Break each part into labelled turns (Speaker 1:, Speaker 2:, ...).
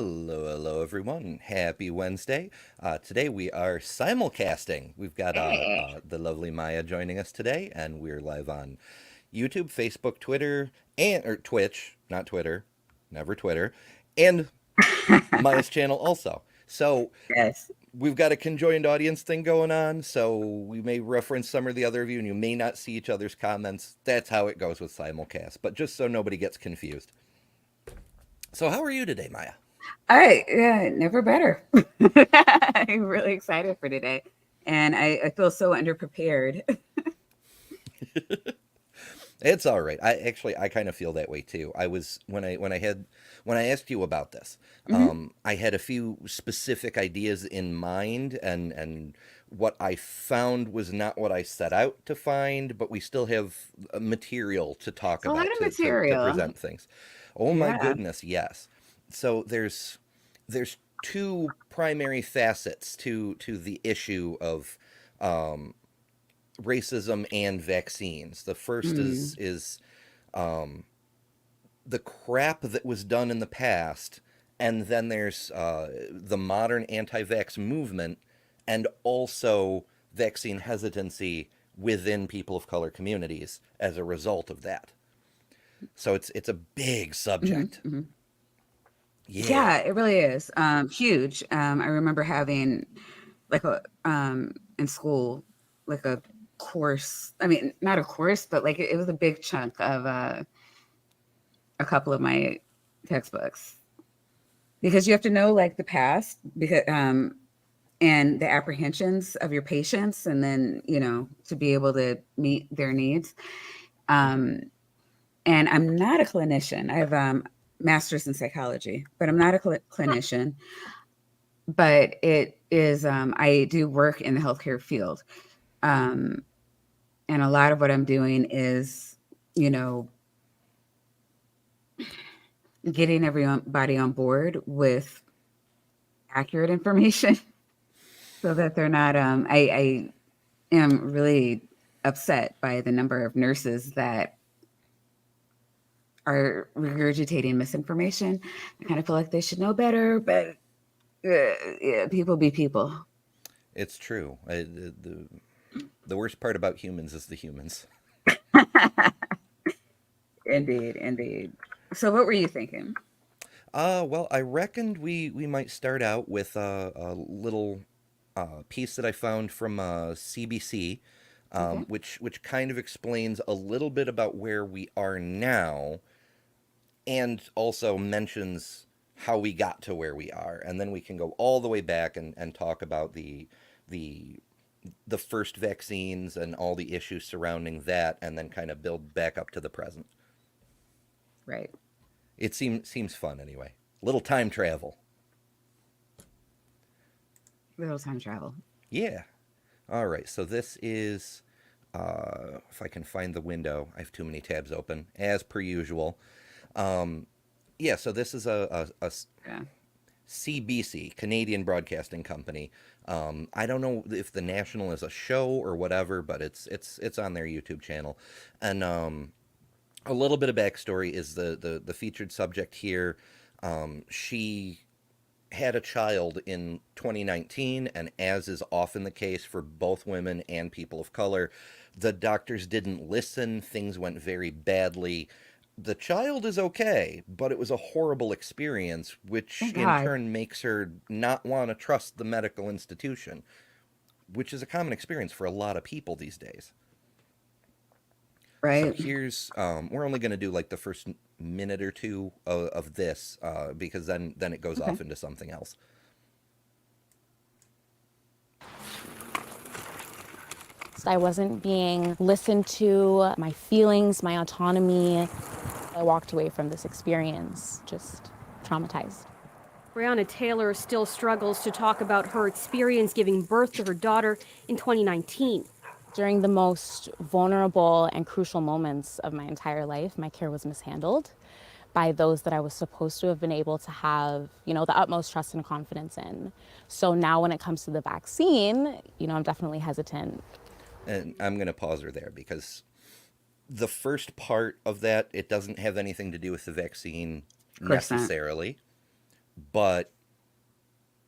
Speaker 1: Hello, everyone. Happy Wednesday. Today we are simulcasting. We've got
Speaker 2: Hey.
Speaker 1: the lovely Maya joining us today, and we're live on YouTube, Facebook, Twitter, and or Twitch, not Twitter, never Twitter, and Maya's channel also. So
Speaker 2: Yes.
Speaker 1: we've got a conjoined audience thing going on. So we may reference some or the other of you, and you may not see each other's comments. That's how it goes with simulcast. But just so nobody gets confused. So how are you today, Maya?
Speaker 2: Yeah, never better. I'm really excited for today. And I feel so underprepared.
Speaker 1: It's all right. I kind of feel that way too. I was when I asked you about this,
Speaker 2: Hmm.
Speaker 1: I had a few specific ideas in mind, and what I found was not what I set out to find. But we still have material to talk
Speaker 2: A lot
Speaker 1: about
Speaker 2: of
Speaker 1: to
Speaker 2: material.
Speaker 1: present things. Oh my
Speaker 2: Yeah.
Speaker 1: goodness, yes. So there's two primary facets to the issue of um, racism and vaccines. The first
Speaker 2: Mm.
Speaker 1: is the crap that was done in the past, and then there's the modern anti-vax movement, and also vaccine hesitancy within people of color communities as a result of that. So it's a big
Speaker 2: Hmm.
Speaker 1: subject.
Speaker 2: Hmm.
Speaker 1: Yeah.
Speaker 2: Yeah, it really is. Huge. I remember having like in school, like a course. I mean, not a course, but like it was a big chunk of a couple of my textbooks because you have to know like the past because and the apprehensions of your patients and then to be able to meet their needs. um and I'm not a clinician. I have master's in psychology, but I'm not a clinician. But it is I do work in the healthcare field. um and a lot of what I'm doing is you know getting everybody on board with accurate information so that they're not I am really upset by the number of nurses that are regurgitating misinformation. I kind of feel like they should know better, but yeah, people be people.
Speaker 1: It's true. The worst part about humans is the humans.
Speaker 2: Indeed, indeed. So, what were you thinking?
Speaker 1: Well, I reckoned we might start out with a little piece that I found from CBC,
Speaker 2: Okay.
Speaker 1: which kind of explains a little bit about where we are now, and also mentions how we got to where we are, and then we can go all the way back and talk about the the first vaccines and all the issues surrounding that, and then kind of build back up to the present.
Speaker 2: Right.
Speaker 1: It seems fun anyway. Little time travel.
Speaker 2: Little time travel.
Speaker 1: Yeah. All right. So this is, if I can find the window, I have too many tabs open, as per usual. Um, yeah. So this is a
Speaker 2: Yeah.
Speaker 1: CBC, Canadian Broadcasting Company. I don't know if the National is a show or whatever, but it's on their YouTube channel, and a little bit of backstory is the featured subject here. She had a child in 2019, and as is often the case for both women and people of color, the doctors didn't listen. Things went very badly. The child is okay, but it was a horrible experience, which
Speaker 2: Thank
Speaker 1: in
Speaker 2: God.
Speaker 1: turn makes her not want to trust the medical institution, which is a common experience for a lot of people these days. So
Speaker 2: Right.
Speaker 1: here's we're only going to do like the first minute or two of this because then it goes
Speaker 2: Okay.
Speaker 1: off into something else.
Speaker 3: I wasn't being listened to, my feelings, my autonomy. I walked away from this experience just traumatized.
Speaker 4: Breonna Taylor still struggles to talk about her experience giving birth to her daughter in 2019.
Speaker 3: During the most vulnerable and crucial moments of my entire life, my care was mishandled by those that I was supposed to have been able to have, the utmost trust and confidence in. So now when it comes to the vaccine, I'm definitely hesitant.
Speaker 1: And I'm going to pause her there because the first part of that, it doesn't have anything to do with the vaccine
Speaker 2: Of course not.
Speaker 1: necessarily. but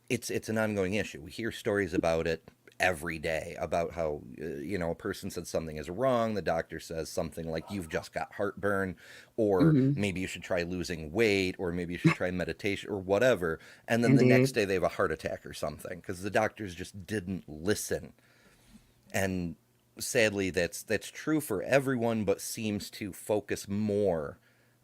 Speaker 1: it's an ongoing issue. We hear stories about it every day about how a person said something is wrong. The doctor says something like you've just got heartburn, or
Speaker 2: Hmm.
Speaker 1: maybe you should try losing weight, or maybe you should try meditation or whatever. And then the next
Speaker 2: Indeed.
Speaker 1: day they have a heart attack or something because the doctors just didn't listen. And sadly, that's true for everyone, but seems to focus more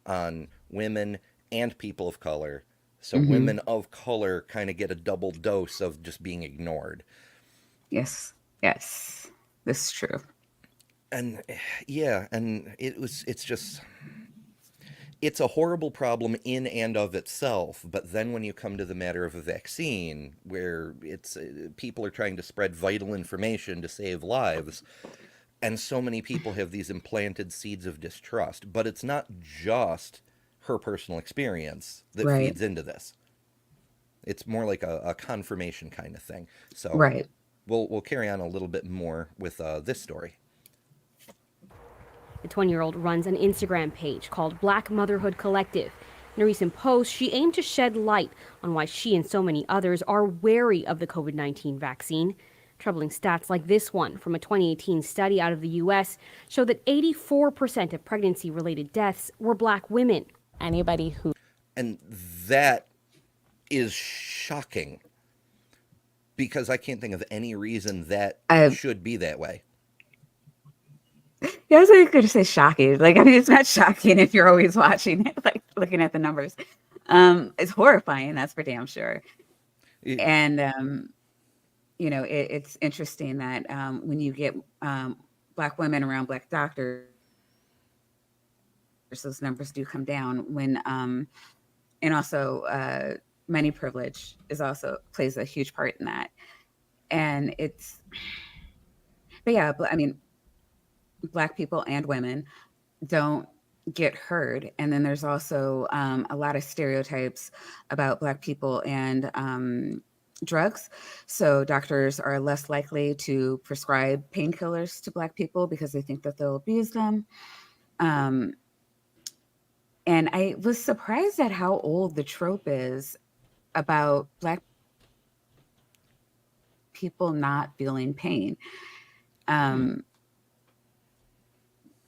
Speaker 1: on women and people of color. So
Speaker 2: Hmm.
Speaker 1: women of color kind of get a double dose of just being ignored.
Speaker 2: Yes. Yes. This is true.
Speaker 1: And yeah, and it's a horrible problem in and of itself, but then when you come to the matter of a vaccine where it's people are trying to spread vital information to save lives, and so many people have these implanted seeds of distrust, but it's not just her personal experience that
Speaker 2: Right.
Speaker 1: feeds into this. It's more like a confirmation kind of thing. So
Speaker 2: Right.
Speaker 1: we'll carry on a little bit more with this story.
Speaker 4: The 20-year-old runs an Instagram page called Black Motherhood Collective. In a recent post, she aimed to shed light on why she and so many others are wary of the COVID-19 vaccine. Troubling stats like this one from a 2018 study out of the U.S. show that 84% of pregnancy-related deaths were Black women.
Speaker 3: Anybody who
Speaker 1: And that is shocking because I can't think of any reason that
Speaker 2: I
Speaker 1: should be that way.
Speaker 2: Yeah, I was going to say shocking. Like, I mean, it's not shocking if you're always watching it, like looking at the numbers. It's horrifying, that's for damn sure.
Speaker 1: It-
Speaker 2: And it's interesting that when you get Black women around Black doctors, those numbers do come down. And also money privilege is also plays a huge part in that. And but yeah, I mean, Black people and women don't get heard. And then there's also a lot of stereotypes about Black people and drugs. So doctors are less likely to prescribe painkillers to Black people because they think that they'll abuse them. Um, and I was surprised at how old the trope is about Black people not feeling pain.
Speaker 1: hmm.
Speaker 2: Um,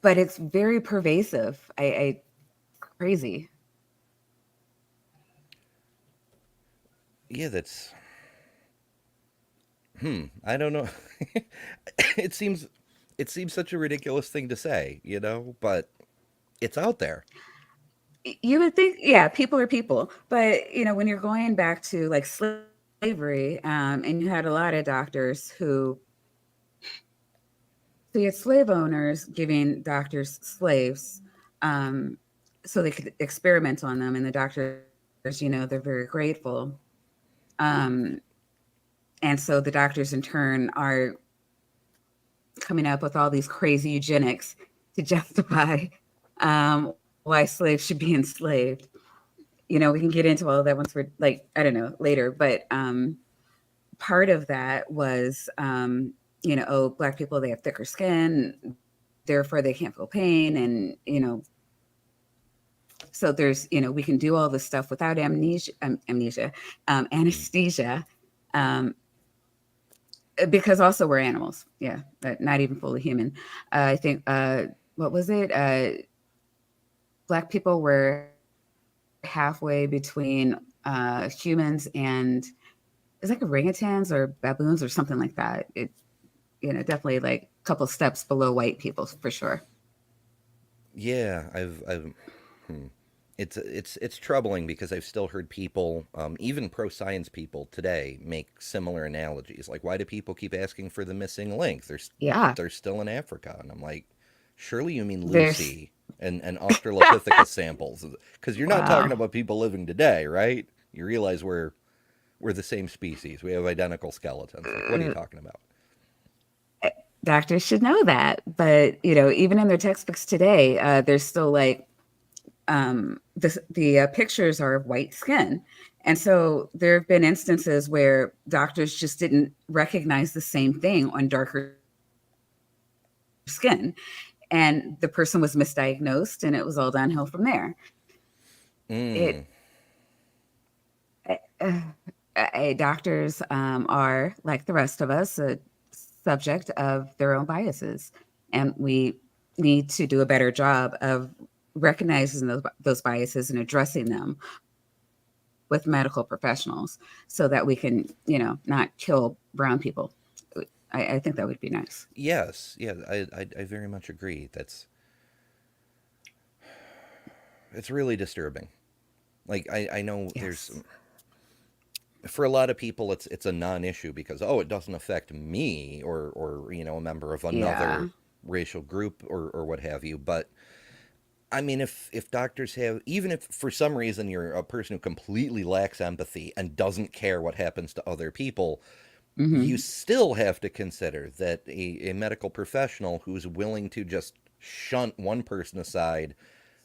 Speaker 2: but it's very pervasive. I crazy.
Speaker 1: Yeah, that's I don't know. it seems such a ridiculous thing to say, but it's out there.
Speaker 2: You would think, yeah, people are people, but when you're going back to like slavery, and you had a lot of doctors who, so you had slave owners giving doctors slaves, um, so they could experiment on them, and the doctors, they're very grateful, um, and so the doctors in turn are coming up with all these crazy eugenics to justify um, why slaves should be enslaved. We can get into all of that once we're like, I don't know, later. But part of that was, oh, Black people, they have thicker skin, therefore they can't feel pain. And, so there's, we can do all this stuff without
Speaker 1: Mm.
Speaker 2: anesthesia, um, because also we're animals. Yeah, but not even fully human. I think, what was it? Black people were halfway between humans and it's like orangutans or baboons or something like that. It's definitely like a couple steps below white people for sure.
Speaker 1: Yeah, I've hmm. It's troubling because I've still heard people, even pro science people today, make similar analogies. Like, why do people keep asking for the missing link?
Speaker 2: Yeah,
Speaker 1: They're still in Africa, and I'm like, surely you mean
Speaker 2: there's
Speaker 1: Lucy and Australopithecus samples, because you're not talking
Speaker 2: wow.
Speaker 1: about people living today, right? You realize we're the same species. We have identical skeletons. Like, what are you talking about?
Speaker 2: Doctors should know that, but even in their textbooks today, there's still like the pictures are of white skin. And so there have been instances where doctors just didn't recognize the same thing on darker skin. And the person was misdiagnosed and it was all downhill from there. It,
Speaker 1: Mm.
Speaker 2: Doctors are, like the rest of us, a subject of their own biases. And we need to do a better job of recognizing those biases and addressing them with medical professionals so that we can, not kill brown people. I think that would be nice.
Speaker 1: Yes, yeah, I very much agree. It's really disturbing. Like I know there's
Speaker 2: Yes.
Speaker 1: for a lot of people it's a non-issue because it doesn't affect me or a member of
Speaker 2: Yeah.
Speaker 1: another racial group or what have you. But I mean, if doctors have, even if for some reason you're a person who completely lacks empathy and doesn't care what happens to other people, you
Speaker 2: Hmm.
Speaker 1: still have to consider that a medical professional who's willing to just shunt one person aside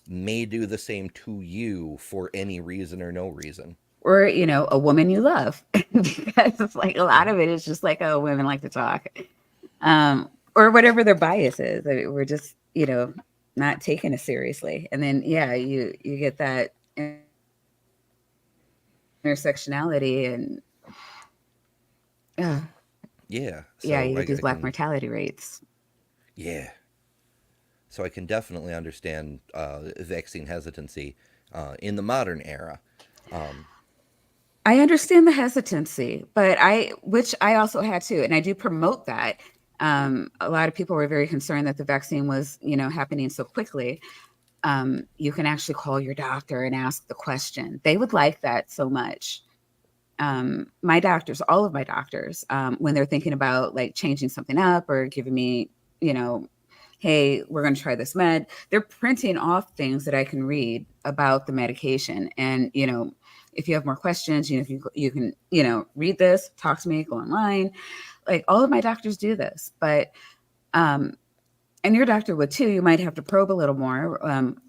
Speaker 1: may do the same to you for any reason or no reason.
Speaker 2: Or, a woman you love, because it's like a lot
Speaker 1: Hmm.
Speaker 2: of it is just like, oh, women like to talk, or whatever their bias is. I mean, we're just, not taking it seriously. And then, yeah, you get that intersectionality and, uh,
Speaker 1: Yeah,
Speaker 2: yeah,
Speaker 1: so
Speaker 2: you
Speaker 1: I,
Speaker 2: get these
Speaker 1: I
Speaker 2: black
Speaker 1: can,
Speaker 2: mortality rates.
Speaker 1: yeah, so I can definitely understand vaccine hesitancy in the modern era. Um,
Speaker 2: I understand the hesitancy, but which I also had too, and I do promote that. A lot of people were very concerned that the vaccine was, happening so quickly. You can actually call your doctor and ask the question. They would like that so much. My doctors, all of my doctors, when they're thinking about like changing something up or giving me, you know, hey, we're going to try this med, they're printing off things that I can read about the medication. And, if you have more questions, you can, read this, talk to me, go online. Like all of my doctors do this, but, um, and your doctor would too. You might have to probe a little more,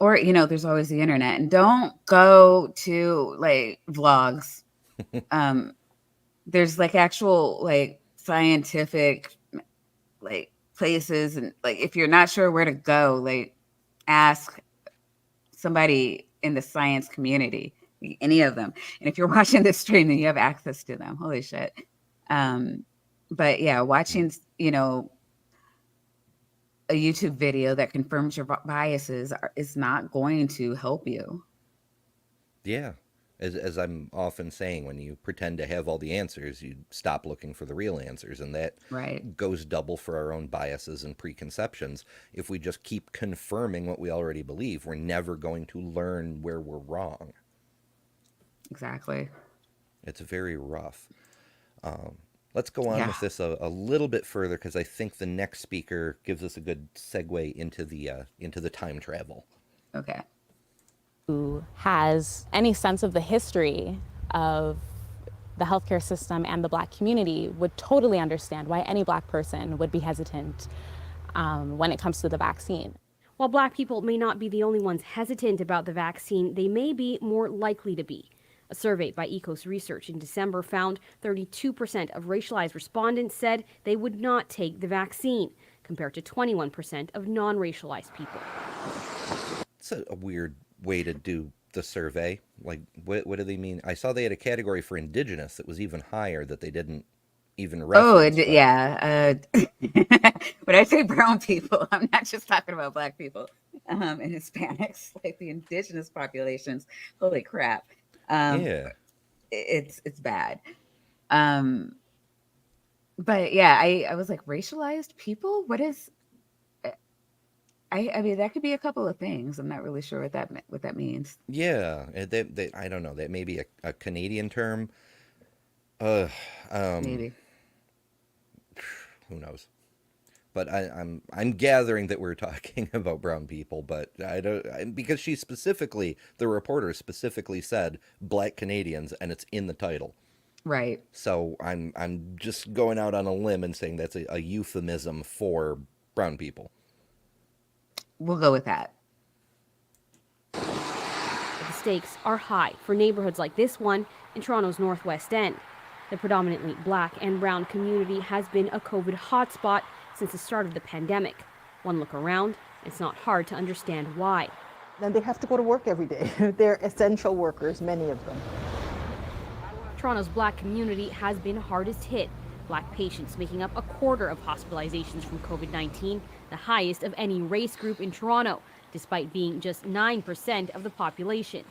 Speaker 2: or there's always the internet. And don't go to like vlogs. Um, there's like actual like scientific like places, and like if you're not sure where to go, like ask somebody in the science community, any of them. And if you're watching this stream, then you have access to them. Holy shit. Um, but yeah, watching a YouTube video that confirms your biases is not going to help you.
Speaker 1: yeah, as I'm often saying, when you pretend to have all the answers, you stop looking for the real answers, and that
Speaker 2: Right.
Speaker 1: goes double for our own biases and preconceptions. If we just keep confirming what we already believe, we're never going to learn where we're wrong.
Speaker 2: Exactly.
Speaker 1: It's very rough. Um, let's go on
Speaker 2: Yeah.
Speaker 1: with this a little bit further because I think the next speaker gives us a good segue into the time travel.
Speaker 2: Okay.
Speaker 3: Who has any sense of the history of the healthcare system and the Black community would totally understand why any Black person would be hesitant when it comes to the vaccine.
Speaker 4: While Black people may not be the only ones hesitant about the vaccine, they may be more likely to be. A survey by Ecos Research in December found 32% of racialized respondents said they would not take the vaccine, compared to 21% of non-racialized people.
Speaker 1: It's a weird way to do the survey. Like, what do they mean? I saw they had a category for indigenous that was even higher that they didn't even
Speaker 2: Oh,
Speaker 1: reference. But
Speaker 2: yeah. When I say brown people, I'm not just talking about Black people and Hispanics, like the indigenous populations. Holy crap. Um,
Speaker 1: yeah,
Speaker 2: it's bad. Um, but yeah, I was like, racialized people? What is I mean, that could be a couple of things. I'm not really sure what that means.
Speaker 1: yeah. I don't know. That may be a Canadian term. Uh, um,
Speaker 2: Maybe.
Speaker 1: who knows? But I'm gathering that we're talking about brown people, but I don't because the reporter specifically said Black Canadians, and it's in the title.
Speaker 2: Right.
Speaker 1: So I'm just going out on a limb and saying that's a euphemism for brown people.
Speaker 2: We'll go with that.
Speaker 4: But the stakes are high for neighborhoods like this one in Toronto's Northwest End. The predominantly Black and brown community has been a COVID hotspot since the start of the pandemic. One look around, it's not hard to understand why.
Speaker 5: Then they have to go to work every day. They're essential workers, many of them.
Speaker 4: Toronto's Black community has been hardest hit. Black patients making up a quarter of hospitalizations from COVID-19, the highest of any race group in Toronto, despite being just 9% of the population.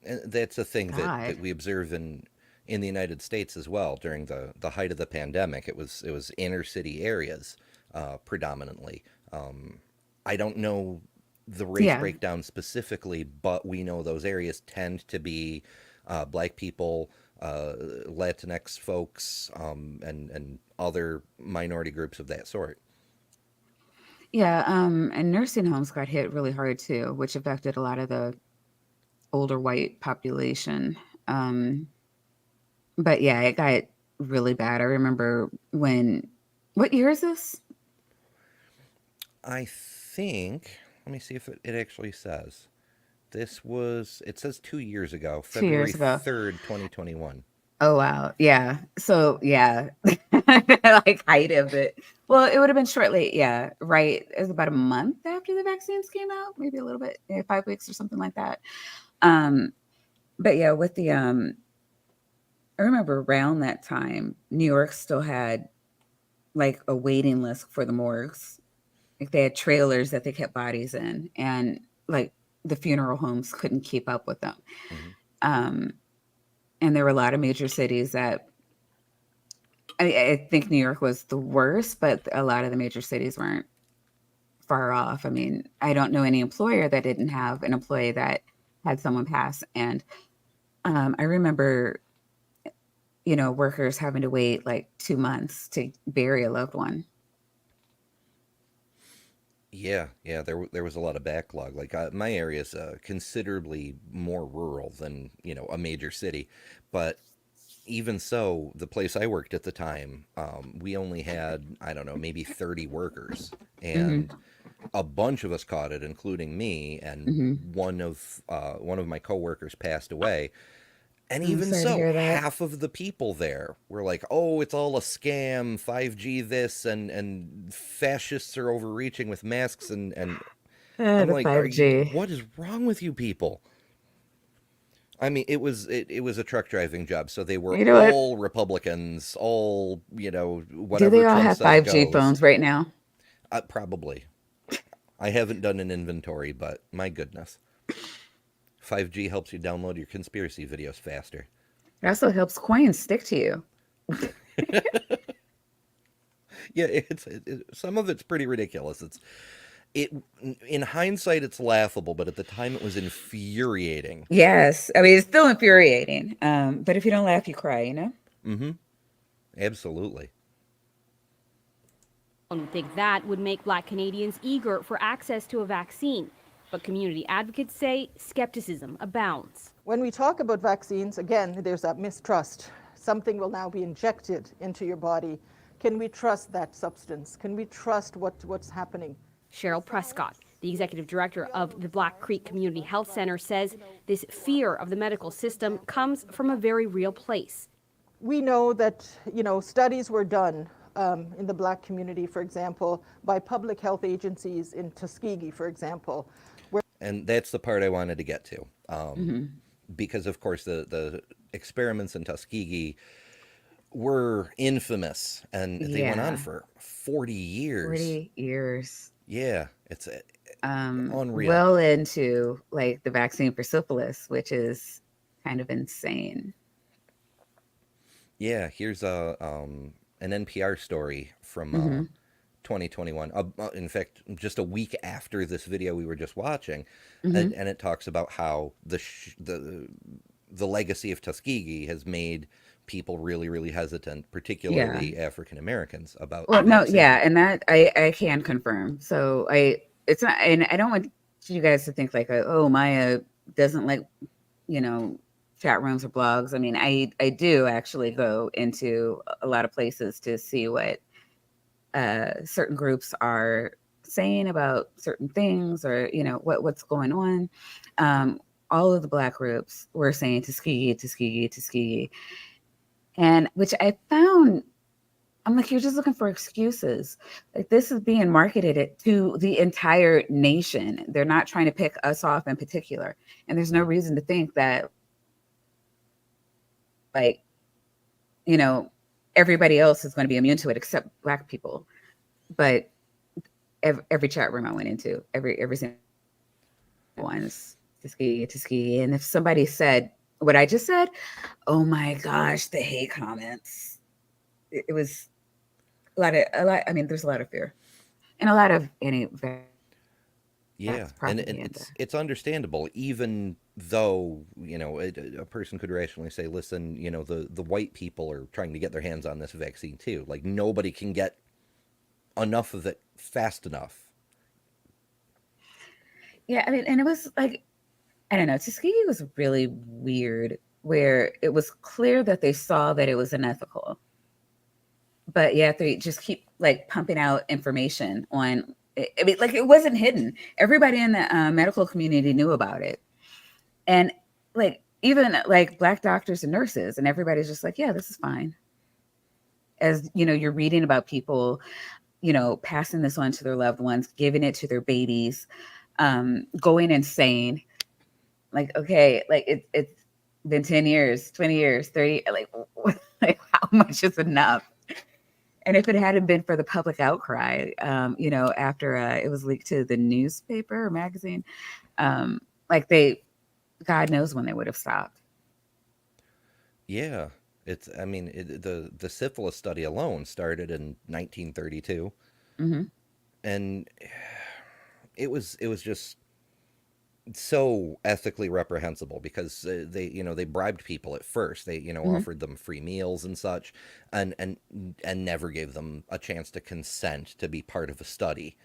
Speaker 1: And that's a thing that,
Speaker 2: God.
Speaker 1: that we observe in the United States as well during the height of the pandemic. It was inner city areas predominantly. I don't know the race
Speaker 2: Yeah.
Speaker 1: breakdown specifically, but we know those areas tend to be black people, Latinx folks, and other minority groups of that sort.
Speaker 2: Yeah. And nursing homes got hit really hard too, which affected a lot of the older white population. Um, but yeah, it got really bad. I remember what year is this?
Speaker 1: I think, let me see if it actually says. It says 2 years ago,
Speaker 2: 2 years
Speaker 1: February
Speaker 2: ago.
Speaker 1: 3rd, 2021.
Speaker 2: Oh wow. Yeah. So yeah, like height of it. Well, it would have been shortly. Yeah. Right. It was about a month after the vaccines came out, maybe a little bit, 5 weeks or something like that. Um, but yeah, with I remember around that time, New York still had like a waiting list for the morgues. Like they had trailers that they kept bodies in, and like the funeral homes couldn't keep up with them.
Speaker 1: Hmm.
Speaker 2: Um, and there were a lot of major cities that I think New York was the worst, but a lot of the major cities weren't far off. I mean, I don't know any employer that didn't have an employee that had someone pass. And I remember, workers having to wait like 2 months to bury a loved one.
Speaker 1: Yeah, there was a lot of backlog. Like my area is considerably more rural than a major city, but even so, the place I worked at the time, we only had, I don't know, maybe 30 workers,
Speaker 2: Hmm.
Speaker 1: and a bunch of us caught it, including me, and
Speaker 2: Hmm.
Speaker 1: one of my coworkers passed away. And
Speaker 2: I'm
Speaker 1: even
Speaker 2: sorry to
Speaker 1: so,
Speaker 2: hear that.
Speaker 1: half of the people there were like, "Oh, it's all a scam, 5G this, and fascists are overreaching with masks." And I'm
Speaker 2: The
Speaker 1: like,5G. what is wrong with you people?" I mean, it was a truck driving job, so they were
Speaker 2: You know what?
Speaker 1: all Republicans, all
Speaker 2: Do
Speaker 1: whatever
Speaker 2: they all
Speaker 1: Trump
Speaker 2: have
Speaker 1: says
Speaker 2: 5G
Speaker 1: goes.
Speaker 2: phones right now?
Speaker 1: Probably. I haven't done an inventory, but my goodness, 5G helps you download your conspiracy videos faster.
Speaker 2: It also helps coins stick to you.
Speaker 1: Yeah, some of it's pretty ridiculous. It in hindsight, it's laughable, but at the time, it was infuriating.
Speaker 2: Yes. I mean, it's still infuriating. But if you don't laugh, you cry, you know?
Speaker 1: Mm-hmm. Absolutely.
Speaker 4: One would think that would make Black Canadians eager for access to a vaccine. But community advocates say skepticism abounds.
Speaker 5: When we talk about vaccines, again, there's that mistrust. Something will now be injected into your body. Can we trust that substance? Can we trust what's happening?
Speaker 4: Cheryl Prescott, the executive director of the Black Creek Community Health Center, says this fear of the medical system comes from a very real place.
Speaker 5: We know that, studies were done in the Black community, for example, by public health agencies in Tuskegee, for example.
Speaker 1: And that's the part I wanted to get to.
Speaker 2: Hmm.
Speaker 1: Because, of course, the experiments in Tuskegee were infamous, and they went on
Speaker 2: Yeah.
Speaker 1: for 40 years.
Speaker 2: 40 years.
Speaker 1: Yeah, it's unreal.
Speaker 2: Well into like the vaccine for syphilis, which is kind of insane.
Speaker 1: Yeah, here's an NPR story from
Speaker 2: Hmm.
Speaker 1: 2021. In fact, just a week after this video we were just watching,
Speaker 2: Hmm.
Speaker 1: and it talks about how the legacy of Tuskegee has made people really, really hesitant,
Speaker 2: Yeah.
Speaker 1: particularly African Americans, about the
Speaker 2: Well, no,
Speaker 1: vaccine.
Speaker 2: yeah, and that I can confirm. So it's not, and I don't want you guys to think like, oh, Maya doesn't like, you know, chat rooms or blogs. I mean, I do actually go into a lot of places to see what certain groups are saying about certain things, or what's going on. Um, all of the Black groups were saying Tuskegee, Tuskegee, Tuskegee, and which I found. I'm like, you're just looking for excuses. Like this is being marketed to the entire nation. They're not trying to pick us off in particular. And there's no reason to think that like you know, everybody else is going to be immune to it except Black people. But every chat room I went into, every single one is Tuskegee. And if somebody said what I just said, oh my gosh, the hate comments. It was a lot. I mean, there's a lot of fear and a lot of
Speaker 1: Yeah, and
Speaker 2: propaganda.
Speaker 1: it's understandable, even though, you know, a person could rationally say, listen, you know, the white people are trying to get their hands on this vaccine too. Like nobody can get enough of it fast enough.
Speaker 2: Yeah, I mean, and it was like, I don't know, Tuskegee was really weird, where it was clear that they saw that it was unethical, but yet they just keep like pumping out information on. I mean, like it wasn't hidden. Everybody in the medical community knew about it, and like even like Black doctors and nurses, and everybody's just like, yeah, this is fine. As you know, you're reading about people, you know, passing this on to their loved ones, giving it to their babies, going insane. Like, okay, like it's been 10 years, 20 years, 30, like, like how much is enough? And if it hadn't been for the public outcry, you know, after it was leaked to the newspaper or magazine, um, like God knows when they would have stopped.
Speaker 1: Yeah, I mean, the syphilis study alone started in 1932,
Speaker 2: Hmm.
Speaker 1: and it was just so ethically reprehensible because they bribed people at first. They
Speaker 2: Hmm.
Speaker 1: offered them free meals and such, and never gave them a chance to consent to be part of a study.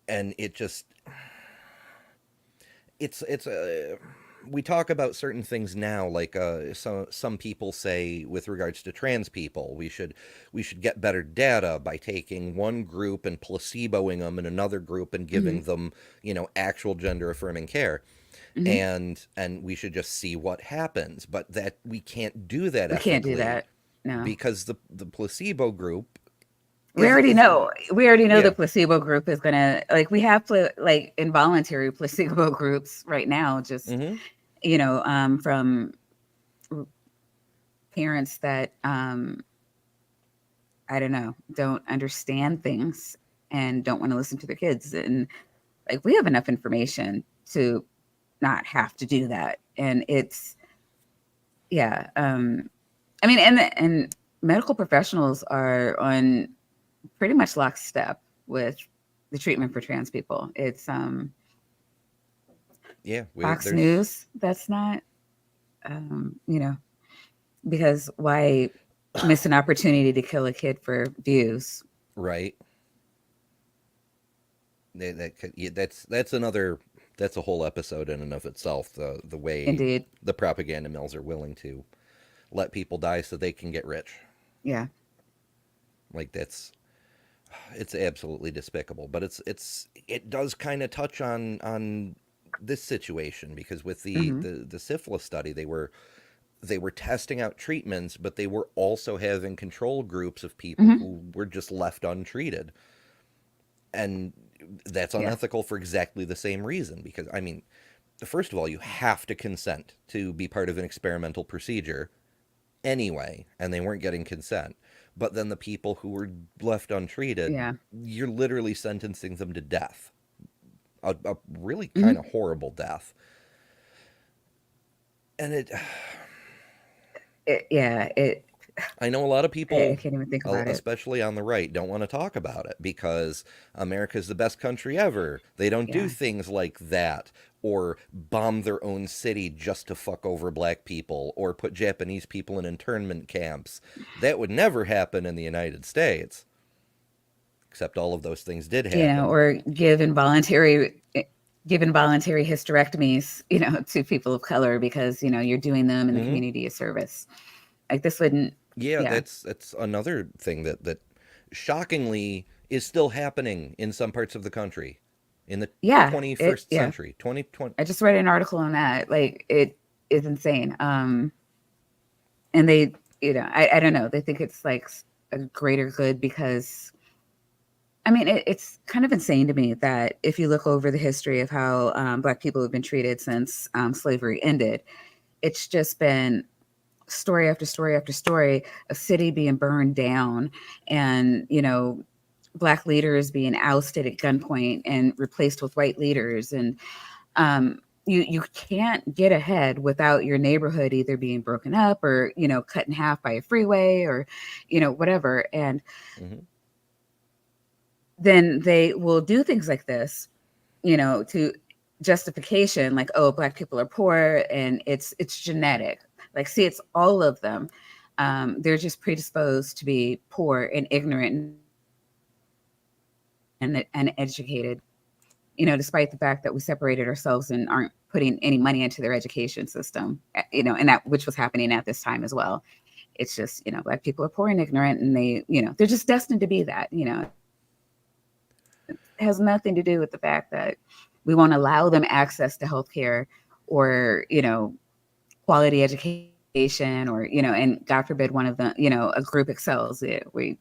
Speaker 1: And it's we talk about certain things now, like some people say with regards to trans people, we should get better data by taking one group and placeboing them in another group and
Speaker 2: Hmm.
Speaker 1: giving them, actual gender affirming care,
Speaker 2: Hmm.
Speaker 1: and we should just see what happens. But that we can't do that
Speaker 2: We can't do
Speaker 1: ethically
Speaker 2: that. No.
Speaker 1: because the placebo group
Speaker 2: We
Speaker 1: is
Speaker 2: already
Speaker 1: is
Speaker 2: know. We already know the
Speaker 1: yeah.
Speaker 2: placebo group is gonna like we have like involuntary placebo groups right now, just
Speaker 1: Hmm.
Speaker 2: you know, from parents that I don't know, don't understand things and don't want to listen to their kids. And like we have enough information to not have to do that. And it's yeah. I mean, and medical professionals are on pretty much lockstep with the treatment for trans people. It's
Speaker 1: Yeah,
Speaker 2: Fox
Speaker 1: there's
Speaker 2: News. That's not you know, because why miss an opportunity to kill a kid for views?
Speaker 1: right. Yeah, that's a whole episode in and of itself. The way
Speaker 2: Indeed.
Speaker 1: the propaganda mills are willing to let people die so they can get rich.
Speaker 2: Yeah.
Speaker 1: Like it's absolutely despicable. But it does kind of touch on this situation because with the,
Speaker 2: Hmm.
Speaker 1: the the syphilis study, they were testing out treatments, but they were also having control groups of people
Speaker 2: Hmm.
Speaker 1: who were just left untreated. And that's
Speaker 2: Yeah.
Speaker 1: unethical for exactly the same reason. Because, I mean, first of all, you have to consent to be part of an experimental procedure anyway, and they weren't getting consent. But then the people who were left untreated,
Speaker 2: Yeah.
Speaker 1: you're literally sentencing them to death. A really kind
Speaker 2: Hmm.
Speaker 1: of horrible death. And
Speaker 2: Yeah.
Speaker 1: I know a lot of
Speaker 2: I
Speaker 1: people,
Speaker 2: can't even think about it.
Speaker 1: especially on the right, don't want to talk about it because America's the best country ever. They don't do
Speaker 2: Yeah.
Speaker 1: things like that or bomb their own city just to fuck over black people or put Japanese people in internment camps. That would never happen in the United States. Except all of those things did
Speaker 2: You know,
Speaker 1: happen.
Speaker 2: or give involuntary hysterectomies, you know, to people of color because, you know, you're doing them in the
Speaker 1: Hmm.
Speaker 2: community a service. Like this wouldn't,
Speaker 1: Yeah,
Speaker 2: yeah.
Speaker 1: that's another thing that shockingly is still happening in some parts of the country in the
Speaker 2: Yeah.
Speaker 1: 21st
Speaker 2: Yeah.
Speaker 1: century. 2020.
Speaker 2: I just read an article on that. Like it is insane. And they, you know, I don't know. They think it's like a greater good because I mean, it's kind of insane to me that if you look over the history of how Black people have been treated since slavery ended, it's just been story after story after story, a city being burned down, and black leaders being ousted at gunpoint and replaced with white leaders, and you can't get ahead without your neighborhood either being broken up or cut in half by a freeway or whatever. And
Speaker 1: Hmm.
Speaker 2: then they will do things like this, to justification, like, oh, black people are poor and it's genetic. Like, see, it's all of them. They're just predisposed to be poor and ignorant and uneducated, despite the fact that we separated ourselves and aren't putting any money into their education system, and that which was happening at this time as well. It's just, black people are poor and ignorant, and they're just destined to be that. It has nothing to do with the fact that we won't allow them access to healthcare or, quality education or, and God forbid one of them, a group excels. We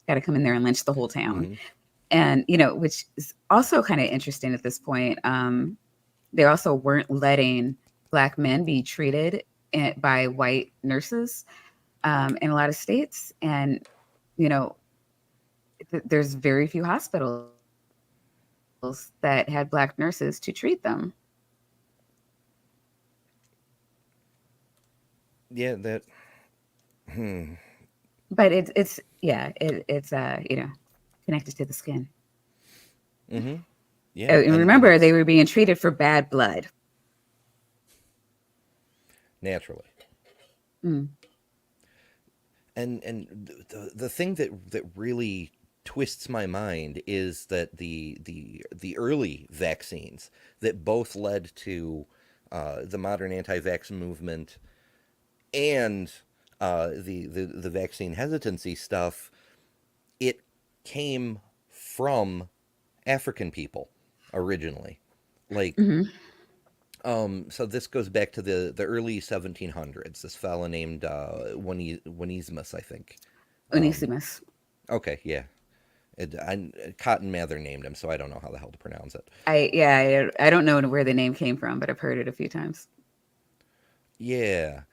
Speaker 2: got to come in there and lynch the whole town.
Speaker 1: Hmm.
Speaker 2: And, which is also kind of interesting at this point. They also weren't letting black men be treated by white nurses in a lot of states. And, there's very few hospitals that had black nurses to treat them.
Speaker 1: Yeah, that. Hmm.
Speaker 2: But it's connected to the skin.
Speaker 1: Hmm.
Speaker 2: Oh,
Speaker 1: Yeah,
Speaker 2: and
Speaker 1: and
Speaker 2: remember,
Speaker 1: it's
Speaker 2: they were being treated for bad blood.
Speaker 1: naturally.
Speaker 2: Mm.
Speaker 1: And the thing that really twists my mind is that the early vaccines that both led to the modern anti-vax movement and the vaccine hesitancy stuff, it came from African people originally. Like,
Speaker 2: Hmm.
Speaker 1: so this goes back to the early 1700s. This fella named Onesimus, I think. Um,
Speaker 2: Onesimus.
Speaker 1: okay, yeah. Cotton Mather named him, so I don't know how the hell to pronounce it.
Speaker 2: I don't know where the name came from, but I've heard it a few times.
Speaker 1: Yeah.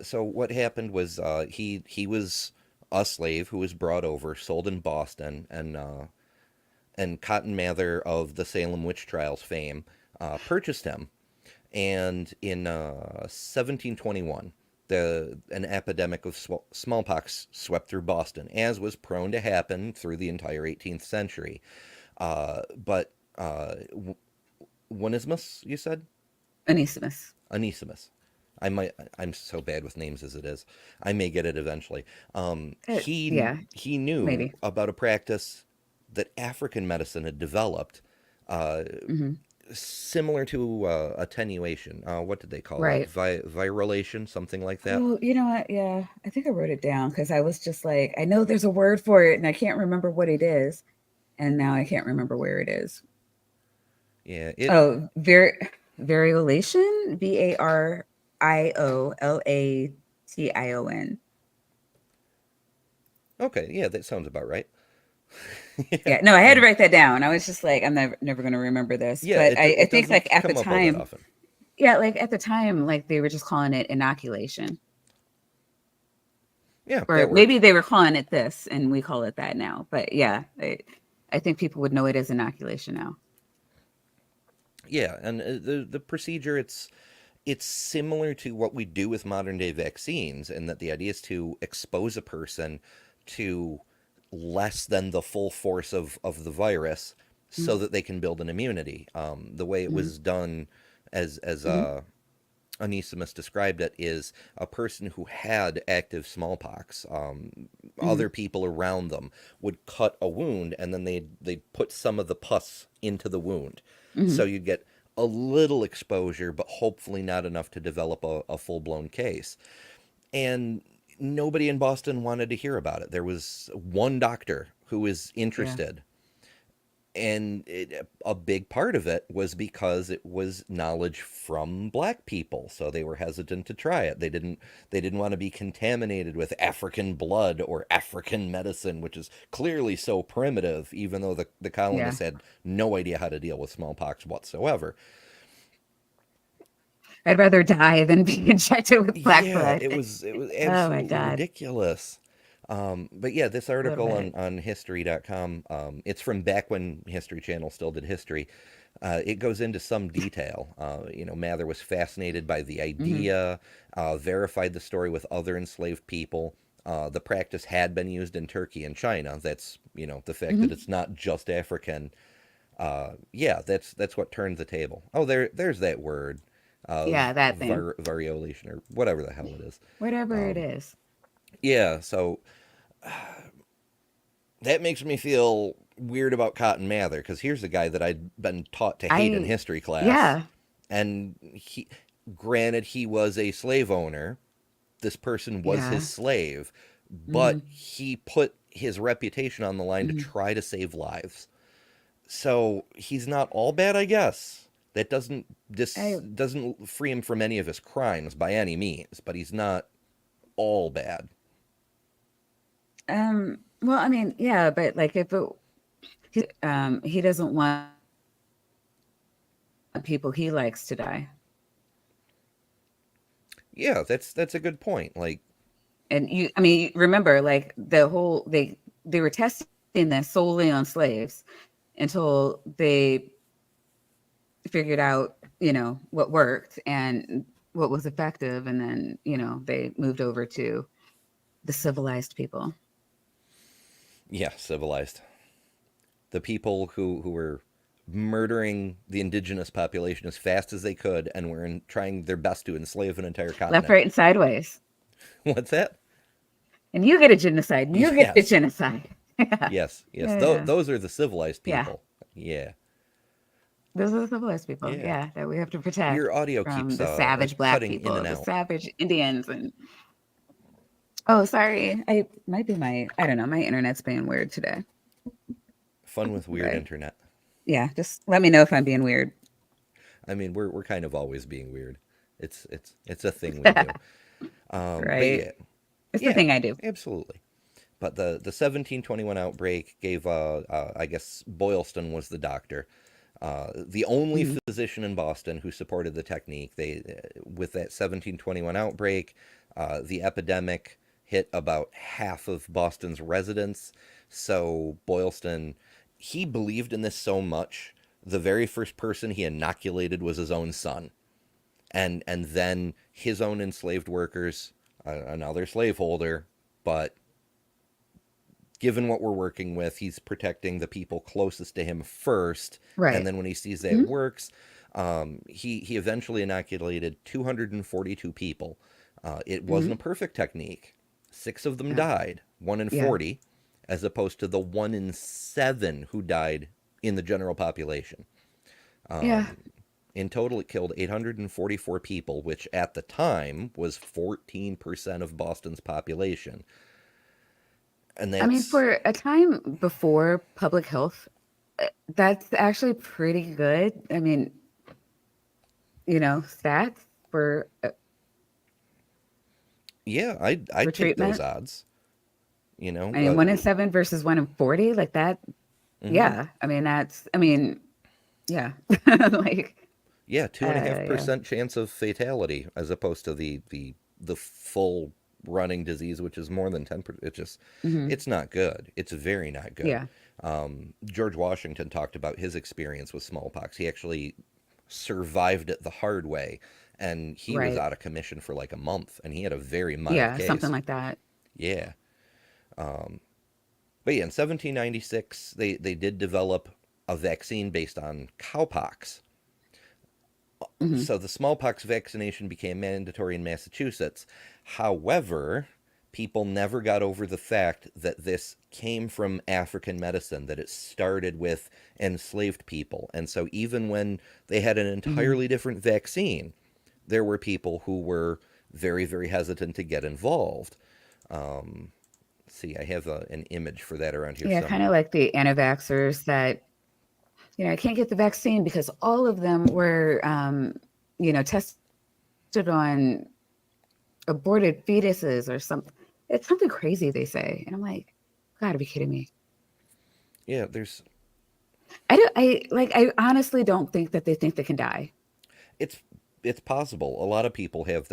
Speaker 1: So what happened was he was a slave who was brought over, sold in Boston, and Cotton Mather of the Salem witch trials fame purchased him. And in 1721, an epidemic of smallpox swept through Boston, as was prone to happen through the entire 18th century. But Onesimus, you said?
Speaker 2: Onesimus.
Speaker 1: Onesimus. I'm so bad with names as it is. I may get it eventually.
Speaker 2: Yeah,
Speaker 1: He knew
Speaker 2: maybe.
Speaker 1: about a practice that African medicine had developed, uh,
Speaker 2: Hmm.
Speaker 1: similar to attenuation. What did they call it?
Speaker 2: Right.
Speaker 1: Virulation, something like that.
Speaker 2: Oh, you know what? Yeah, I think I wrote it down because I was just like, I know there's a word for it, and I can't remember what it is, and now I can't remember where it is.
Speaker 1: Yeah. It.
Speaker 2: Oh, variolation, Variolation.
Speaker 1: Okay. Yeah, that sounds about right. Yeah.
Speaker 2: Yeah, no, I had to
Speaker 1: And
Speaker 2: write that down. I was just like, I'm never going to remember this.
Speaker 1: yeah,
Speaker 2: But I
Speaker 1: it
Speaker 2: think
Speaker 1: doesn't
Speaker 2: like at the
Speaker 1: come up all that
Speaker 2: time,
Speaker 1: often.
Speaker 2: yeah, like at the time, like they were just calling it inoculation.
Speaker 1: Yeah,
Speaker 2: Or
Speaker 1: that
Speaker 2: maybe
Speaker 1: works.
Speaker 2: they were calling it this and we call it that now. But yeah, I think people would know it as inoculation now.
Speaker 1: Yeah, and the procedure, it's similar to what we do with modern day vaccines, in that the idea is to expose a person to less than the full force of the virus so
Speaker 2: Mm-hmm.
Speaker 1: that they can build an immunity. The way it
Speaker 2: Mm-hmm.
Speaker 1: was done, as
Speaker 2: Mm-hmm.
Speaker 1: Onesimus described it, is a person who had active smallpox.
Speaker 2: Mm-hmm.
Speaker 1: Other people around them would cut a wound, and then they'd put some of the pus into the wound,
Speaker 2: Mm-hmm.
Speaker 1: so you'd get a little exposure, but hopefully not enough to develop a full blown case. And nobody in Boston wanted to hear about it. There was one doctor who was
Speaker 2: Yeah.
Speaker 1: interested, and a big part of it was because it was knowledge from black people, so they were hesitant to try it. They didn't want to be contaminated with African blood or African medicine, which is clearly so primitive, even though the
Speaker 2: Yeah.
Speaker 1: colonists had no idea how to deal with smallpox whatsoever.
Speaker 2: I'd rather die than be injected with black
Speaker 1: Yeah,
Speaker 2: blood.
Speaker 1: it was
Speaker 2: Oh my
Speaker 1: absolutely
Speaker 2: God.
Speaker 1: ridiculous. But yeah, this article
Speaker 2: Love it.
Speaker 1: on history.com, it's from back when History Channel still did history. It goes into some detail. Mather was fascinated by the
Speaker 2: Hmm.
Speaker 1: idea, verified the story with other enslaved people. The practice had been used in Turkey and China. That's, the fact
Speaker 2: Hmm.
Speaker 1: that it's not just African. Yeah, that's what turned the table. Oh, there's that word,
Speaker 2: Yeah, that thing.
Speaker 1: variolation or whatever the hell it is.
Speaker 2: Whatever it
Speaker 1: Um,
Speaker 2: is.
Speaker 1: yeah, so that makes me feel weird about Cotton Mather because here's a guy that I'd been taught to hate in
Speaker 2: I,
Speaker 1: history class,
Speaker 2: yeah.
Speaker 1: and granted, he was a slave owner. This person was his
Speaker 2: Yeah.
Speaker 1: slave,
Speaker 2: Hmm.
Speaker 1: but he put his reputation on the line to
Speaker 2: Hmm.
Speaker 1: try to save lives. So he's not all bad, I guess. That
Speaker 2: I,
Speaker 1: doesn't free him from any of his crimes by any means, but he's not all bad.
Speaker 2: well, I mean, yeah, but like if he doesn't want people he likes to die.
Speaker 1: Yeah, that's a good point. Like,
Speaker 2: And I mean, remember, like they were testing this solely on slaves until they figured out, what worked and what was effective, and then, they moved over to the civilized people.
Speaker 1: yeah, civilized. The people who were murdering the indigenous population as fast as they could and were trying their best to enslave an entire
Speaker 2: Left,
Speaker 1: continent.
Speaker 2: right, and sideways.
Speaker 1: What's that?
Speaker 2: And you get a genocide. And you get a
Speaker 1: Yes.
Speaker 2: genocide. Yeah.
Speaker 1: Yes.
Speaker 2: Yeah.
Speaker 1: Those are the civilized
Speaker 2: Yeah.
Speaker 1: people. Yeah.
Speaker 2: Those are the civilized people.
Speaker 1: Yeah.
Speaker 2: Yeah. That we have to protect
Speaker 1: Your audio
Speaker 2: from
Speaker 1: keeps
Speaker 2: the savage black
Speaker 1: cutting in
Speaker 2: people,
Speaker 1: and
Speaker 2: the
Speaker 1: out.
Speaker 2: savage Indians. And oh, sorry. I might be I don't know. My internet's being weird today.
Speaker 1: Fun with weird
Speaker 2: But
Speaker 1: internet.
Speaker 2: yeah, just let me know if I'm being weird.
Speaker 1: I mean, we're kind of always being weird. It's a thing we do. But
Speaker 2: Right.
Speaker 1: yeah,
Speaker 2: It's the
Speaker 1: yeah,
Speaker 2: thing I do.
Speaker 1: absolutely. But the 1721 outbreak gave I guess Boylston was the doctor, the only
Speaker 2: Mhm.
Speaker 1: physician in Boston who supported the technique. They with that 1721 outbreak, the epidemic hit about half of Boston's residents. So Boylston, he believed in this so much. The very first person he inoculated was his own son, and then his own enslaved workers, another slaveholder, but given what we're working with, he's protecting the people closest to him first, and
Speaker 2: Right.
Speaker 1: then when he sees that
Speaker 2: Mhm.
Speaker 1: works, he eventually inoculated 242 people. It wasn't
Speaker 2: Mhm.
Speaker 1: a perfect technique. 6 of them
Speaker 2: Yeah.
Speaker 1: died, 1 in
Speaker 2: Yeah.
Speaker 1: 40, as opposed to the 1 in 7 who died in the general population.
Speaker 2: Yeah.
Speaker 1: In total, it killed 844 people, which at the time was 14% of Boston's population. And
Speaker 2: I mean,
Speaker 1: that's,
Speaker 2: for a time before public health, that's actually pretty good. I mean, stats
Speaker 1: yeah,
Speaker 2: for
Speaker 1: I'd take those
Speaker 2: treatment.
Speaker 1: odds, you
Speaker 2: I
Speaker 1: know?
Speaker 2: mean, 1 in 7 versus 1 in 40, like that.
Speaker 1: Mhm.
Speaker 2: Yeah. I mean, yeah. Like,
Speaker 1: Yeah, two and a half
Speaker 2: yeah.
Speaker 1: percent chance of fatality as opposed to the full running disease, which is more than 10%.
Speaker 2: Hmm.
Speaker 1: It's not good. It's very not good.
Speaker 2: Yeah.
Speaker 1: George Washington talked about his experience with smallpox. He actually survived it the hard way, and he was
Speaker 2: Right.
Speaker 1: out of commission for like a month, and he had a very mild
Speaker 2: Yeah. Something
Speaker 1: case.
Speaker 2: like that.
Speaker 1: Yeah. But yeah, in 1796, they did develop a vaccine based on cowpox.
Speaker 2: Hmm.
Speaker 1: So the smallpox vaccination became mandatory in Massachusetts. However, people never got over the fact that this came from African medicine, that it started with enslaved people. And so even when they had an
Speaker 2: Hmm.
Speaker 1: entirely different vaccine, there were people who were very, very hesitant to get involved. Let's see, I have an image for that around here
Speaker 2: Yeah. Kind of
Speaker 1: somewhere.
Speaker 2: like the anti-vaxxers that, I can't get the vaccine because all of them were, tested on aborted fetuses or something. It's something crazy they say. And I'm like, gotta be kidding me.
Speaker 1: Yeah, there's
Speaker 2: I honestly don't think that they think they can die.
Speaker 1: it's it's possible. A lot of people have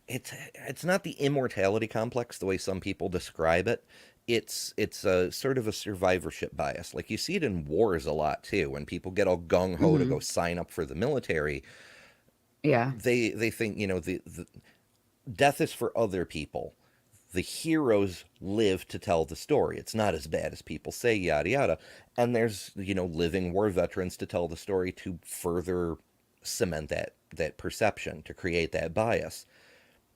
Speaker 1: it's not the immortality complex the way some people describe it. It's a sort of a survivorship bias. Like you see it in wars a lot too. When people get all gung ho to
Speaker 2: Hmm.
Speaker 1: go sign up for the military,
Speaker 2: Yeah.
Speaker 1: they think, the death is for other people. The heroes live to tell the story. It's not as bad as people say, yada yada. And there's, living war veterans to tell the story to further cement that perception, to create that bias.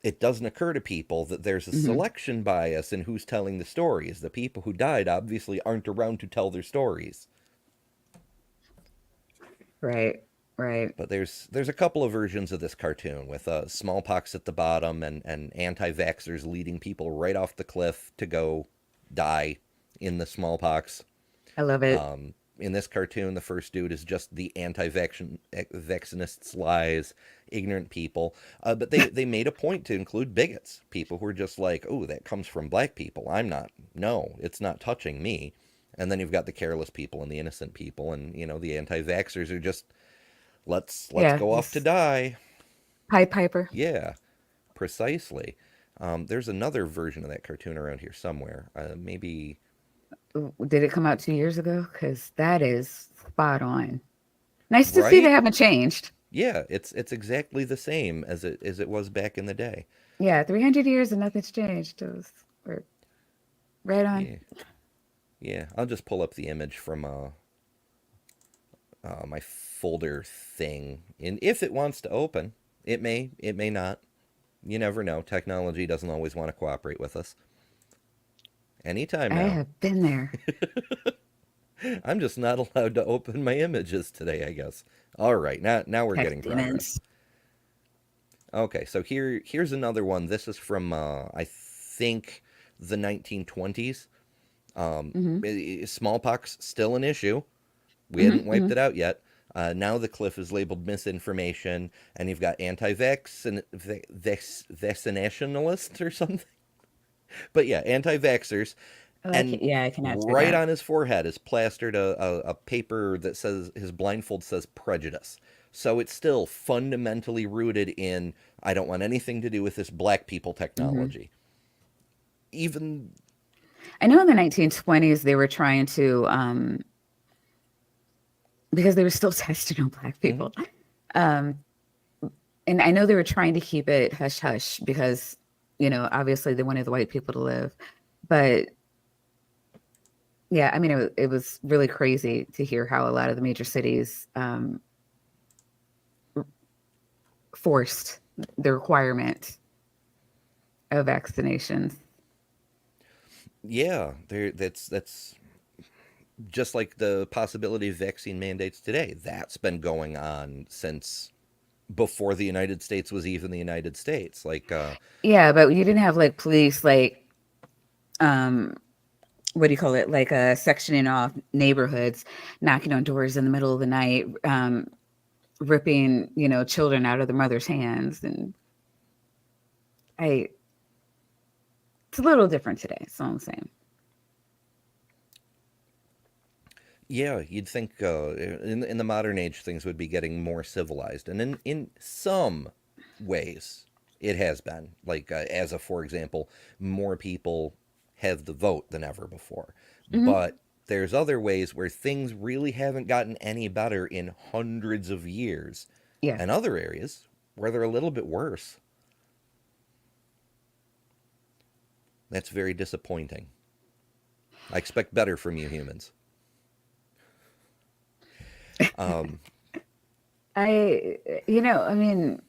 Speaker 1: It doesn't occur to people that there's a
Speaker 2: Hmm.
Speaker 1: selection bias in who's telling the stories. The people who died obviously aren't around to tell their stories.
Speaker 2: Right. Right.
Speaker 1: But there's a couple of versions of this cartoon with smallpox at the bottom and anti-vaxxers leading people right off the cliff to go die in the smallpox.
Speaker 2: I love it.
Speaker 1: In this cartoon, the first dude is just the anti-vaccinists' lies, ignorant people. But they made a point to include bigots, people who are just like, oh, that comes from black people. I'm not. No, it's not touching me. And then you've got the careless people and the innocent people, and the anti-vaxxers are just let's
Speaker 2: Yeah.
Speaker 1: go off to
Speaker 2: Just
Speaker 1: die.
Speaker 2: Pied Piper.
Speaker 1: Yeah, precisely. There's another version of that cartoon around here somewhere. Maybe
Speaker 2: Did it come out 2 years ago? Because that is spot on. Nice to see they
Speaker 1: right.
Speaker 2: haven't changed.
Speaker 1: Yeah, it's exactly the same as it was back in the day.
Speaker 2: Yeah, 300 years and nothing's changed. We're right on.
Speaker 1: Yeah, yeah. I'll just pull up the image from my folder thing, and if it wants to open, it may not. You never know. Technology doesn't always want to cooperate with us. Anytime
Speaker 2: I
Speaker 1: now.
Speaker 2: have been there.
Speaker 1: I'm just not allowed to open my images today, I guess. All right, now we're
Speaker 2: Tech
Speaker 1: getting progress.
Speaker 2: demons.
Speaker 1: Okay, so here's another one. This is from I think the 1920s.
Speaker 2: Hmm.
Speaker 1: Smallpox still an issue. We
Speaker 2: Hmm.
Speaker 1: hadn't wiped
Speaker 2: Hmm.
Speaker 1: it out yet. Now the cliff is labeled misinformation, and you've got anti-vax and vaccinationalists or something. But yeah, anti-vaxxers, and
Speaker 2: Yeah, I can answer
Speaker 1: right
Speaker 2: that.
Speaker 1: on his forehead is plastered a paper that says his blindfold says prejudice. So it's still fundamentally rooted in I don't want anything to do with this black people
Speaker 2: Hmm.
Speaker 1: technology. Even
Speaker 2: I know in the 1920s they were trying to, because they were still testing on black
Speaker 1: mhm.
Speaker 2: people. Um, and I know they were trying to keep it hush hush because, obviously they wanted the white people to live. But yeah, I mean, it was really crazy to hear how a lot of the major cities forced the requirement of vaccinations.
Speaker 1: Yeah, that's just like the possibility of vaccine mandates today. That's been going on since before the United States was even the United States. Like
Speaker 2: Yeah, but you didn't have like police like um what do you call it? Like sectioning off neighborhoods, knocking on doors in the middle of the night, ripping, children out of their mother's hands. And I it's a little different today, that's all I'm saying.
Speaker 1: yeah, you'd think in the modern age things would be getting more civilized, and in some ways it has been. Like as a for example, more people have the vote than ever before.
Speaker 2: Hmm.
Speaker 1: But there's other ways where things really haven't gotten any better in hundreds of years,
Speaker 2: Yeah.
Speaker 1: and other areas where they're a little bit worse. That's very disappointing. I expect better from you humans. Um,
Speaker 2: I mean,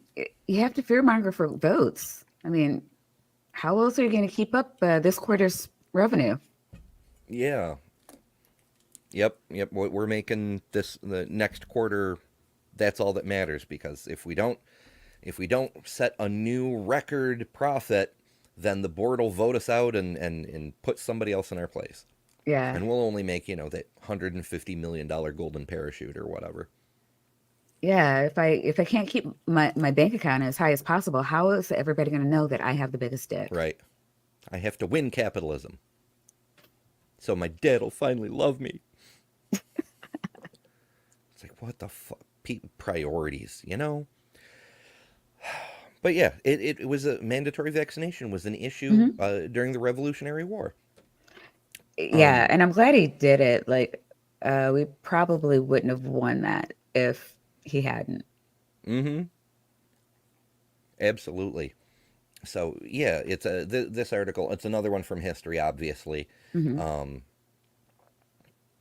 Speaker 2: you have to fearmonger for votes. I mean, how else are you going to keep up this quarter's revenue?
Speaker 1: yeah, yep. We're making this the next quarter. That's all that matters because if we don't set a new record profit, then the board will vote us out and put somebody else in our place,
Speaker 2: Yeah.
Speaker 1: and we'll only make that $150 million golden parachute or whatever.
Speaker 2: Yeah, if I can't keep my bank account as high as possible, how is everybody going to know that I have the biggest dick?
Speaker 1: Right. I have to win capitalism, so my dad will finally love me. It's like what the fuck? Priorities, you know? But yeah, it was a mandatory vaccination was an issue during the Revolutionary War.
Speaker 2: Yeah,
Speaker 1: Um,
Speaker 2: and I'm glad he did it. Like, we probably wouldn't have won that if he hadn't.
Speaker 1: mm-hmm, absolutely. So yeah, it's this article. It's another one from history, obviously.
Speaker 2: Hmm.
Speaker 1: Um,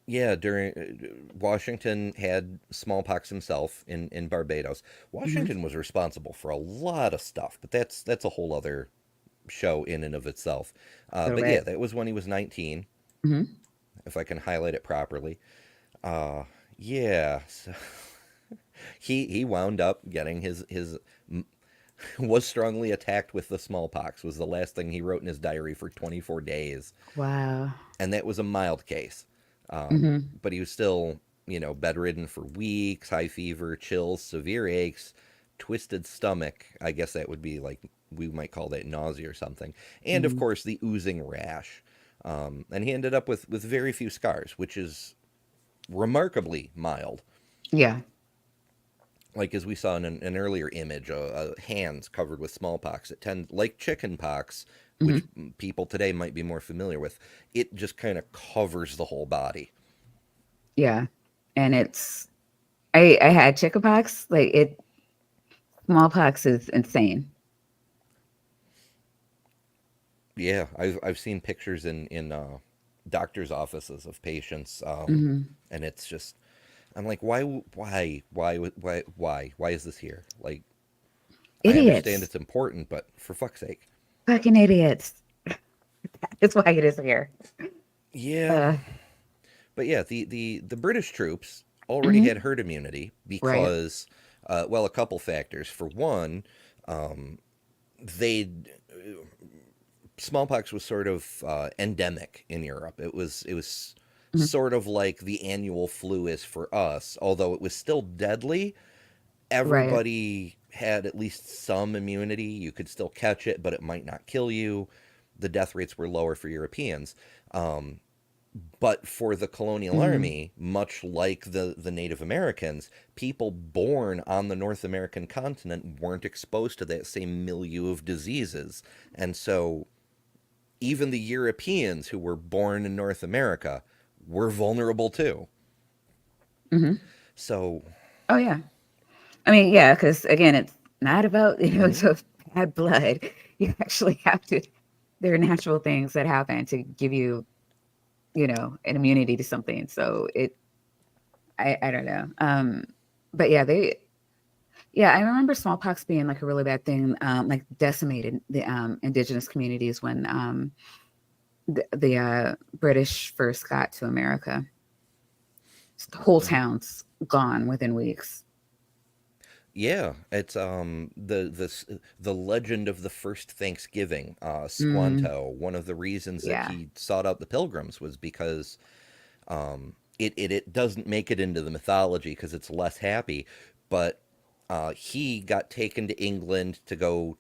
Speaker 1: yeah, during Washington had smallpox himself in Barbados.
Speaker 2: Hmm.
Speaker 1: Washington was responsible for a lot of stuff, but that's a whole other show in and of itself.
Speaker 2: So,
Speaker 1: But yeah,
Speaker 2: right.
Speaker 1: that was when he was 19,
Speaker 2: Hmm.
Speaker 1: if I can highlight it properly. Uh, yeah, so he wound up getting his was strongly attacked with the smallpox was the last thing he wrote in his diary for 24 days,
Speaker 2: Wow.
Speaker 1: and that was a mild case.
Speaker 2: Hmm.
Speaker 1: But he was still, bedridden for weeks, high fever, chills, severe aches, twisted stomach. I guess that would be like we might call that nausea or something, and of
Speaker 2: Hmm.
Speaker 1: course the oozing rash. And he ended up with very few scars, which is remarkably mild.
Speaker 2: Yeah.
Speaker 1: Like as we saw in an earlier image, hands covered with smallpox. It tend like chicken pox, which
Speaker 2: Hmm.
Speaker 1: people today might be more familiar with. It just kind of covers the whole body.
Speaker 2: Yeah. And I had chickenpox. Like, smallpox is insane.
Speaker 1: Yeah, I've seen pictures in doctors' offices of patients,
Speaker 2: Hmm.
Speaker 1: and it's just I'm like, why is this here? Like, I understand
Speaker 2: Idiots.
Speaker 1: it's important, but for fuck's sake.
Speaker 2: Fucking idiots. That's why it is here.
Speaker 1: Yeah,
Speaker 2: Uh,
Speaker 1: but yeah, the British troops already
Speaker 2: mhm.
Speaker 1: had herd immunity
Speaker 2: Right.
Speaker 1: because, well, a couple factors. For one, they smallpox was sort of endemic in Europe. It was
Speaker 2: Mhm.
Speaker 1: sort of like the annual flu is for us, although it was still deadly.
Speaker 2: Right.
Speaker 1: Everybody had at least some immunity. You could still catch it, but it might not kill you. The death rates were lower for Europeans. Um, but for the colonial
Speaker 2: Mhm.
Speaker 1: army, much like the Native Americans, people born on the North American continent weren't exposed to that same milieu of diseases. And so even the Europeans who were born in North America were vulnerable too.
Speaker 2: Mhm.
Speaker 1: So,
Speaker 2: Oh yeah. I mean, yeah, because again, it's not about
Speaker 1: mhm,
Speaker 2: to bad blood. You actually have to. There are natural things that happen to give you, an immunity to something. So I don't know. But yeah, yeah, I remember smallpox being like a really bad thing, like decimated the indigenous communities when the British first got to America. Whole
Speaker 1: mhm.
Speaker 2: towns gone within weeks.
Speaker 1: Yeah, it's the legend of the first Thanksgiving.
Speaker 2: Mm,
Speaker 1: Squanto. One of the reasons that
Speaker 2: yeah.
Speaker 1: he sought out the Pilgrims was because it doesn't make it into the mythology because it's less happy, but he got taken to England to go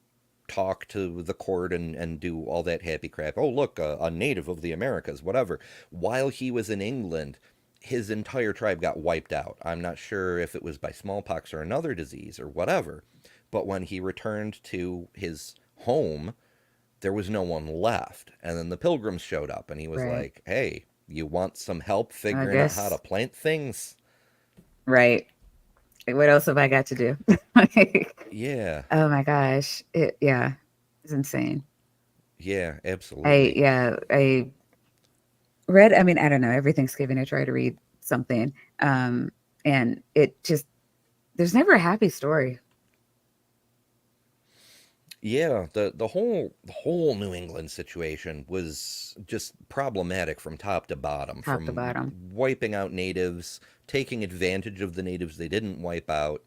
Speaker 1: talk to the court and do all that happy crap. Oh, look, a native of the Americas, whatever. While he was in England, his entire tribe got wiped out. I'm not sure if it was by smallpox or another disease or whatever, but when he returned to his home, there was no one left. And then the pilgrims showed up, and he was
Speaker 2: Right.
Speaker 1: like, hey, you want some help
Speaker 2: I
Speaker 1: figuring out how to
Speaker 2: guess.
Speaker 1: plant things?
Speaker 2: Right. Like, what else have I got to do? Like,
Speaker 1: Yeah,
Speaker 2: oh my gosh. Yeah, it's insane.
Speaker 1: yeah, absolutely.
Speaker 2: I read, I mean, I don't know, every Thanksgiving I try to read something. Um, and it just, there's never a happy story,
Speaker 1: Yeah, the whole New England situation was just problematic from top to bottom,
Speaker 2: top to
Speaker 1: from
Speaker 2: bottom.
Speaker 1: wiping out natives, taking advantage of the natives they didn't wipe out,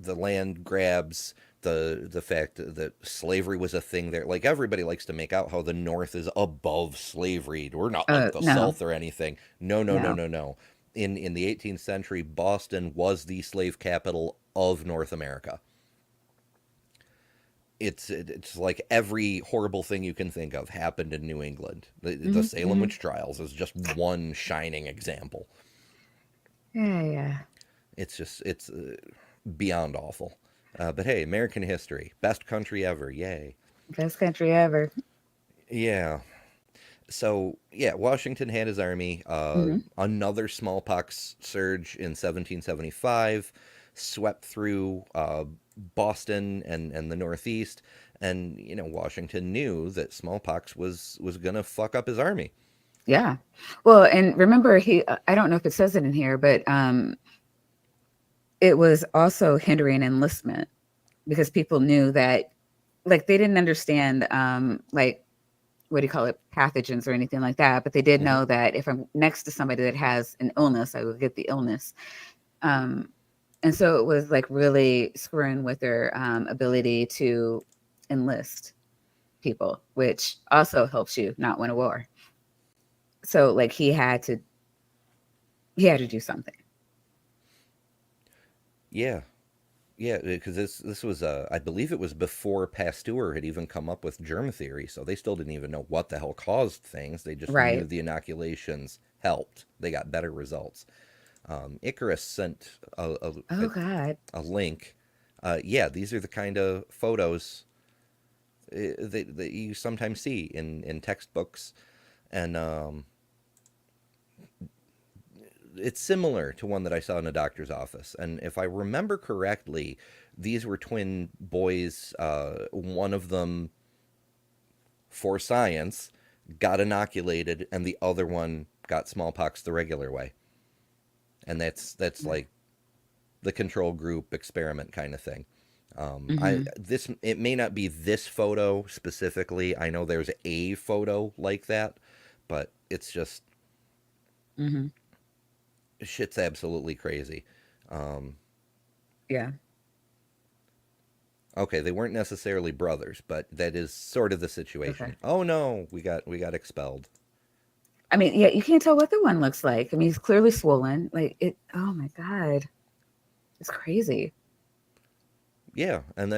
Speaker 1: the land grabs, the fact that slavery was a thing there. Like everybody likes to make out how the North is above slavery. We're not like the
Speaker 2: No,
Speaker 1: South or anything. No, no, no,
Speaker 2: no.
Speaker 1: no, no. In the 18th century, Boston was the slave capital of North America. It's like every horrible thing you can think of happened in New England. The
Speaker 2: Hmm.
Speaker 1: Salem
Speaker 2: Hmm.
Speaker 1: witch trials is just one shining example.
Speaker 2: Yeah, yeah.
Speaker 1: It's just it's beyond awful. But hey, American history, best country ever, yay!
Speaker 2: Best country ever.
Speaker 1: Yeah. So yeah, Washington had his army.
Speaker 2: Hmm.
Speaker 1: Another smallpox surge in 1775 swept through Boston and the Northeast, and Washington knew that smallpox was gonna fuck up his army.
Speaker 2: Yeah. Well, and remember, I don't know if it says it in here, but it was also hindering enlistment because people knew that, like, they didn't understand, like, what do you call it, pathogens or anything like that, but they did
Speaker 1: Hmm.
Speaker 2: know that if I'm next to somebody that has an illness, I will get the illness. Um, and so it was like really screwing with their ability to enlist people, which also helps you not win a war. So like he had to do something.
Speaker 1: Yeah, yeah, because this was I believe it was before Pasteur had even come up with germ theory, so they still didn't even know what the hell caused things. They just knew
Speaker 2: Right.
Speaker 1: the inoculations helped. They got better results. Icarus sent
Speaker 2: Oh God.
Speaker 1: a link. Yeah, these are the kind of photos that you sometimes see in textbooks, and it's similar to one that I saw in a doctor's office. And if I remember correctly, these were twin boys. One of them, for science, got inoculated, and the other one got smallpox the regular way. And that's like the control group experiment kind of thing.
Speaker 2: Mm-hmm.
Speaker 1: It may not be this photo specifically. I know there's a photo like that, but it's just
Speaker 2: Mm-hmm.
Speaker 1: shit's absolutely crazy. Um,
Speaker 2: Yeah.
Speaker 1: okay, they weren't necessarily brothers, but that is sort of the
Speaker 2: Okay.
Speaker 1: situation. Oh no, we got expelled.
Speaker 2: I mean, yeah, you can't tell what the one looks like. I mean, he's clearly swollen. Like it. Oh my God, it's crazy.
Speaker 1: Yeah, and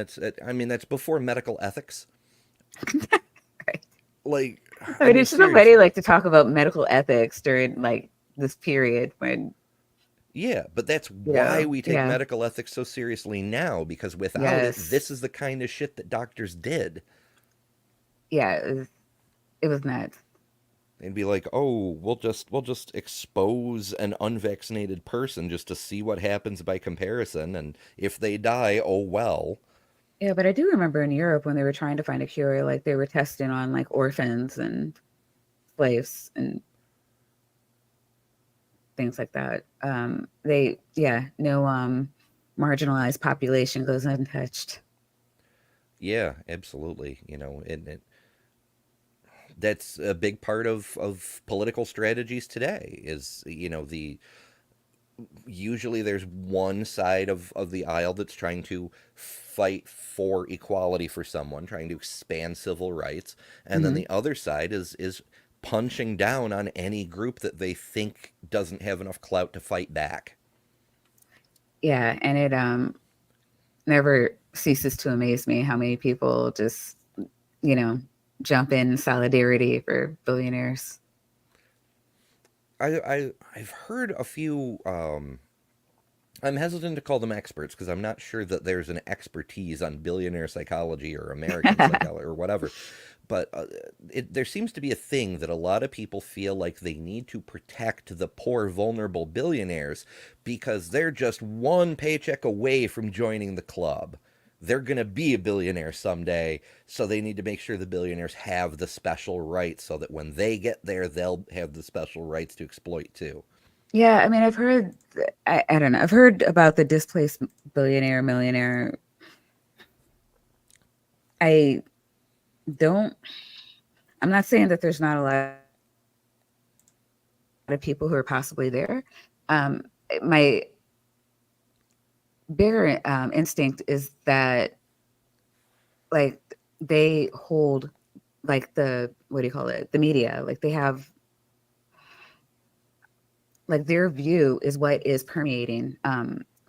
Speaker 1: I mean that's before medical ethics.
Speaker 2: Right.
Speaker 1: Like,
Speaker 2: I
Speaker 1: I
Speaker 2: mean,
Speaker 1: mean
Speaker 2: it's nobody
Speaker 1: seriously.
Speaker 2: like to talk about medical ethics during like this period when,
Speaker 1: Yeah, but that's why we take
Speaker 2: yeah,
Speaker 1: medical ethics so seriously now, because without it,
Speaker 2: yes,
Speaker 1: this is the kind of shit that doctors did.
Speaker 2: yeah, it was nuts.
Speaker 1: They'd be like, "Oh, we'll just expose an unvaccinated person just to see what happens by comparison, and if they die, oh well."
Speaker 2: Yeah, but I do remember in Europe when they were trying to find a cure, like they were testing on like orphans and slaves and things like that. No marginalized population goes untouched.
Speaker 1: Yeah, absolutely. That's a big part of political strategies today. Is the usually there's one side of the aisle that's trying to fight for equality for someone, trying to expand civil rights, and then
Speaker 2: Hmm.
Speaker 1: the other side is punching down on any group that they think doesn't have enough clout to fight back.
Speaker 2: Yeah, and it never ceases to amaze me how many people just, you know, jump in solidarity for billionaires.
Speaker 1: I've heard a few. I'm hesitant to call them experts because I'm not sure that there's an expertise on billionaire psychology or American psychology or whatever. But there seems to be a thing that a lot of people feel like they need to protect the poor, vulnerable billionaires because they're just one paycheck away from joining the club. They're going to be a billionaire someday, so they need to make sure the billionaires have the special rights so that when they get there, they'll have the special rights to exploit too.
Speaker 2: Yeah, I mean, I've heard, I don't know, I've heard about the displaced billionaire, millionaire. I don't, I'm not saying that there's not a lot of people who are possibly there. Um, my bigger instinct is that, like, they hold, like, what do you call it? The media. Like, they have, like, their view is what is permeating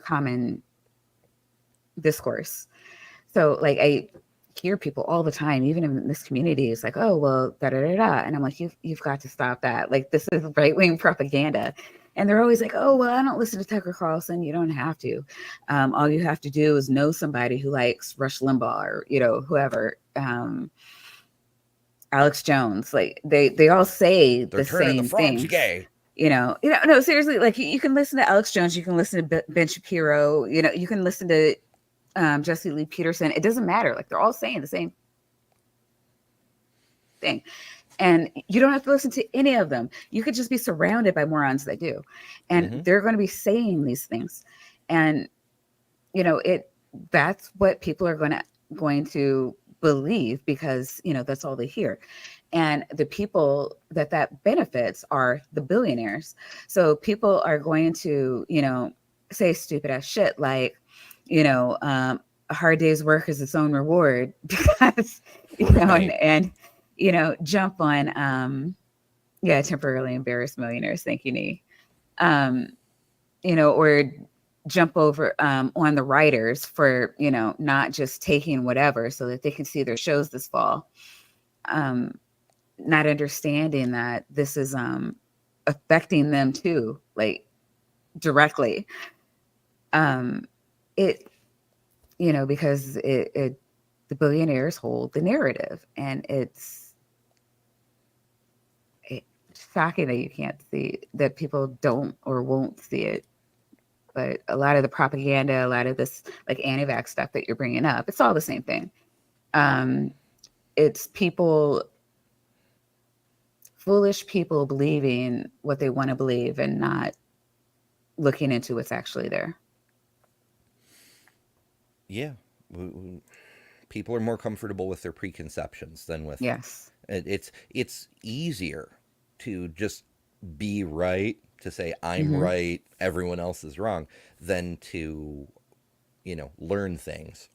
Speaker 2: common discourse. So like I hear people all the time, even in this community, it's like, oh well, da da da da, and I'm like, you've got to stop that. Like this is right wing propaganda, And they're always like, oh, well, I don't listen to Tucker Carlson. You don't have to. All you have to do is know somebody who likes Rush Limbaugh or, whoever, Alex Jones. Like they all say
Speaker 1: They're
Speaker 2: the
Speaker 1: turning the
Speaker 2: same
Speaker 1: frogs
Speaker 2: things.
Speaker 1: gay.
Speaker 2: No, seriously, like you can listen to Alex Jones, you can listen to Ben Shapiro, you can listen to Jesse Lee Peterson. It doesn't matter. Like they're all saying the same thing. And you don't have to listen to any of them. You could just be surrounded by morons that do. And they're going to be saying these things. And, that's what people are going to believe because, that's all they hear. And the people that benefits are the billionaires. So people are going to, say stupid ass shit like, a hard day's work is its own reward because,
Speaker 1: Right.
Speaker 2: and jump on, temporarily embarrassed millionaires. Thank you, Nee. Or jump over on the writers for, not just taking whatever so that they can see their shows this fall. Not understanding that this is affecting them too, like directly. Because the billionaires hold the narrative, and it's shocking that you can't see that people don't or won't see it. But a lot of the propaganda, a lot of this like anti-vax stuff that you're bringing up, it's all the same thing. It's foolish people believing what they want to believe and not looking into what's actually there.
Speaker 1: Yeah. People are more comfortable with their preconceptions than with
Speaker 2: Yes.
Speaker 1: it's easier to just be right, to say I'm right, everyone else is wrong, than to learn things.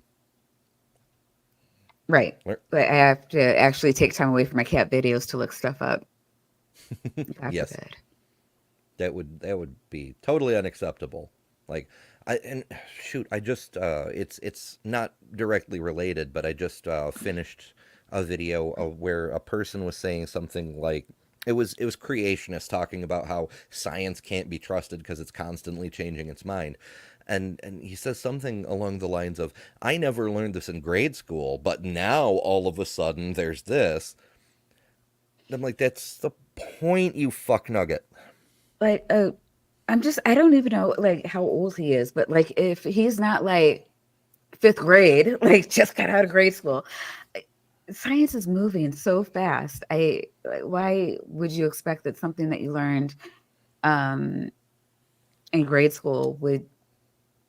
Speaker 2: Right. But I have to actually take time away from my cat videos to look stuff up. God
Speaker 1: Yes.
Speaker 2: forbid.
Speaker 1: That would be totally unacceptable. Like I just it's not directly related, but I just finished a video where a person was saying something like it was creationists talking about how science can't be trusted because it's constantly changing its mind. And he says something along the lines of, I never learned this in grade school, but now all of a sudden there's this. And I'm like, that's the point, you fuck nugget.
Speaker 2: Like, I don't even know like how old he is, but like if he's not like fifth grade, like just got out of grade school, science is moving so fast. Why would you expect that something that you learned in grade school would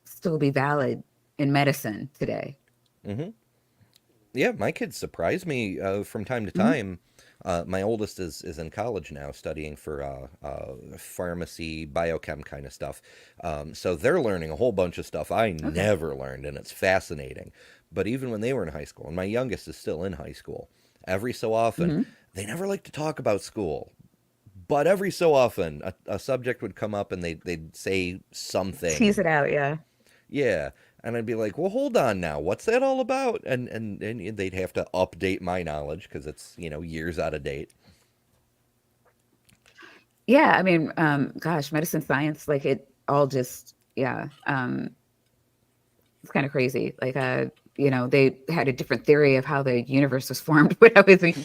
Speaker 2: still be valid in medicine today?
Speaker 1: Yeah, my kids surprise me from time to time. My oldest is in college now, studying for pharmacy, biochem kind of stuff. So they're learning a whole bunch of stuff I never learned, and it's fascinating. But even when they were in high school, and my youngest is still in high school, every so often, they never like to talk about school. But every so often, a subject would come up, and they'd say something.
Speaker 2: Tease it out, yeah.
Speaker 1: Yeah. And I'd be like, well, hold on now. What's that all about? And they'd have to update my knowledge because it's, years out of date.
Speaker 2: Yeah, I mean, gosh, medicine, science, like it all just, yeah. It's kind of crazy. Like, they had a different theory of how the universe was formed when I was in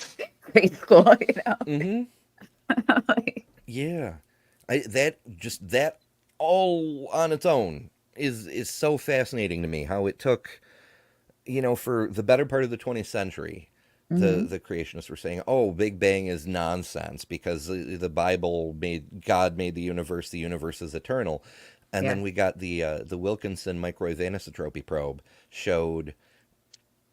Speaker 2: grade school, Like,
Speaker 1: Yeah. That all on its own is so fascinating to me, how it took, for the better part of the 20th century, the creationists were saying, oh, Big Bang is nonsense because the Bible God made the universe is eternal. And then we got the Wilkinson microwave anisotropy probe showed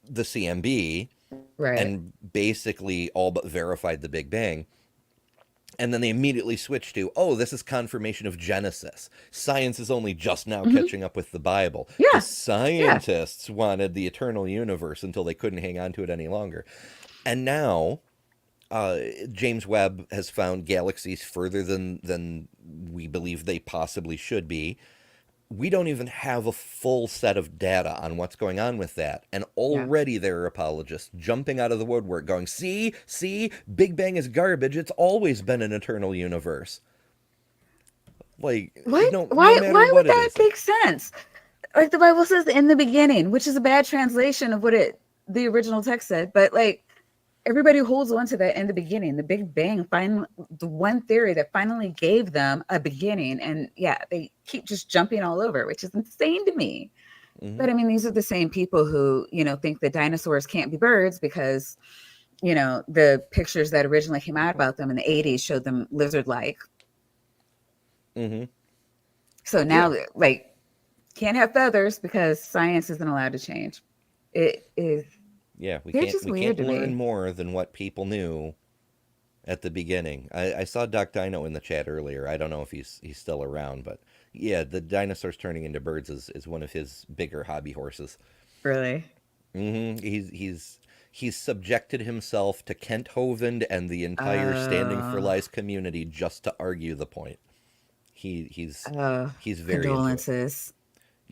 Speaker 1: the CMB
Speaker 2: right.
Speaker 1: and basically all but verified the Big Bang. And then they immediately switched to, oh, this is confirmation of Genesis. Science is only just now catching up with the Bible.
Speaker 2: Yeah.
Speaker 1: The scientists wanted the eternal universe until they couldn't hang on to it any longer. And now James Webb has found galaxies further than we believe they possibly should be. We don't even have a full set of data on what's going on with that. And already there are apologists jumping out of the woodwork going, see, Big Bang is garbage. It's always been an eternal universe. Like,
Speaker 2: What?
Speaker 1: no matter
Speaker 2: Why
Speaker 1: what
Speaker 2: would
Speaker 1: it
Speaker 2: that
Speaker 1: is.
Speaker 2: make sense? Like the Bible says in the beginning, which is a bad translation of what the original text said, but like everybody holds on to that in the beginning. The Big Bang, finally, the one theory that finally gave them a beginning, and yeah, they keep just jumping all over, which is insane to me.
Speaker 1: Hmm.
Speaker 2: But I mean, these are the same people who, think that dinosaurs can't be birds because, the pictures that originally came out about them in the 80s showed them lizard-like.
Speaker 1: Hmm.
Speaker 2: So
Speaker 1: Yeah.
Speaker 2: now, like, can't have feathers because science isn't allowed to change. It is,
Speaker 1: Yeah,
Speaker 2: they're just
Speaker 1: we
Speaker 2: weird
Speaker 1: can't
Speaker 2: to
Speaker 1: learn
Speaker 2: me.
Speaker 1: more than what people knew at the beginning. I saw Doc Dino in the chat earlier. I don't know if he's still around, but yeah, the dinosaurs turning into birds is one of his bigger hobby horses.
Speaker 2: Really.
Speaker 1: He's subjected himself to Kent Hovind and the entire Standing for
Speaker 2: Uh,
Speaker 1: Lies community just to argue the point. He he's
Speaker 2: uh,
Speaker 1: he's very into it.
Speaker 2: condolences.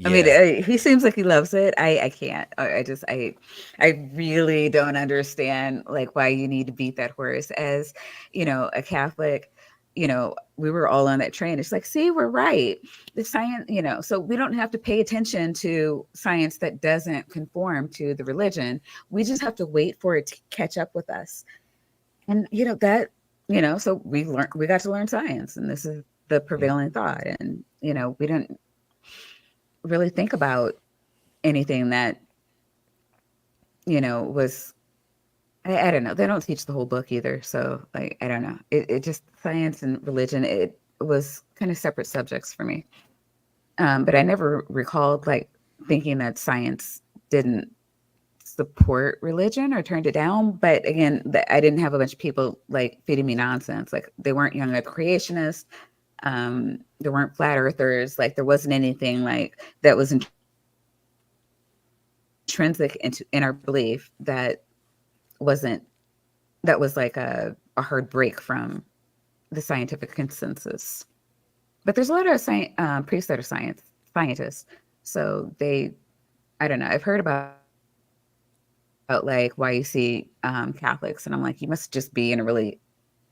Speaker 2: I mean,
Speaker 1: Yeah.
Speaker 2: he seems like he loves it. I can't. I really don't understand like why you need to beat that horse. As a Catholic, we were all on that train. It's like, see, we're right. The science, so we don't have to pay attention to science that doesn't conform to the religion. We just have to wait for it to catch up with us. And so we got to learn science, and this is the
Speaker 1: Mhm.
Speaker 2: prevailing thought. And we don't really think about anything that was I don't know. They don't teach the whole book either, so like I don't know. It just science and religion. It was kind of separate subjects for me. But I never recalled like thinking that science didn't support religion or turned it down. But again, I didn't have a bunch of people like feeding me nonsense. Like they weren't young earth creationists. There weren't flat earthers. Like there wasn't anything like that was intrinsic in our belief wasn't that was like a hard break from the scientific consensus. But there's a lot of priests that are scientists, so I don't know. I've heard about like YC Catholics, and I'm like, you must just be in a really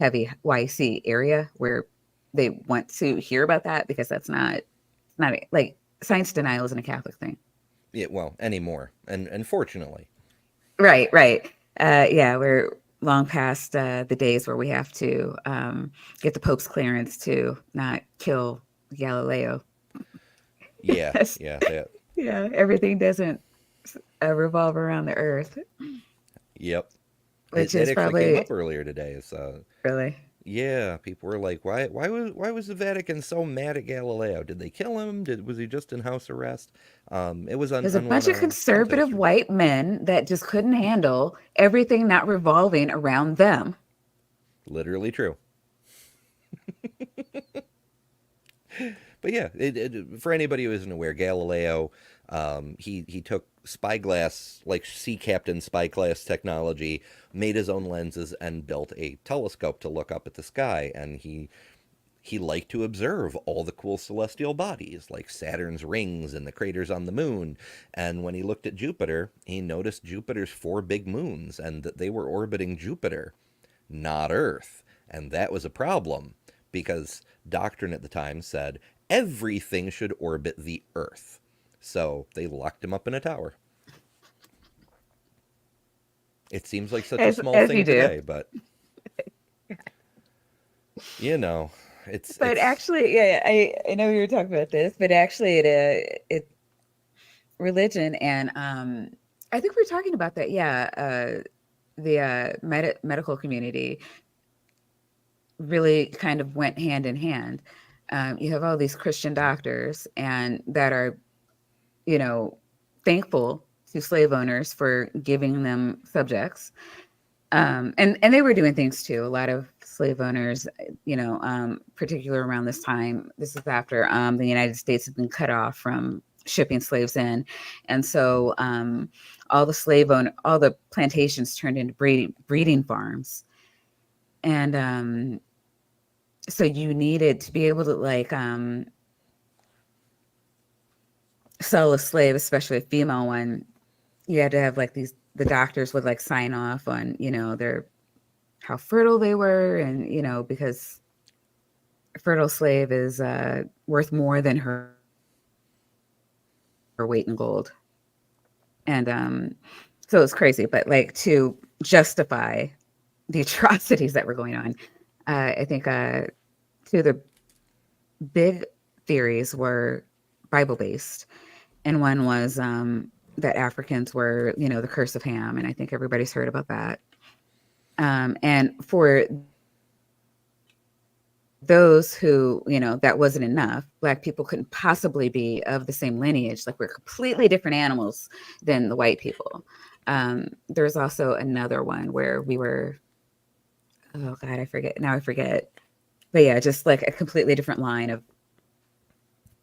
Speaker 2: heavy YC area where they want to hear about that because that's not like science denial isn't a Catholic thing.
Speaker 1: Yeah, well, anymore. And fortunately.
Speaker 2: Right, right. Yeah, we're long past the days where we have to get the Pope's clearance to not kill Galileo.
Speaker 1: Yeah,
Speaker 2: Yes.
Speaker 1: yeah, that
Speaker 2: Yeah, everything doesn't revolve around the Earth,
Speaker 1: yep.
Speaker 2: which
Speaker 1: That
Speaker 2: is
Speaker 1: actually came
Speaker 2: probably
Speaker 1: up earlier today. Is
Speaker 2: really.
Speaker 1: yeah, people were like, why was the Vatican so mad at Galileo? Did they kill him? Was he just in house arrest? It was
Speaker 2: There's a
Speaker 1: on one
Speaker 2: bunch of
Speaker 1: of Pontiff's
Speaker 2: conservative
Speaker 1: streams.
Speaker 2: white men that just couldn't handle everything not revolving around them.
Speaker 1: Literally true. But yeah, for anybody who isn't aware, Galileo, he took spyglass, like sea captain spyglass technology, made his own lenses, and built a telescope to look up at the sky. And he liked to observe all the cool celestial bodies, like Saturn's rings and the craters on the moon. And when he looked at Jupiter, he noticed Jupiter's four big moons, and that they were orbiting Jupiter, not Earth. And that was a problem because doctrine at the time said everything should orbit the Earth. So they locked him up in a tower. It seems like such a small
Speaker 2: As you
Speaker 1: thing
Speaker 2: do.
Speaker 1: today, but you know,
Speaker 2: But
Speaker 1: it's
Speaker 2: actually, yeah, I know we were talking about this, but actually, it religion and I think we are talking about that. Yeah, the medical community really kind of went hand in hand. You have all these Christian doctors, and that are you know thankful to slave owners for giving them subjects. And they were doing things too. A lot of slave owners, particular around this time. This is after the United States had been cut off from shipping slaves in, and so all the plantations turned into breeding farms, and so you needed to be able to like sell a slave, especially a female one. You had to have like the doctors would like sign off on their how fertile they were, and because fertile slave is worth more than her weight in gold. And so it's crazy, but like to justify the atrocities that were going on, I think two of the big theories were Bible based, and one was that Africans were, the curse of Ham, and I think everybody's heard about that. And for those who, that wasn't enough, Black people couldn't possibly be of the same lineage. Like we're completely different animals than the white people. There's also another one where we were, oh God, I forget. Now I forget. But yeah, just like a completely different line of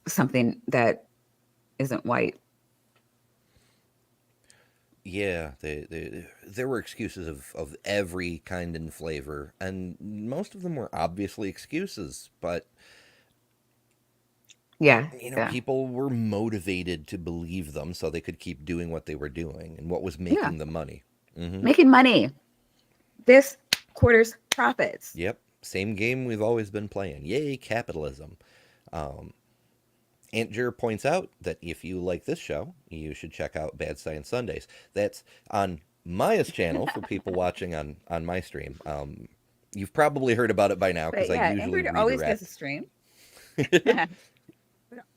Speaker 2: something that isn't white.
Speaker 1: Yeah, there were excuses of every kind and flavor, and most of them were obviously excuses, but
Speaker 2: Yeah, yeah,
Speaker 1: people were motivated to believe them so they could keep doing what they were doing and what was
Speaker 2: yeah.
Speaker 1: making the money.
Speaker 2: Making money. This quarter's profits.
Speaker 1: Yep, same game we've always been playing. Yay, capitalism. Aunt Jer points out that if you like this show, you should check out Bad Science Sundays. That's on Maya's channel for people watching on my stream. You've probably heard about it by now because
Speaker 2: But yeah,
Speaker 1: I usually
Speaker 2: Ember always does
Speaker 1: redirect.
Speaker 2: a stream.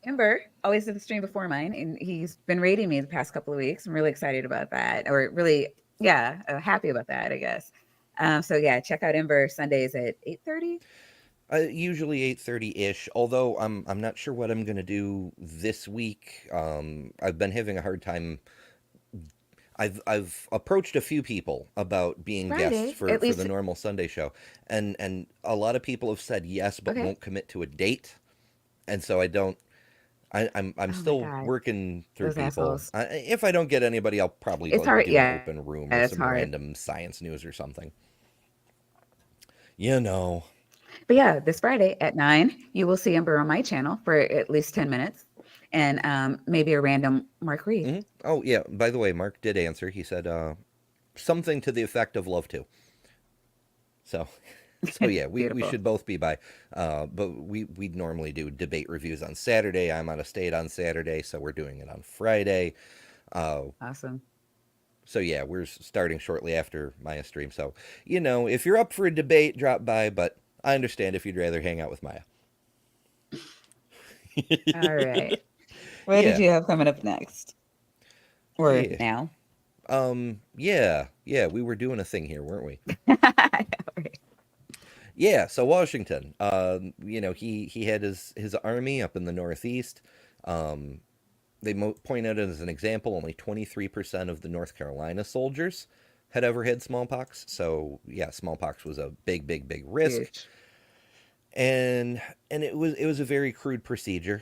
Speaker 2: Ember always did the stream before mine, and he's been rating me the past couple of weeks. I'm really excited about that, or really, yeah, happy about that, I guess. So yeah, check out Ember Sundays at 8:30.
Speaker 1: Usually 8:30-ish, although I'm not sure what I'm going to do this week. I've been having a hard time. I've approached a few people about being guests
Speaker 2: Friday,
Speaker 1: for
Speaker 2: at
Speaker 1: the
Speaker 2: least.
Speaker 1: normal Sunday show, and a lot of people have said yes but
Speaker 2: Okay.
Speaker 1: won't commit to a date, and so I don't. I'm
Speaker 2: Oh my
Speaker 1: still
Speaker 2: God,
Speaker 1: working through
Speaker 2: those
Speaker 1: people.
Speaker 2: assholes.
Speaker 1: If I don't get anybody, I'll probably
Speaker 2: It's
Speaker 1: like
Speaker 2: hard.
Speaker 1: do an
Speaker 2: Yeah,
Speaker 1: open room or
Speaker 2: it's
Speaker 1: some
Speaker 2: hard.
Speaker 1: random science news or something. You know.
Speaker 2: But yeah, this Friday at 9, you will see Ember on my channel for at least 10 minutes, and maybe a random Mark Reed.
Speaker 1: Oh yeah. By the way, Mark did answer. He said something to the effect of "love to." So, so yeah, we
Speaker 2: Beautiful.
Speaker 1: should both be by. But we normally do debate reviews on Saturday. I'm out of state on Saturday, so we're doing it on Friday.
Speaker 2: Awesome.
Speaker 1: So yeah, we're starting shortly after Maya stream. So if you're up for a debate, drop by. But I understand if you'd rather hang out with Maya.
Speaker 2: All right. What did
Speaker 1: Yeah,
Speaker 2: you have coming up next? Or
Speaker 1: yeah,
Speaker 2: now?
Speaker 1: yeah. We were doing a thing here, weren't we?
Speaker 2: I know, right?
Speaker 1: Yeah, so Washington, he had his army up in the Northeast. They point out it as an example, only 23% of the North Carolina soldiers had ever had smallpox. So yeah, smallpox was a big, big, big risk,
Speaker 2: Huge.
Speaker 1: and it was a very crude procedure.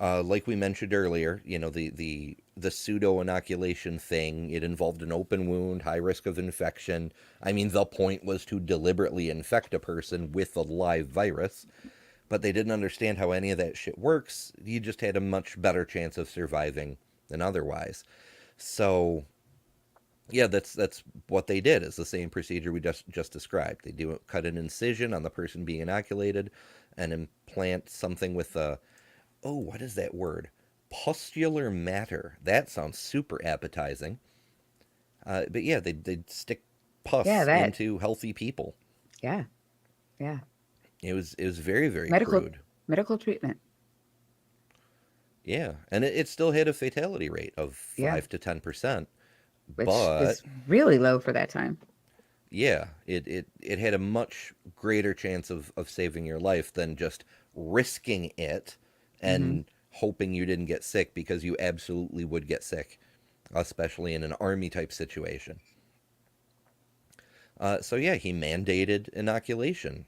Speaker 1: Like we mentioned earlier, the pseudo inoculation thing. It involved an open wound, high risk of infection. I mean, the point was to deliberately infect a person with a live virus, but they didn't understand how any of that shit works. You just had a much better chance of surviving than otherwise. So, yeah, that's what they did. It's the same procedure we just described. They cut an incision on the person being inoculated and implant something with a, oh, what is that word? Pustular matter. That sounds super appetizing. But yeah, they'd stick pus
Speaker 2: Yeah, that.
Speaker 1: into healthy people.
Speaker 2: Yeah. Yeah.
Speaker 1: It was very, very
Speaker 2: Medical
Speaker 1: crude.
Speaker 2: medical treatment.
Speaker 1: Yeah, and it still had a fatality rate of
Speaker 2: Yeah.
Speaker 1: 5 to 10%.
Speaker 2: Which
Speaker 1: But
Speaker 2: is really low for that time.
Speaker 1: yeah, it had a much greater chance of saving your life than just risking it and hoping you didn't get sick, because you absolutely would get sick, especially in an army type situation. So yeah, he mandated inoculation,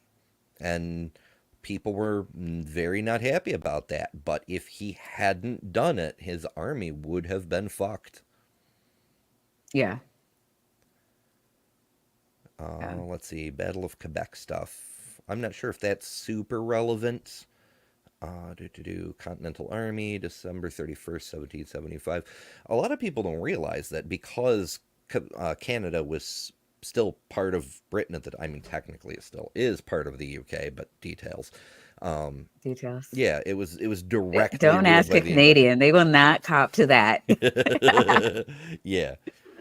Speaker 1: and people were very not happy about that. But if he hadn't done it, his army would have been fucked.
Speaker 2: Yeah.
Speaker 1: Let's see, Battle of Quebec stuff. I'm not sure if that's super relevant. Continental Army, December 31st, 1775. A lot of people don't realize that because Canada was still part of Britain at the time. I mean, technically it still is part of the UK, but details.
Speaker 2: Details.
Speaker 1: Yeah, it was directly
Speaker 2: Don't
Speaker 1: ruled
Speaker 2: ask
Speaker 1: by
Speaker 2: a
Speaker 1: the English.
Speaker 2: Canadian; they will not cop to that.
Speaker 1: Yeah,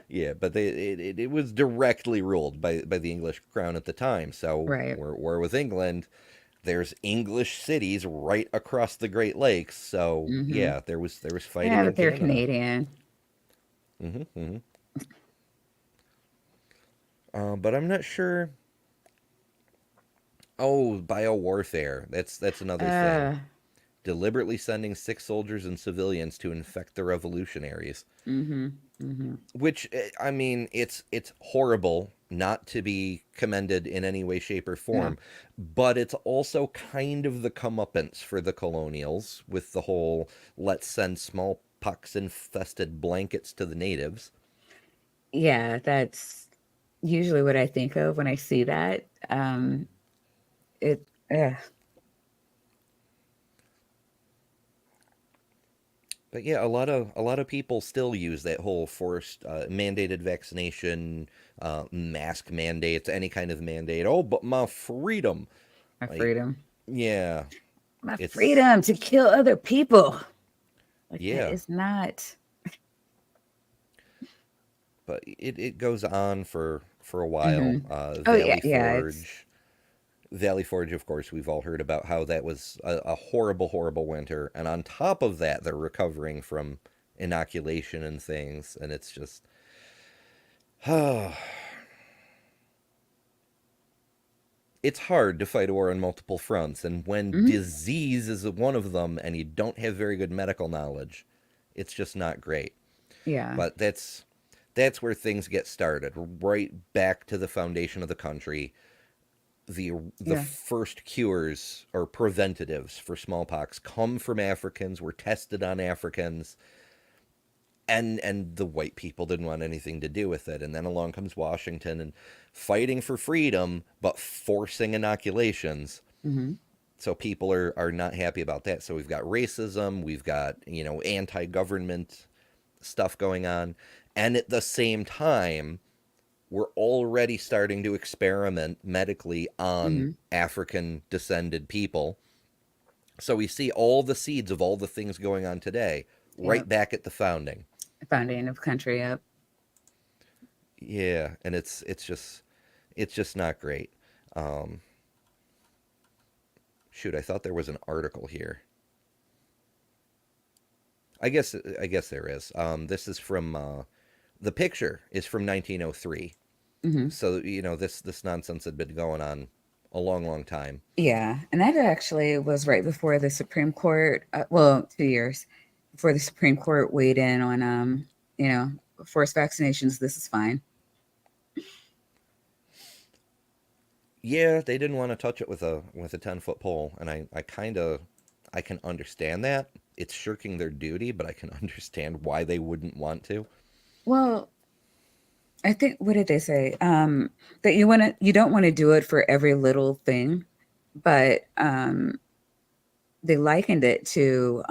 Speaker 1: yeah, but it was directly ruled by the English crown at the time. So
Speaker 2: Right.
Speaker 1: we're with England. There's English cities right across the Great Lakes. So
Speaker 2: Hmm.
Speaker 1: yeah, there was fighting
Speaker 2: Yeah,
Speaker 1: in
Speaker 2: but they're
Speaker 1: Canada.
Speaker 2: Canadian.
Speaker 1: Hmm. But I'm not sure. Oh, biowarfare. That's another thing.
Speaker 2: Uh,
Speaker 1: Deliberately sending sick soldiers and civilians to infect the revolutionaries.
Speaker 2: mm-hmm. Mm-hmm.
Speaker 1: Which I mean, it's horrible, not to be commended in any way, shape, or
Speaker 2: Yeah.
Speaker 1: form, but it's also kind of the comeuppance for the colonials with the whole let's send smallpox infested blankets to the natives.
Speaker 2: Yeah, that's usually what I think of when I see that. It, uh,
Speaker 1: But yeah, a lot of people still use that whole forced mandated vaccination, mask mandates, any kind of mandate. Oh, but my freedom,
Speaker 2: my
Speaker 1: like
Speaker 2: freedom,
Speaker 1: yeah,
Speaker 2: my
Speaker 1: it's
Speaker 2: freedom to kill other people. Like that
Speaker 1: yeah.
Speaker 2: is not.
Speaker 1: But it goes on for a while.
Speaker 2: Hmm. Oh yeah,
Speaker 1: Valley
Speaker 2: yeah. It's
Speaker 1: Forge, Valley Forge, of course, we've all heard about how that was a horrible, horrible winter, and on top of that, they're recovering from inoculation and things, and it's just, it's hard to fight a war on multiple fronts, and when
Speaker 2: mhm.
Speaker 1: disease is one of them, and you don't have very good medical knowledge, it's just not great.
Speaker 2: Yeah,
Speaker 1: But that's where things get started, right back to the foundation of the country. The
Speaker 2: yeah,
Speaker 1: first cures or preventatives for smallpox come from Africans, were tested on Africans, and the white people didn't want anything to do with it. And then along comes Washington and fighting for freedom, but forcing inoculations.
Speaker 2: hmm,
Speaker 1: So people are not happy about that. So we've got racism, we've got, anti-government stuff going on. And at the same time, we're already starting to experiment medically on
Speaker 2: hmm.
Speaker 1: African descended people. So we see all the seeds of all the things going on today right
Speaker 2: Yep.
Speaker 1: back at the founding.
Speaker 2: Founding of country. Yep.
Speaker 1: Yeah, and it's just not great. Um, Shoot, I thought there was an article here. I guess there is. This is from the picture is from 1903.
Speaker 2: Hmm.
Speaker 1: So this nonsense had been going on a long, long time.
Speaker 2: Yeah, and that actually was right before the Supreme Court. Well, 2 years before the Supreme Court weighed in on, you know, forced vaccinations. This is fine.
Speaker 1: Yeah, they didn't want to touch it with a 10-foot pole, and I can understand that. It's shirking their duty, but I can understand why they wouldn't want to.
Speaker 2: Well, I think what did they say? That you don't want to do it for every little thing, but they likened it to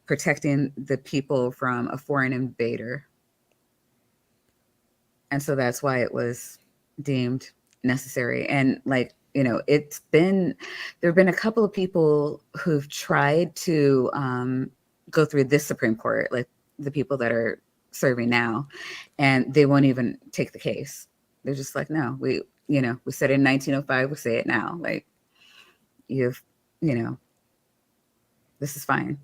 Speaker 2: protecting the people from a foreign invader, and so that's why it was deemed necessary. And like there have been a couple of people who've tried to go through this Supreme Court, like the people that are serving now, and they won't even take the case. They're just like, no, we said it in 1905, we say it now. Like you've, you know, this is fine.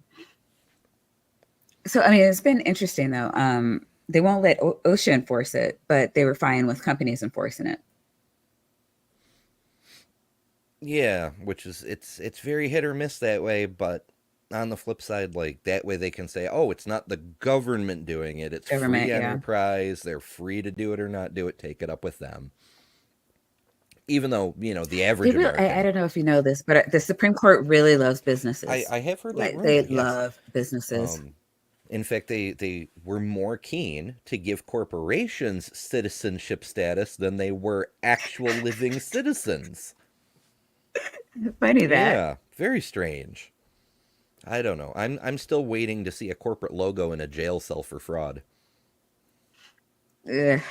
Speaker 2: So I mean, it's been interesting though. They won't let OSHA enforce it, but they were fine with companies enforcing it.
Speaker 1: Yeah, which is it's very hit or miss that way, but on the flip side, like that way they can say, "Oh, it's not the government doing it. It's free
Speaker 2: Government, yeah.
Speaker 1: enterprise. They're free to do it or not do it. Take it up with them." Even though, the
Speaker 2: They
Speaker 1: average
Speaker 2: really, I
Speaker 1: American,
Speaker 2: don't know if you know this, but the Supreme Court really loves
Speaker 1: I
Speaker 2: businesses.
Speaker 1: I have heard that
Speaker 2: Like they
Speaker 1: rumor, yes.
Speaker 2: love businesses.
Speaker 1: Um in fact, they were more keen to give corporations citizenship status than they were actual living citizens.
Speaker 2: Funny that.
Speaker 1: Yeah, very strange. I don't know. I'm still waiting to see a corporate logo in a jail cell for fraud.
Speaker 2: Ugh,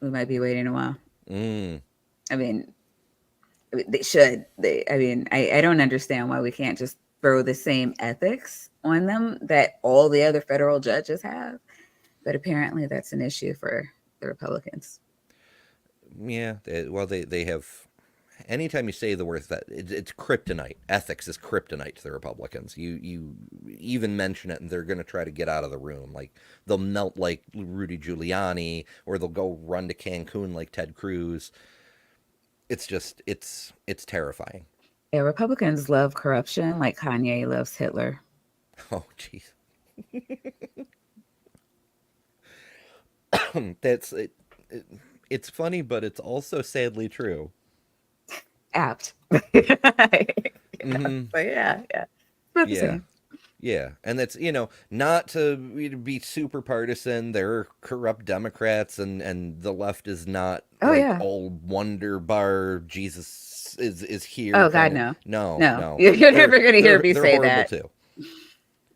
Speaker 2: we might be waiting a while.
Speaker 1: Mm.
Speaker 2: I mean, They should. I mean, I don't understand why we can't just throw the same ethics on them that all the other federal judges have. But apparently, that's an issue for the Republicans.
Speaker 1: Yeah, well, they have. Anytime you say the word that, it's kryptonite. Ethics is kryptonite to the Republicans. You even mention it, and they're going to try to get out of the room. Like they'll melt like Rudy Giuliani, or they'll go run to Cancun like Ted Cruz. It's just it's terrifying.
Speaker 2: Yeah, Republicans love corruption like Kanye loves Hitler.
Speaker 1: Oh, jeez. That's it. It's funny, but it's also sadly true.
Speaker 2: Apt.
Speaker 1: Hmm.
Speaker 2: But yeah, yeah. Not the
Speaker 1: Yeah.
Speaker 2: same.
Speaker 1: Yeah, and that's not to be super partisan. There are corrupt Democrats, and the left is not
Speaker 2: Oh
Speaker 1: like
Speaker 2: yeah.
Speaker 1: all wonder bar Jesus is here.
Speaker 2: Oh God,
Speaker 1: kind of.
Speaker 2: no.
Speaker 1: No,
Speaker 2: No.
Speaker 1: no.
Speaker 2: You're never gonna hear me
Speaker 1: They're
Speaker 2: say
Speaker 1: horrible
Speaker 2: that.
Speaker 1: too.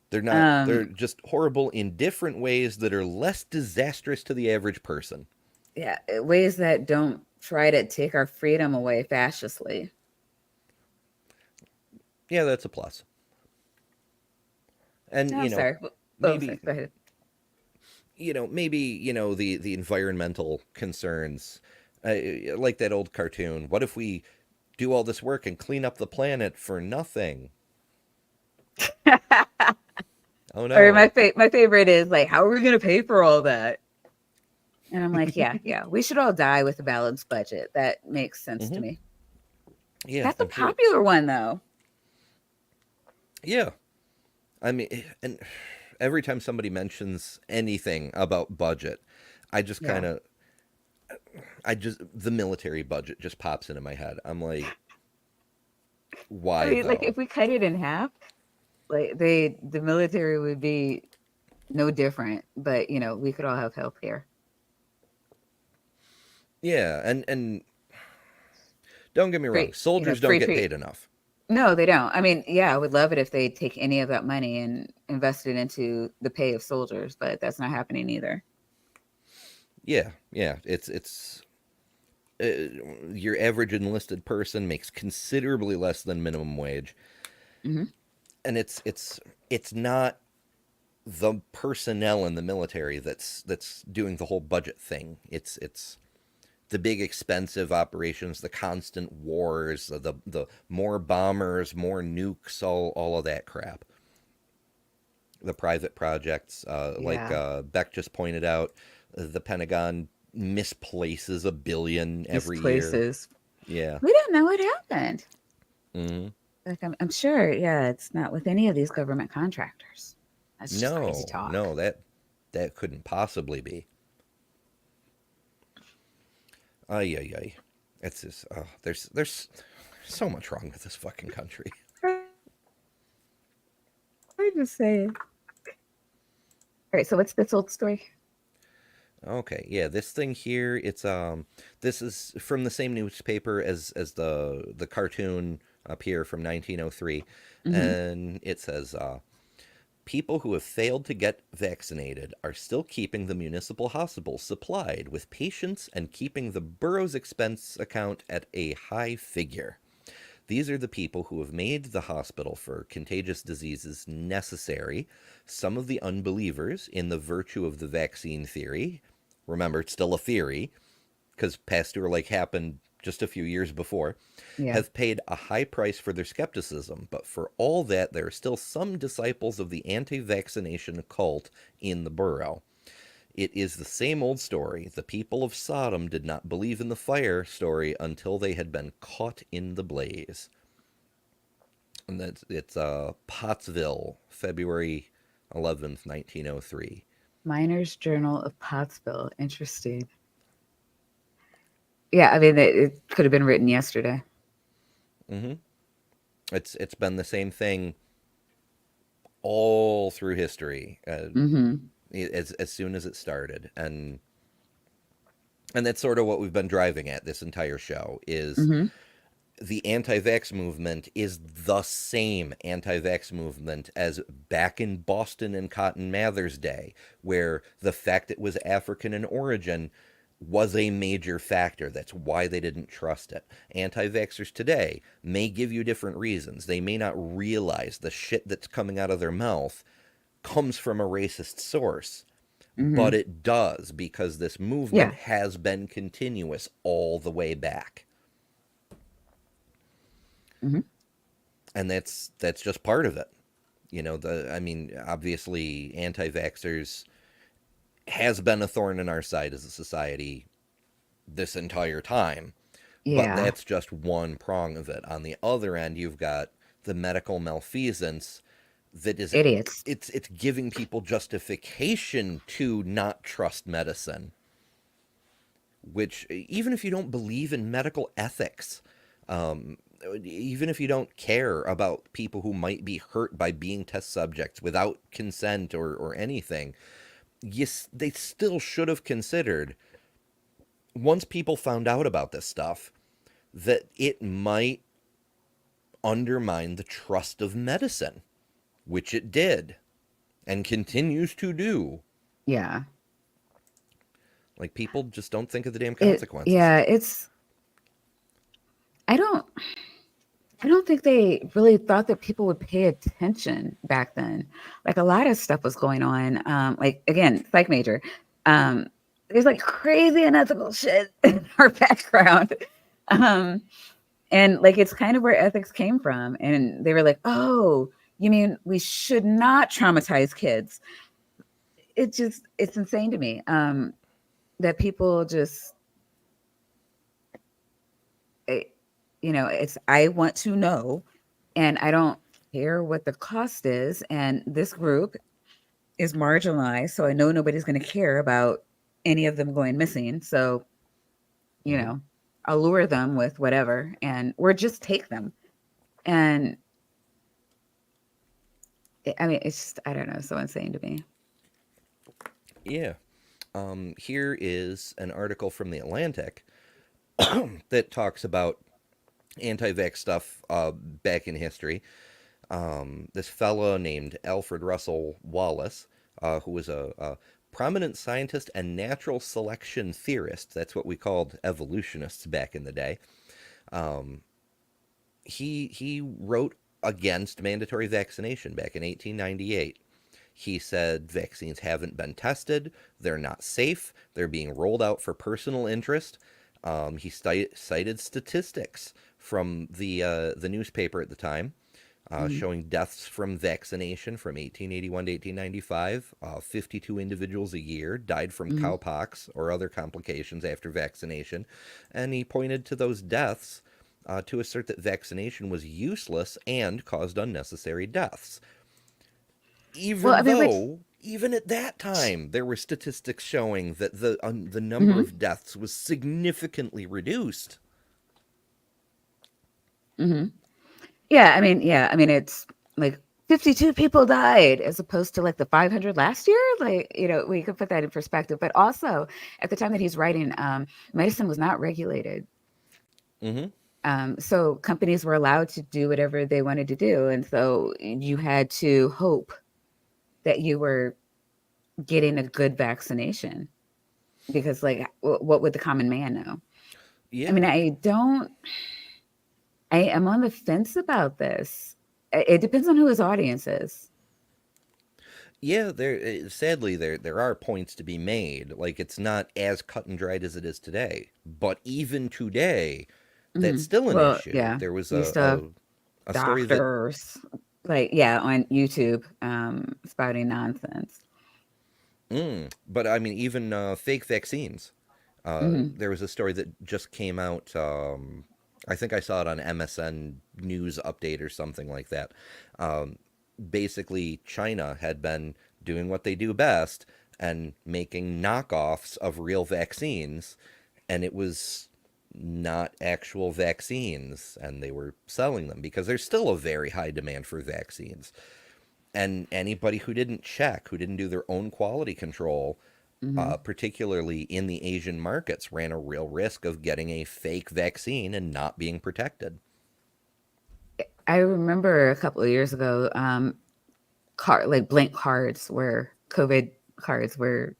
Speaker 1: They're not. They're
Speaker 2: Um,
Speaker 1: just horrible in different ways that are less disastrous to the average person.
Speaker 2: yeah, ways that don't try to take our freedom away fascistly.
Speaker 1: Yeah, that's a plus. And
Speaker 2: No, I'm sorry.
Speaker 1: maybe
Speaker 2: Go ahead.
Speaker 1: maybe the environmental concerns, like that old cartoon. What if we do all this work and clean up the planet for nothing? Oh
Speaker 2: Or
Speaker 1: no.
Speaker 2: my favorite is like, how are we gonna pay for all that? And I'm like, yeah, we should all die with a balanced budget. That makes sense to
Speaker 1: Hmm.
Speaker 2: me.
Speaker 1: Yeah,
Speaker 2: That's a
Speaker 1: I'm sure.
Speaker 2: popular one though.
Speaker 1: Yeah, I mean, and every time somebody mentions anything about budget, I just
Speaker 2: Yeah.
Speaker 1: kind of, the military budget just pops into my head. I'm like,
Speaker 2: I
Speaker 1: why
Speaker 2: mean, like
Speaker 1: though?
Speaker 2: if we cut it in half, like the military would be no different, but we could all have health care.
Speaker 1: Yeah, and don't get me wrong,
Speaker 2: Free,
Speaker 1: soldiers don't
Speaker 2: free
Speaker 1: get
Speaker 2: treat.
Speaker 1: paid enough.
Speaker 2: No, they don't. I mean, yeah, I would love it if they take any of that money and invest it into the pay of soldiers, but that's not happening either.
Speaker 1: Yeah, it's your average enlisted person makes considerably less than minimum wage,
Speaker 2: Hmm.
Speaker 1: and it's not the personnel in the military that's doing the whole budget thing. It's the big expensive operations, the constant wars, the more bombers, more nukes, all of that crap. The private projects, like
Speaker 2: Yeah,
Speaker 1: Beck just pointed out, the Pentagon misplaces $1 billion
Speaker 2: these
Speaker 1: every year.
Speaker 2: places.
Speaker 1: Yeah.
Speaker 2: We don't know what happened.
Speaker 1: Hmm.
Speaker 2: Like I'm sure, yeah, it's not with any of these government contractors. That's just crazy
Speaker 1: No,
Speaker 2: talk.
Speaker 1: no, that couldn't possibly be. Ay ay ay. It's just there's so much wrong with this fucking country.
Speaker 2: I just say. All right, so what's this old story?
Speaker 1: Okay, yeah, this thing here, this is from the same newspaper as the cartoon up here from 1903,
Speaker 2: Hmm.
Speaker 1: and it says people who have failed to get vaccinated are still keeping the municipal hospitals supplied with patients and keeping the borough's expense account at a high figure. These are the people who have made the hospital for contagious diseases necessary. Some of the unbelievers in the virtue of the vaccine theory, remember, it's still a theory, because Pasteur like happened just a few years before,
Speaker 2: Yeah.
Speaker 1: have paid a high price for their skepticism, but for all that, there are still some disciples of the anti-vaccination cult in the borough. It is the same old story. The people of Sodom did not believe in the fire story until they had been caught in the blaze. And it's Pottsville, February 11th, 1903.
Speaker 2: Miners Journal of Pottsville. Interesting. Yeah, I mean, it could have been written yesterday.
Speaker 1: Hmm. It's been the same thing all through history,
Speaker 2: Hmm.
Speaker 1: as soon as it started, and that's sort of what we've been driving at this entire show is
Speaker 2: Hmm.
Speaker 1: the anti-vax movement is the same anti-vax movement as back in Boston and Cotton Mather's day, where the fact it was African in origin was a major factor. That's why they didn't trust it. Anti-vaxxers today may give you different reasons. They may not realize the shit that's coming out of their mouth comes from a racist source,
Speaker 2: Hmm.
Speaker 1: but it does, because this movement
Speaker 2: Yeah.
Speaker 1: has been continuous all the way back.
Speaker 2: Hmm.
Speaker 1: And that's just part of it. I mean, obviously anti-vaxxers has been a thorn in our side as a society this entire time, but
Speaker 2: Yeah.
Speaker 1: that's just one prong of it. On the other end, you've got the medical malfeasance that is,
Speaker 2: Idiots.
Speaker 1: it's giving people justification to not trust medicine, which, even if you don't believe in medical ethics, even if you don't care about people who might be hurt by being test subjects without consent or anything, yes, they still should have considered, once people found out about this stuff, that it might undermine the trust of medicine, which it did and continues to do.
Speaker 2: Yeah.
Speaker 1: Like, people just don't think of the damn
Speaker 2: It.
Speaker 1: consequences.
Speaker 2: Yeah. It's. I don't. I don't think they really thought that people would pay attention back then. Like a lot of stuff was going on. Like again, psych major. Um, there's like crazy unethical shit in our background. Um, and like it's kind of where ethics came from. And they were like, oh, you mean we should not traumatize kids? It's insane to me. That people just it, it's I want to know, and I don't care what the cost is. And this group is marginalized, so I know nobody's going to care about any of them going missing. So, you
Speaker 1: Hmm.
Speaker 2: know, I'll lure them with whatever, or just take them. And I mean, it's just I don't know, so insane to me.
Speaker 1: Yeah. Here is an article from The Atlantic that talks about anti-vax stuff back in history. This fellow named Alfred Russel Wallace, who was a prominent scientist and natural selection theorist. That's what we called evolutionists back in the day. He wrote against mandatory vaccination back in 1898. He said vaccines haven't been tested, they're not safe, they're being rolled out for personal interest. He cited statistics from the newspaper at the time,
Speaker 2: Mhm.
Speaker 1: showing deaths from vaccination from 1881 to 1895. 52 individuals a year died from
Speaker 2: Mhm.
Speaker 1: cowpox or other complications after vaccination. And he pointed to those deaths to assert that vaccination was useless and caused unnecessary deaths.
Speaker 2: Well, I
Speaker 1: Even
Speaker 2: mean, like,
Speaker 1: though, even at that time, there were statistics showing that the number
Speaker 2: mhm,
Speaker 1: of deaths was significantly reduced.
Speaker 2: mhm. Yeah, I mean, it's like 52 people died as opposed to like the 500 last year. Like, we could put that in perspective. But also, at the time that he's writing, medicine was not regulated.
Speaker 1: Hmm.
Speaker 2: So companies were allowed to do whatever they wanted to do. And so you had to hope that you were getting a good vaccination because, like, what would the common man know? I
Speaker 1: Yeah.
Speaker 2: mean, I am on the fence about this. It depends on who his audience is.
Speaker 1: Yeah, sadly there are points to be made. Like, it's not as cut and dried as it is today, but even today, that's
Speaker 2: Mhm.
Speaker 1: still an
Speaker 2: Well,
Speaker 1: issue.
Speaker 2: yeah,
Speaker 1: There was
Speaker 2: you still have
Speaker 1: a story that,
Speaker 2: doctors, like, yeah, on YouTube, spouting nonsense.
Speaker 1: but I mean, even fake vaccines.
Speaker 2: Mhm.
Speaker 1: There was a story that just came out. I think I saw it on MSN News Update or something like that. Um, Basically, China had been doing what they do best and making knockoffs of real vaccines, and it was not actual vaccines, and they were selling them because there's still a very high demand for vaccines. And anybody who didn't check, who didn't do their own quality control,
Speaker 2: Mhm.
Speaker 1: particularly in the Asian markets, ran a real risk of getting a fake vaccine and not being protected.
Speaker 2: I remember a couple of years ago, blank cards were COVID cards were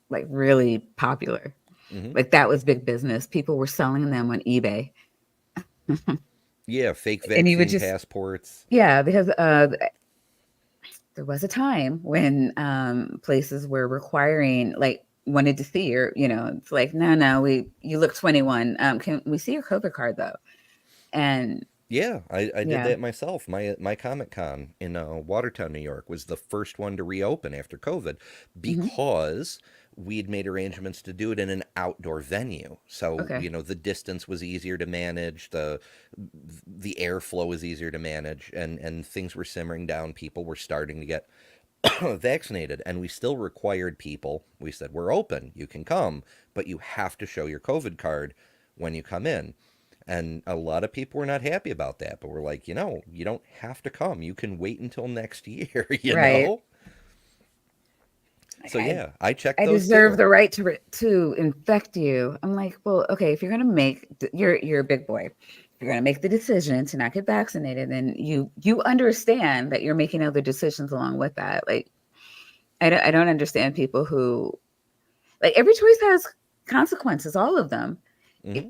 Speaker 2: like really popular.
Speaker 1: Hmm.
Speaker 2: Like that was big business. People were selling them on eBay.
Speaker 1: Yeah, fake
Speaker 2: And you would
Speaker 1: vaccine
Speaker 2: just,
Speaker 1: passports.
Speaker 2: yeah, because there was a time when places were requiring, like, wanted to see your, it's like, no, you look 21. Can we see your COVID card though? And
Speaker 1: Yeah, I did
Speaker 2: yeah.
Speaker 1: that myself. My Comic Con in Watertown, New York, was the first one to reopen after COVID
Speaker 2: Hmm.
Speaker 1: because we'd made arrangements to do it in an outdoor venue. So,
Speaker 2: Okay.
Speaker 1: the distance was easier to manage, the airflow was easier to manage, and things were simmering down. People were starting to get vaccinated, and we still required people. We said, "We're open. You can come, but you have to show your COVID card when you come in." And a lot of people were not happy about that, but we're like, you don't have to come. You can wait until next year, you
Speaker 2: Right.
Speaker 1: know?
Speaker 2: Like,
Speaker 1: So yeah, I checked
Speaker 2: I
Speaker 1: those
Speaker 2: deserve
Speaker 1: too.
Speaker 2: the right to infect you. I'm like, well, okay, if you're gonna make you're a big boy. If you're gonna make the decision to not get vaccinated, then you understand that you're making other decisions along with that. Like, I don't understand people who, like, every choice has consequences, all of them.
Speaker 1: Hmm.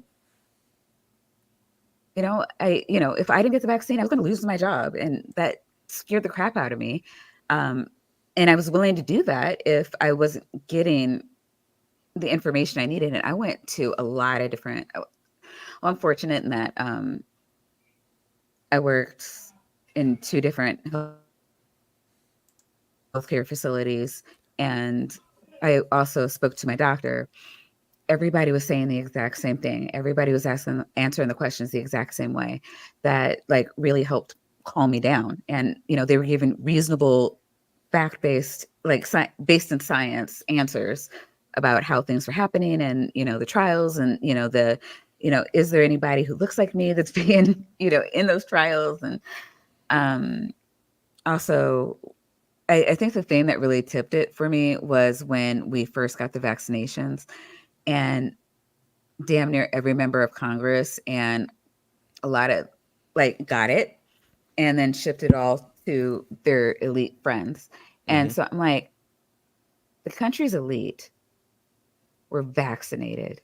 Speaker 2: If I didn't get the vaccine, I was gonna lose my job, and that scared the crap out of me. Um, and I was willing to do that if I wasn't getting the information I needed. And I went to a lot of different. Well, I'm fortunate in that I worked in two different healthcare facilities, and I also spoke to my doctor. Everybody was saying the exact same thing. Everybody was answering the questions the exact same way. That, like, really helped calm me down. And they were giving reasonable, fact-based, like, based in science answers about how things were happening, and the trials, and is there anybody who looks like me that's being in those trials. And um also, I think the thing that really tipped it for me was when we first got the vaccinations, and damn near every member of Congress and a lot of, like, got it and then shipped it all to their elite friends. And
Speaker 1: Hmm.
Speaker 2: so I'm like, the country's elite were vaccinated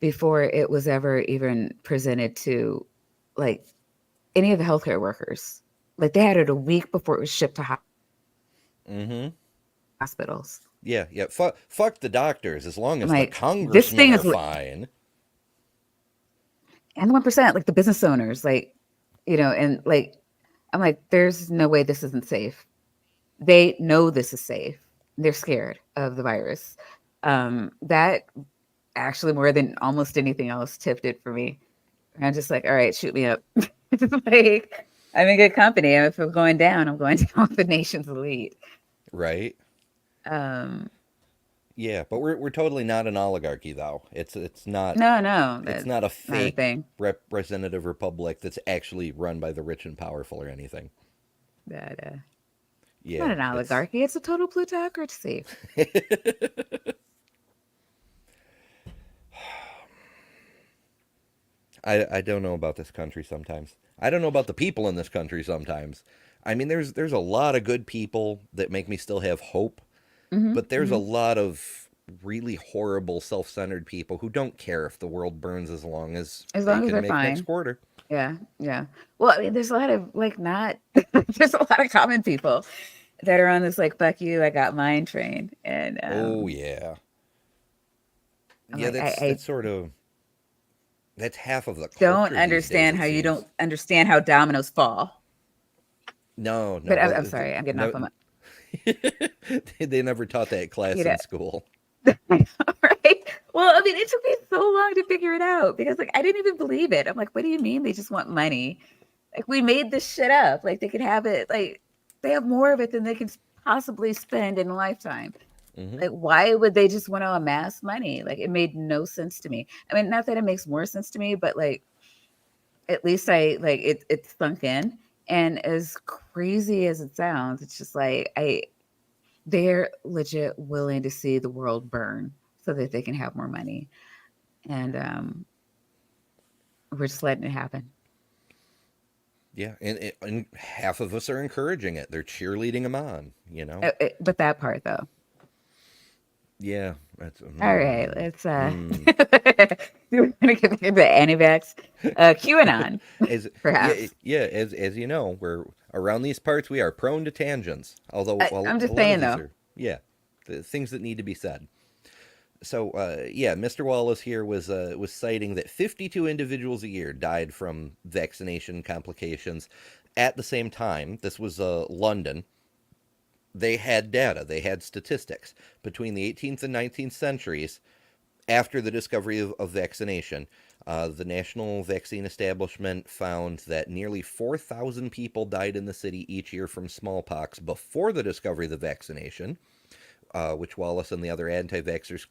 Speaker 2: before it was ever even presented to, like, any of the healthcare workers. Like, they had it a week before it was shipped to
Speaker 1: Hmm.
Speaker 2: hospitals.
Speaker 1: Yeah, yeah. Fuck the doctors, as long
Speaker 2: I'm
Speaker 1: as the
Speaker 2: like, this
Speaker 1: congressmen
Speaker 2: thing
Speaker 1: are
Speaker 2: is,
Speaker 1: fine.
Speaker 2: and the 1%, like the business owners, like, and, like, I'm like, there's no way this isn't safe. They know this is safe. They're scared of the virus. That actually, more than almost anything else, tipped it for me. And I'm just like, all right, shoot me up. It's like, I'm in good company. If I'm going down, I'm going down with the nation's elite.
Speaker 1: Right?
Speaker 2: Um,
Speaker 1: Yeah, but we're totally not an oligarchy though.
Speaker 2: no,
Speaker 1: It's
Speaker 2: that's
Speaker 1: not a
Speaker 2: not a
Speaker 1: fake
Speaker 2: thing.
Speaker 1: representative republic that's actually run by the rich and powerful or anything.
Speaker 2: That It's not
Speaker 1: Yeah,
Speaker 2: an
Speaker 1: it's
Speaker 2: oligarchy. It's a total plutocracy.
Speaker 1: I don't know about this country sometimes. I don't know about the people in this country sometimes. I mean, there's a lot of good people that make me still have hope,
Speaker 2: Hmm.
Speaker 1: but there's a
Speaker 2: Hmm.
Speaker 1: lot of really horrible, self-centered people who don't care if the world burns as long as
Speaker 2: As
Speaker 1: they
Speaker 2: long as
Speaker 1: can
Speaker 2: they're
Speaker 1: make next
Speaker 2: fine.
Speaker 1: quarter.
Speaker 2: Yeah, yeah. Well, I mean, there's a lot of, like, not, there's a lot of common people that are on this, like, fuck you, I got mine train. And
Speaker 1: Oh yeah.
Speaker 2: I'm
Speaker 1: Yeah,
Speaker 2: like,
Speaker 1: that's
Speaker 2: I
Speaker 1: sort of that's half of the
Speaker 2: don't
Speaker 1: culture these days,
Speaker 2: understand
Speaker 1: it
Speaker 2: how you
Speaker 1: seems.
Speaker 2: don't understand how dominoes fall.
Speaker 1: No,
Speaker 2: But
Speaker 1: no,
Speaker 2: I'm sorry, I'm getting
Speaker 1: no,
Speaker 2: off on my,
Speaker 1: they never taught that
Speaker 2: you
Speaker 1: class
Speaker 2: know,
Speaker 1: in school.
Speaker 2: right? Well, I mean, it took me so long to figure it out because, like, I didn't even believe it. I'm like, what do you mean they just want money? Like, we made this shit up. Like, they could have it, like, they have more of it than they can possibly spend in a lifetime.
Speaker 1: Hmm.
Speaker 2: Like, why would they just want to amass money? Like, it made no sense to me. I mean, not that it makes more sense to me, but, like, at least it sunk in. And as crazy as it sounds, it's just like, they're legit willing to see the world burn so that they can have more money. And we're just letting it happen.
Speaker 1: Yeah, and half of us are encouraging it. They're cheerleading them on.
Speaker 2: But that part, though,
Speaker 1: Yeah, that's
Speaker 2: All right, let's we're gonna get back into anti-vax. QAnon,
Speaker 1: as yeah,
Speaker 2: perhaps.
Speaker 1: yeah, as you know, we're around these parts we are prone to tangents. Although
Speaker 2: I'm
Speaker 1: a
Speaker 2: just
Speaker 1: lot of
Speaker 2: saying
Speaker 1: these
Speaker 2: though.
Speaker 1: are yeah, the things that need to be said. So yeah, Mr. Wallace here was citing that 52 individuals a year died from vaccination complications. At the same time, this was London. They had data, they had statistics between the 18th and 19th centuries. After the discovery of vaccination, the National Vaccine Establishment found that nearly 4,000 people died in the city each year from smallpox before the discovery of the vaccination, which Wallace and the other anti-vaxxers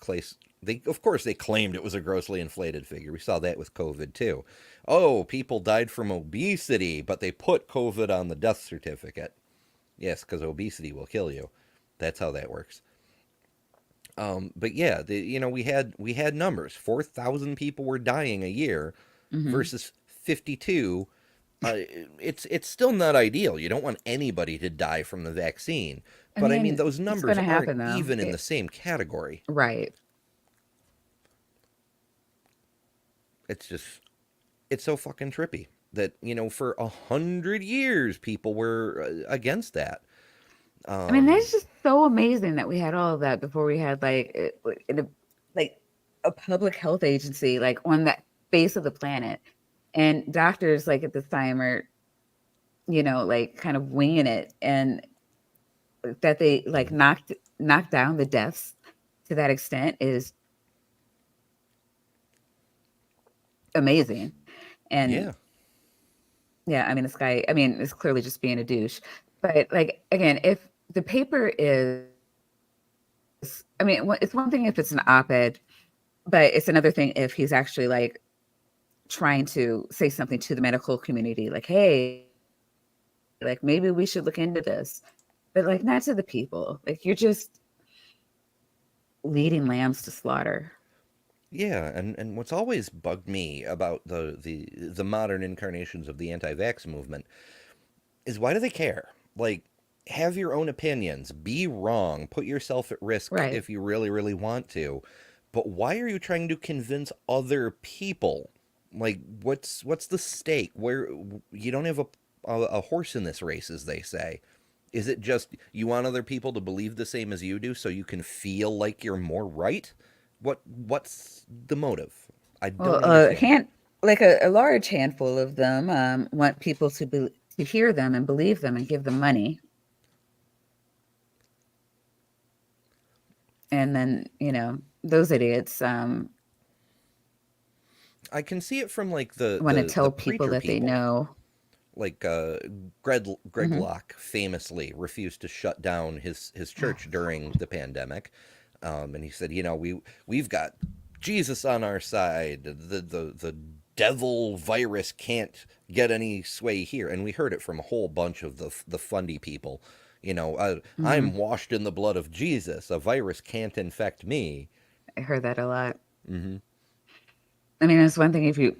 Speaker 1: of course they claimed it was a grossly inflated figure. We saw that with COVID too. Oh, people died from obesity, but they put COVID on the death certificate. Yes, because obesity will kill you. That's how that works. But yeah, we had numbers. 4,000 people were dying a year
Speaker 2: Hmm.
Speaker 1: versus 52. It's still not ideal. You don't want anybody to die from the vaccine.
Speaker 2: I
Speaker 1: But I mean,
Speaker 2: mean,
Speaker 1: those
Speaker 2: it's
Speaker 1: numbers
Speaker 2: gonna
Speaker 1: aren't
Speaker 2: happen though.
Speaker 1: even in the same category.
Speaker 2: Right.
Speaker 1: It's just, it's so fucking trippy that, for 100 years, people were against that.
Speaker 2: I mean,
Speaker 1: Um,
Speaker 2: that's just so amazing that we had all of that before we had like a public health agency like on that face of the planet, and doctors like at this time are like kind of winging it, and that they like
Speaker 1: mhm.
Speaker 2: knocked down the deaths to that extent is amazing. And
Speaker 1: Yeah.
Speaker 2: yeah, I mean, this guy, I mean, is clearly just being a douche. But like again, if the paper is, I mean, it's one thing if it's an op-ed, but it's another thing if he's actually like trying to say something to the medical community, like, hey, like maybe we should look into this, but like not to the people. Like you're just leading lambs to slaughter.
Speaker 1: Yeah, and what's always bugged me about the modern incarnations of the anti-vax movement is why do they care? Like, have your own opinions, be wrong, put yourself at risk
Speaker 2: Right.
Speaker 1: if you really, really want to. But why are you trying to convince other people? Like, what's the stake? Where you don't have a horse in this race, as they say. Is it just you want other people to believe the same as you do so you can feel like you're more right? What's the motive? I
Speaker 2: Well,
Speaker 1: don't understand.
Speaker 2: like a large handful of them want people to hear them and believe them and give them money, and then those idiots
Speaker 1: I can see it from like the
Speaker 2: want to
Speaker 1: the the
Speaker 2: tell people
Speaker 1: preacher
Speaker 2: that they
Speaker 1: people.
Speaker 2: know.
Speaker 1: Like Greg
Speaker 2: Hmm.
Speaker 1: Locke famously refused to shut down his
Speaker 2: Oh,
Speaker 1: church during the pandemic, and he said, we've got Jesus on our side. The devil virus can't get any sway here, and we heard it from a whole bunch of the fundy people.
Speaker 2: hmm.
Speaker 1: I'm washed in the blood of Jesus. A virus can't infect me.
Speaker 2: I heard that a lot.
Speaker 1: Hmm.
Speaker 2: I mean, it's one thing if you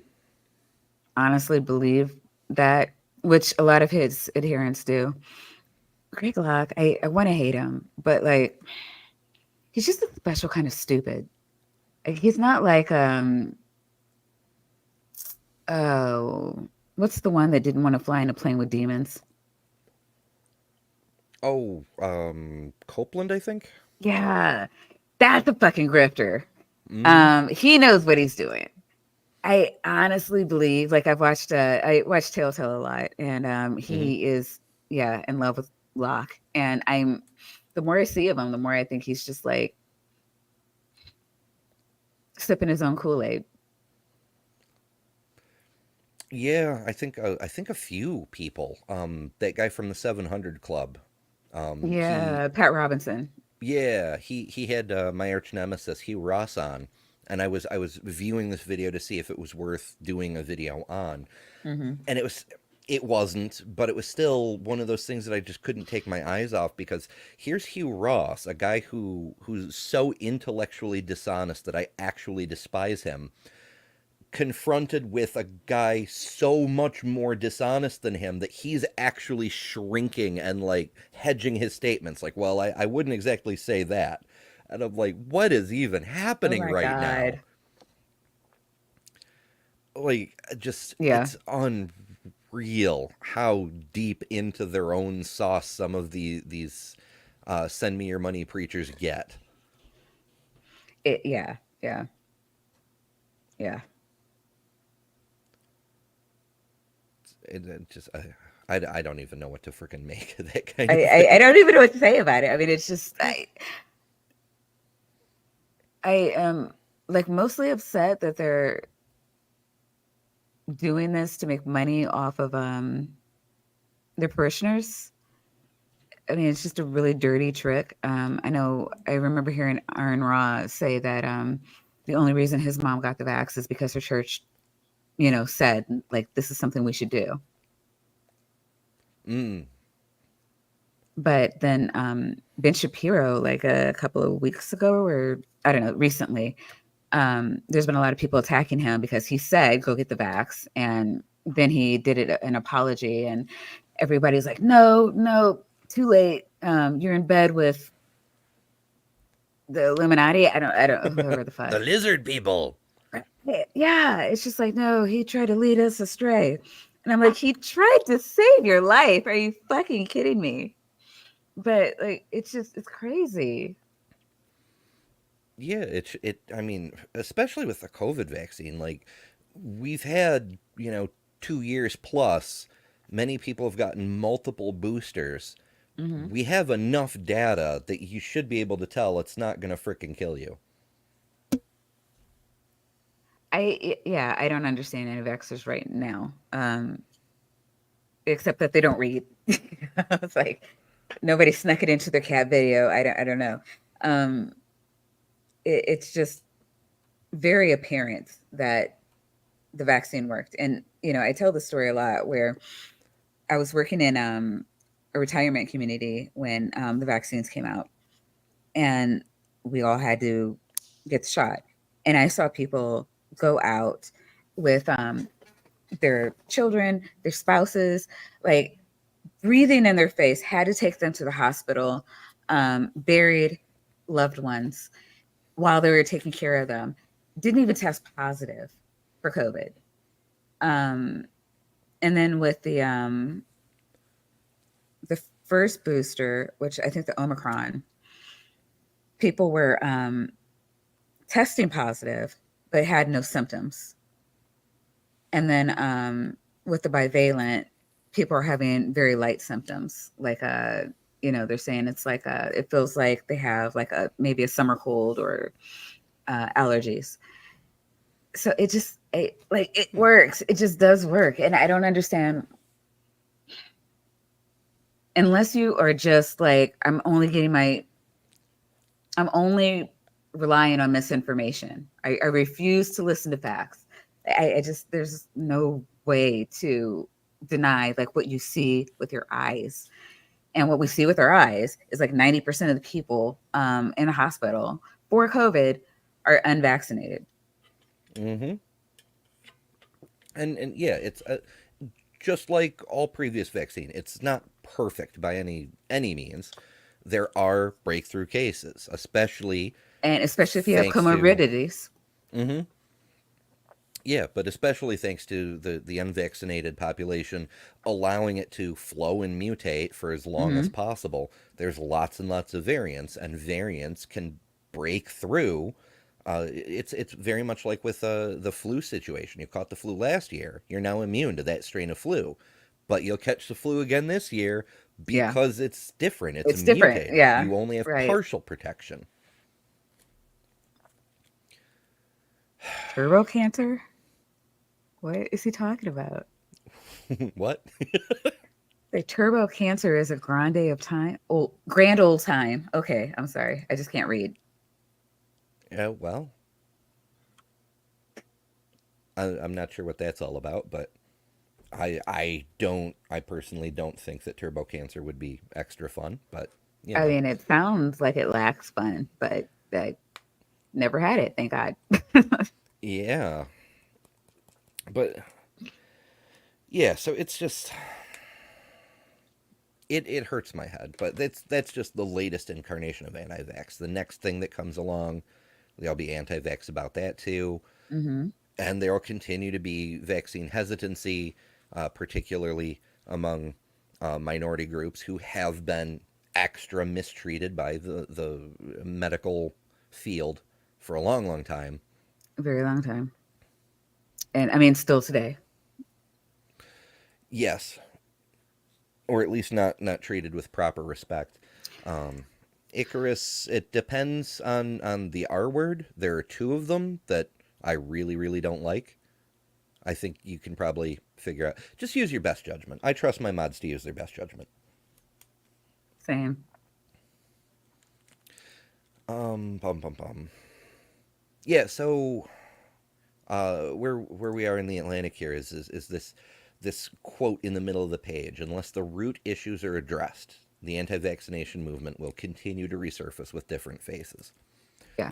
Speaker 2: honestly believe that, which a lot of his adherents do. Greg Locke, I want to hate him, but like he's just a special kind of stupid. Like, he's not like oh, what's the one that didn't want to fly in a plane with demons?
Speaker 1: Oh, Copeland, I think.
Speaker 2: Yeah, that's a fucking grifter.
Speaker 1: Hmm.
Speaker 2: He knows what he's doing. I honestly believe, like I watched Telltale a lot, and
Speaker 1: Hmm.
Speaker 2: he is, yeah, in love with Locke. And the more I see of him, the more I think he's just like sipping his own Kool-Aid.
Speaker 1: Yeah, I think a few people. That guy from the 700 Club. He
Speaker 2: Yeah, Pat Robinson.
Speaker 1: yeah he had my arch nemesis Hugh Ross on, and I was viewing this video to see if it was worth doing a video on,
Speaker 2: Hmm.
Speaker 1: and it wasn't, but it was still one of those things that I just couldn't take my eyes off because here's Hugh Ross, a guy who's so intellectually dishonest that I actually despise him, confronted with a guy so much more dishonest than him that he's actually shrinking and like hedging his statements like, well, I wouldn't exactly say that. And I'm like, what is even
Speaker 2: Oh
Speaker 1: happening
Speaker 2: my
Speaker 1: right now?
Speaker 2: God.
Speaker 1: Like, just,
Speaker 2: Yeah.
Speaker 1: it's unreal how deep into their own sauce some of these send me your money preachers get.
Speaker 2: Yeah. Yeah. Yeah.
Speaker 1: It just, I don't even know what to freaking make of that kind
Speaker 2: I,
Speaker 1: of
Speaker 2: I
Speaker 1: thing.
Speaker 2: don't even know what to say about it. I mean, it's just I am like mostly upset that they're doing this to make money off of their parishioners. I mean, it's just a really dirty trick. I know I remember hearing Aaron Ra say that the only reason his mom got the vax is because her church, said like this is something we should do.
Speaker 1: Mm.
Speaker 2: But then Ben Shapiro, like a couple of weeks ago, or I don't know, recently, there's been a lot of people attacking him because he said, "Go get the vax," and then he did it an apology, and everybody's like, "No, no, too late. You're in bed with the Illuminati." I don't, whoever the
Speaker 1: The
Speaker 2: fuck.
Speaker 1: lizard people.
Speaker 2: Yeah, it's just like, no, he tried to lead us astray, and I'm like, he tried to save your life. Are you fucking kidding me? But like, it's crazy.
Speaker 1: Yeah, I mean, especially with the COVID vaccine, like, we've had, 2 years plus, many people have gotten multiple boosters.
Speaker 2: Hmm.
Speaker 1: We have enough data that you should be able to tell it's not going to frickin' kill you.
Speaker 2: Yeah, I don't understand anti-vaxxers right now. Except that they don't read. It's like nobody snuck it into their cat video. I don't know. Um, it's just very apparent that the vaccine worked. And I tell the story a lot where I was working in a retirement community when the vaccines came out, and we all had to get the shot. And I saw people go out with their children, their spouses, like breathing in their face, had to take them to the hospital, buried loved ones while they were taking care of them, didn't even test positive for COVID. Um, and then with the first booster, which I think the Omicron, people were testing positive but had no symptoms. And then with the bivalent, people are having very light symptoms, like they're saying it's like it feels like they have like maybe a summer cold or allergies. So it works. It just does work, and I don't understand unless you are just like I'm only relying on misinformation. I refuse to listen to facts. I just there's no way to deny like what you see with your eyes. And what we see with our eyes is like 90% of the people in the hospital for COVID are unvaccinated.
Speaker 1: Mm-hmm. And yeah, it's just like all previous vaccine. It's not perfect by any means. There are breakthrough cases, especially
Speaker 2: And especially if you have
Speaker 1: thanks to.
Speaker 2: comorbidities.
Speaker 1: Mm-hmm. Yeah, but especially thanks to the unvaccinated population allowing it to flow and mutate for as long as
Speaker 2: Hmm.
Speaker 1: possible. There's lots and lots of variants, and variants can break through. It's very much like with the flu situation. You caught the flu last year, you're now immune to that strain of flu, but you'll catch the flu again this year
Speaker 2: Yeah,
Speaker 1: because it's different. It's
Speaker 2: it's different.
Speaker 1: mutated.
Speaker 2: Yeah,
Speaker 1: You only have
Speaker 2: right.
Speaker 1: partial protection.
Speaker 2: Turbo cancer? What is he talking about?
Speaker 1: What?
Speaker 2: The turbo cancer is a grande of time. Oh, grand old time. Okay, I'm sorry. I just can't read.
Speaker 1: Yeah, well, I'm not sure what that's all about, but I personally don't think that turbo cancer would be extra fun, but you
Speaker 2: I
Speaker 1: know.
Speaker 2: mean, it sounds like it lacks fun, but I never had it, thank God.
Speaker 1: Yeah. But yeah, so it hurts my head, but that's just the latest incarnation of anti-vax. The next thing that comes along, they'll be anti-vax about that too,
Speaker 2: Mm-hmm.
Speaker 1: and there will continue to be vaccine hesitancy, particularly among minority groups who have been extra mistreated by the medical field for a long, long time.
Speaker 2: A very long time. And I mean, still today.
Speaker 1: Yes, or at least not treated with proper respect. Icarus, it depends on the R word. There are two of them that I really, really don't like. I think you can probably figure out. Just use your best judgment. I trust my mods to use their best judgment.
Speaker 2: Same.
Speaker 1: Bum bum bum. Yeah, so where we are in the Atlantic here is this quote in the middle of the page. Unless the root issues are addressed, the anti-vaccination movement will continue to resurface with different faces.
Speaker 2: Yeah.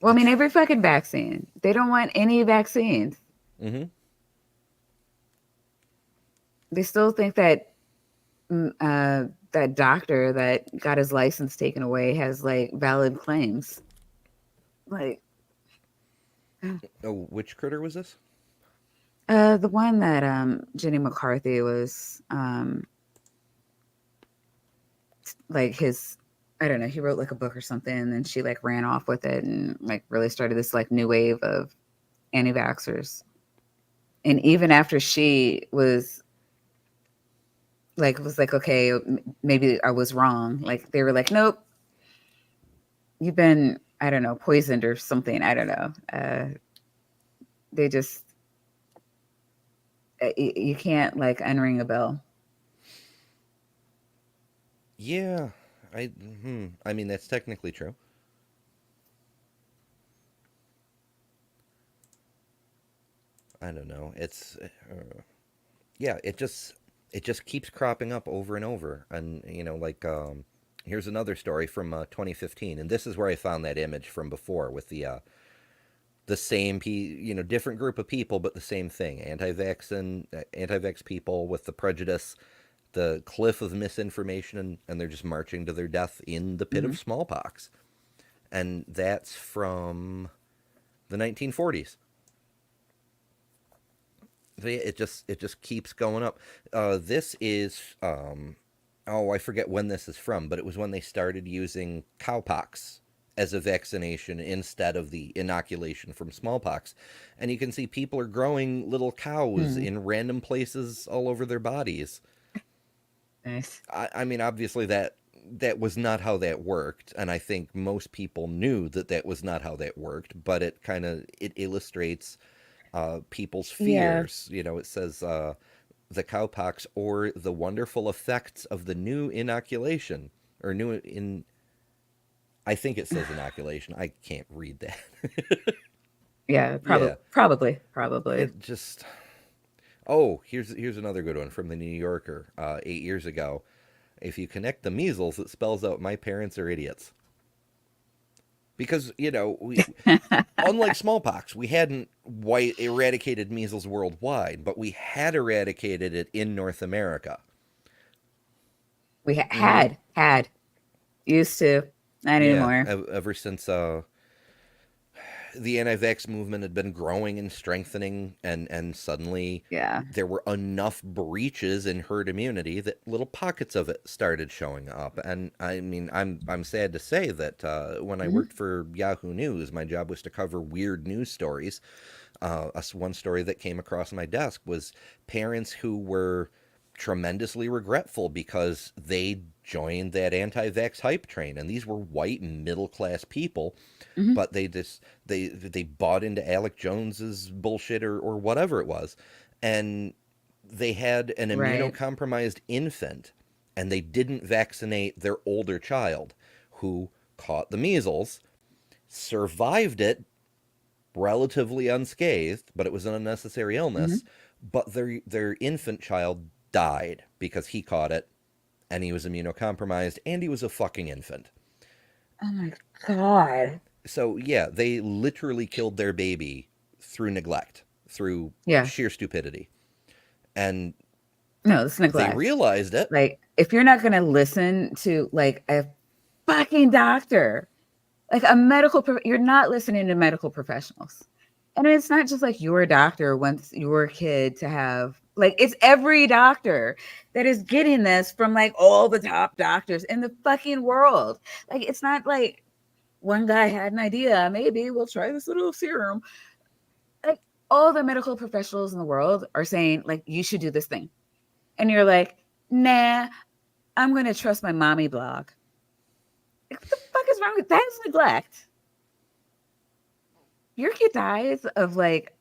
Speaker 2: Well, I mean, every fucking vaccine. They don't want any vaccines.
Speaker 1: Mm-hmm.
Speaker 2: They still think that that doctor that got his license taken away has like valid claims. Like
Speaker 1: Oh, which critter was this?
Speaker 2: the one that Jenny McCarthy was like his, I don't know, he wrote like a book or something, and then she like ran off with it and like really started this like new wave of anti-vaxxers. And even after she was like, okay, maybe I was wrong. Like they were like, nope, you've been, I don't know, poisoned or something. I don't know. They just, you can't like unring a bell.
Speaker 1: Yeah, I mean, that's technically true. I don't know. It's yeah, it just keeps cropping up over and over, and like here's another story from 2015, and this is where I found that image from before with the same different group of people, but the same thing: anti-vax people with the prejudice, the cliff of misinformation, and they're just marching to their death in the pit
Speaker 2: Mm-hmm.
Speaker 1: of smallpox, and that's from the 1940s. It just keeps going up. This is oh, I forget when this is from, but it was when they started using cowpox as a vaccination instead of the inoculation from smallpox. And you can see people are growing little cows in random places all over their bodies.
Speaker 2: Nice.
Speaker 1: I mean, obviously that was not how that worked, and I think most people knew that was not how that worked. But it illustrates people's
Speaker 3: Yeah.
Speaker 1: fears. It says the cowpox or the wonderful effects of the new inoculation or new in. I think it says inoculation. I can't read that.
Speaker 2: Yeah,
Speaker 1: Yeah.
Speaker 2: probably.
Speaker 1: It just. Oh, here's another good one from the New Yorker 8 years ago. If you connect the measles, it spells out my parents are idiots. Because, we, unlike smallpox, we hadn't eradicated measles worldwide, but we had eradicated it in North America.
Speaker 2: We had used to, not anymore.
Speaker 1: Ever since the anti-vax movement had been growing and strengthening, and suddenly
Speaker 2: Yeah.
Speaker 1: there were enough breaches in herd immunity that little pockets of it started showing up. And I mean, I'm sad to say that when I worked for Yahoo News, my job was to cover weird news stories. One story that came across my desk was parents who were tremendously regretful because they joined that anti-vax hype train, and these were white middle class people, but they bought into Alec Jones's bullshit or whatever it was, and they had an
Speaker 2: Right.
Speaker 1: immunocompromised infant, and they didn't vaccinate their older child who caught the measles, survived it relatively unscathed, but it was an unnecessary illness. But their infant child died because he caught it, and he was immunocompromised, and he was a fucking infant.
Speaker 2: Oh my God.
Speaker 1: So yeah, they literally killed their baby through neglect, through
Speaker 2: Yeah.
Speaker 1: sheer stupidity. And
Speaker 2: No, it's
Speaker 1: They
Speaker 2: neglect.
Speaker 1: realized it.
Speaker 2: Like, if you're not going to listen to like a fucking doctor, like a you're not listening to medical professionals. And it's not just like your doctor wants your kid to have, like, it's every doctor that is getting this from like all the top doctors in the fucking world. Like, it's not like one guy had an idea, maybe we'll try this little serum. Like, all the medical professionals in the world are saying, like, you should do this thing. And you're like, nah, I'm going to trust my mommy blog. Like, what the fuck is wrong with that? Is neglect. Your kid dies of like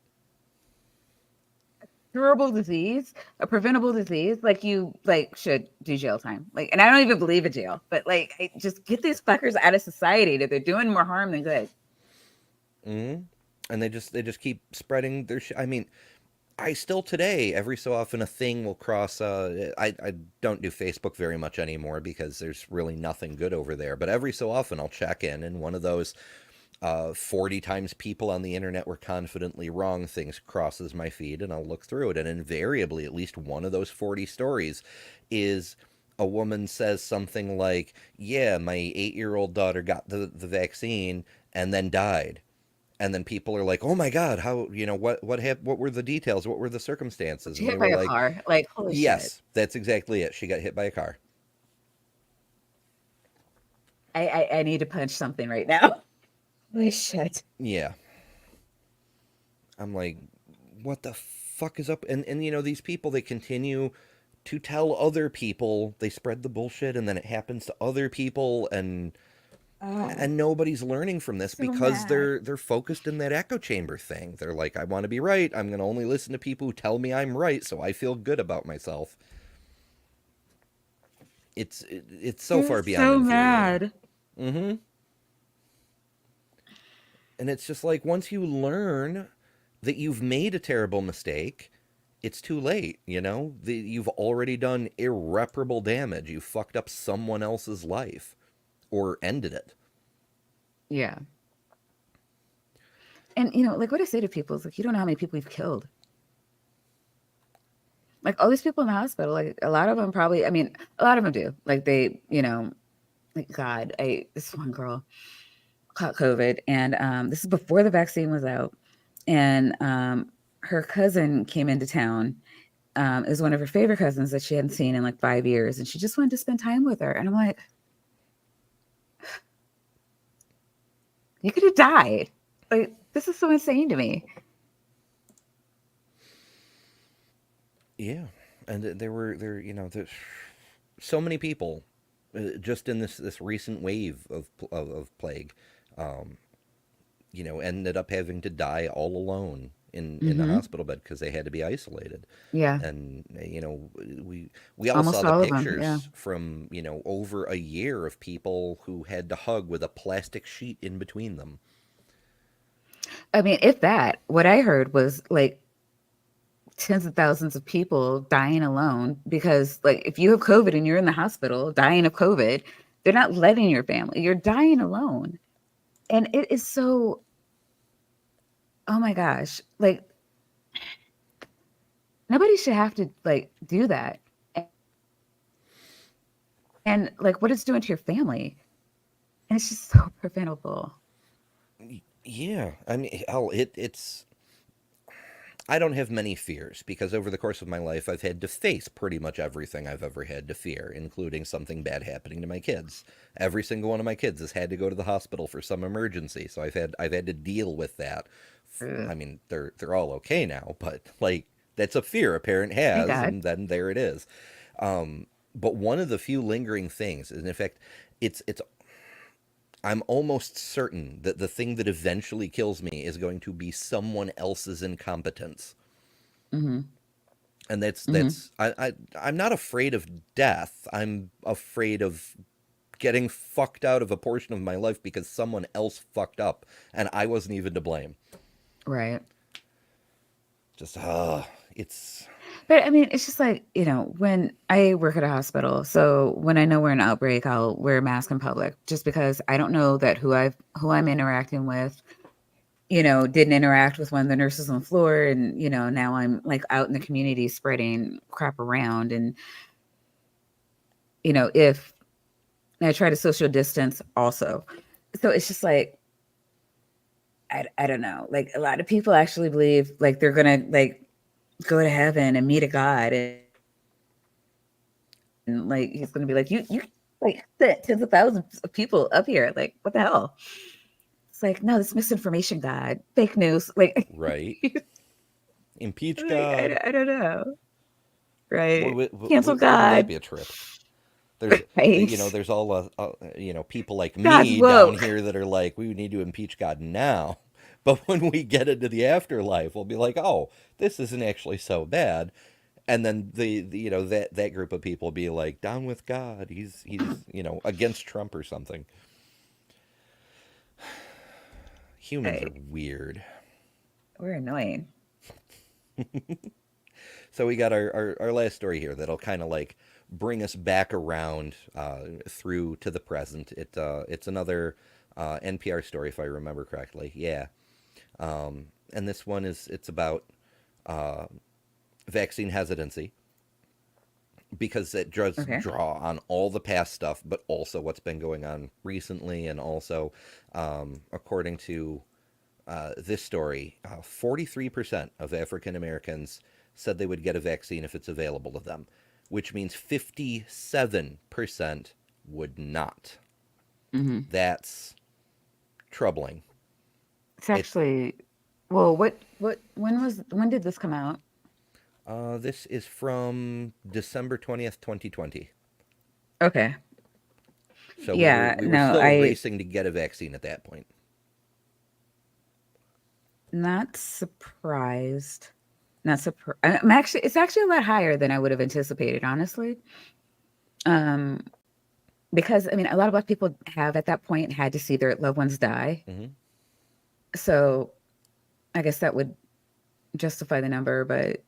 Speaker 2: curable disease, a preventable disease, like, you like should do jail time. Like, and I don't even believe in jail, but like, just get these fuckers out of society that they're doing more harm than good.
Speaker 1: Hmm. And they just keep spreading their shit. I mean, I still today, every so often, a thing will cross. I don't do Facebook very much anymore because there's really nothing good over there. But every so often, I'll check in, and one of those 40 times people on the internet were confidently wrong things crosses my feed, and I'll look through it. And invariably, at least one of those 40 stories is a woman says something like, yeah, my 8-year-old daughter got the vaccine and then died. And then people are like, "Oh my God, how, what what were the details? What were the circumstances?"
Speaker 2: She
Speaker 1: And they
Speaker 2: hit by
Speaker 1: were
Speaker 2: a
Speaker 1: like,
Speaker 2: car. Like, holy shit.
Speaker 1: "Yes, that's exactly it. She got hit by a car."
Speaker 2: I need to punch something right now. Holy shit.
Speaker 1: Yeah. I'm like, "What the fuck is up?" And these people, they continue to tell other people, they spread the bullshit, and then it happens to other people, and
Speaker 2: Oh,
Speaker 1: nobody's learning from this
Speaker 2: so
Speaker 1: because
Speaker 2: mad.
Speaker 1: they're focused in that echo chamber thing. They're like, I want to be right. I'm going to only listen to people who tell me I'm right, so I feel good about myself. It's so
Speaker 2: You're
Speaker 1: far beyond
Speaker 2: so
Speaker 1: infuriating.
Speaker 2: mad.
Speaker 1: Mm-hmm. And it's just like, once you learn that you've made a terrible mistake, it's too late. You've already done irreparable damage. You fucked up someone else's life or ended it.
Speaker 2: Yeah. And like, what I say to people is like, you don't know how many people you've killed. Like, all these people in the hospital, like, a lot of them probably, I mean, a lot of them do. Like, they, like, God, this one girl caught COVID, and this is before the vaccine was out. And her cousin came into town. It was one of her favorite cousins that she hadn't seen in like 5 years, and she just wanted to spend time with her. And I'm like, you could have died. Like, this is so insane to me.
Speaker 1: Yeah. And there's so many people just in this recent wave of plague, um, ended up having to die all alone in the
Speaker 2: Hmm.
Speaker 1: hospital bed because they had to be isolated.
Speaker 2: Yeah,
Speaker 1: And we all saw
Speaker 2: almost
Speaker 1: the
Speaker 2: all of them. Yeah.
Speaker 1: pictures from over a year of people who had to hug with a plastic sheet in between them.
Speaker 2: I mean, if that, what I heard was like tens of thousands of people dying alone because, like, if you have COVID and you're in the hospital dying of COVID, they're not letting your family. You're dying alone. And it is so, oh my gosh, like, nobody should have to like do that. And like, what it's doing to your family. And it's just so preventable.
Speaker 1: Yeah, I mean, hell, it's I don't have many fears because over the course of my life, I've had to face pretty much everything I've ever had to fear, including something bad happening to my kids. Every single one of my kids has had to go to the hospital for some emergency, so I've had to deal with that.
Speaker 2: Ugh.
Speaker 1: I mean, they're all okay now, but like, that's a fear a parent
Speaker 2: Thank
Speaker 1: has,
Speaker 2: God.
Speaker 1: and then there it is. But one of the few lingering things, and in fact, it's I'm almost certain that the thing that eventually kills me is going to be someone else's incompetence.
Speaker 2: Hmm.
Speaker 1: And that's
Speaker 2: Hmm.
Speaker 1: that's I'm not afraid of death. I'm afraid of getting fucked out of a portion of my life because someone else fucked up and I wasn't even to blame.
Speaker 2: Right.
Speaker 1: Just it's
Speaker 2: But I mean, it's just like, when I work at a hospital, so when I know we're in an outbreak, I'll wear a mask in public just because I don't know that who I'm interacting with didn't interact with one of the nurses on the floor, and now I'm like out in the community spreading crap around, and if I try to social distance also. So it's just like I don't know. Like a lot of people actually believe like they're gonna like go to heaven and meet a God, and like he's gonna be like, you like sent tens of thousands of people up here. Like, what the hell? It's like, no, this misinformation, God, fake news. Like,
Speaker 1: Right. Impeach
Speaker 2: like,
Speaker 1: God.
Speaker 2: I don't know. Right. Cancel
Speaker 1: Wouldn't that
Speaker 2: God.
Speaker 1: be a trip? There's,
Speaker 2: Right.
Speaker 1: there's all, people like
Speaker 2: God's
Speaker 1: me down
Speaker 2: woke.
Speaker 1: here that are like, we need to impeach God now. But when we get into the afterlife, we'll be like, oh, this isn't actually so bad. And then that group of people will be like, down with God. He's against Trump or something. Humans are
Speaker 2: Right.
Speaker 1: weird.
Speaker 2: We're annoying.
Speaker 1: So we got our last story here that'll kind of like bring us back around through to the present. It's another NPR story if I remember correctly. Yeah, and this one it's about vaccine hesitancy because it does
Speaker 2: Okay.
Speaker 1: draw on all the past stuff, but also what's been going on recently, and also according to this story, 43% of African Americans said they would get a vaccine if it's available to them, which means 57% would not.
Speaker 2: Hmm.
Speaker 1: That's troubling.
Speaker 2: It's
Speaker 1: It
Speaker 2: actually, well, when did this come out?
Speaker 1: This is from December 20th, 2020.
Speaker 2: Okay.
Speaker 1: So
Speaker 2: Yeah.
Speaker 1: we were
Speaker 2: No,
Speaker 1: still racing to get a vaccine at that point.
Speaker 2: not surprised. Not surprised. It's actually a lot higher than I would have anticipated, honestly. Um, because I mean, a lot of Black people have at that point had to see their loved ones die.
Speaker 1: Hmm.
Speaker 2: So I guess that would justify the number, but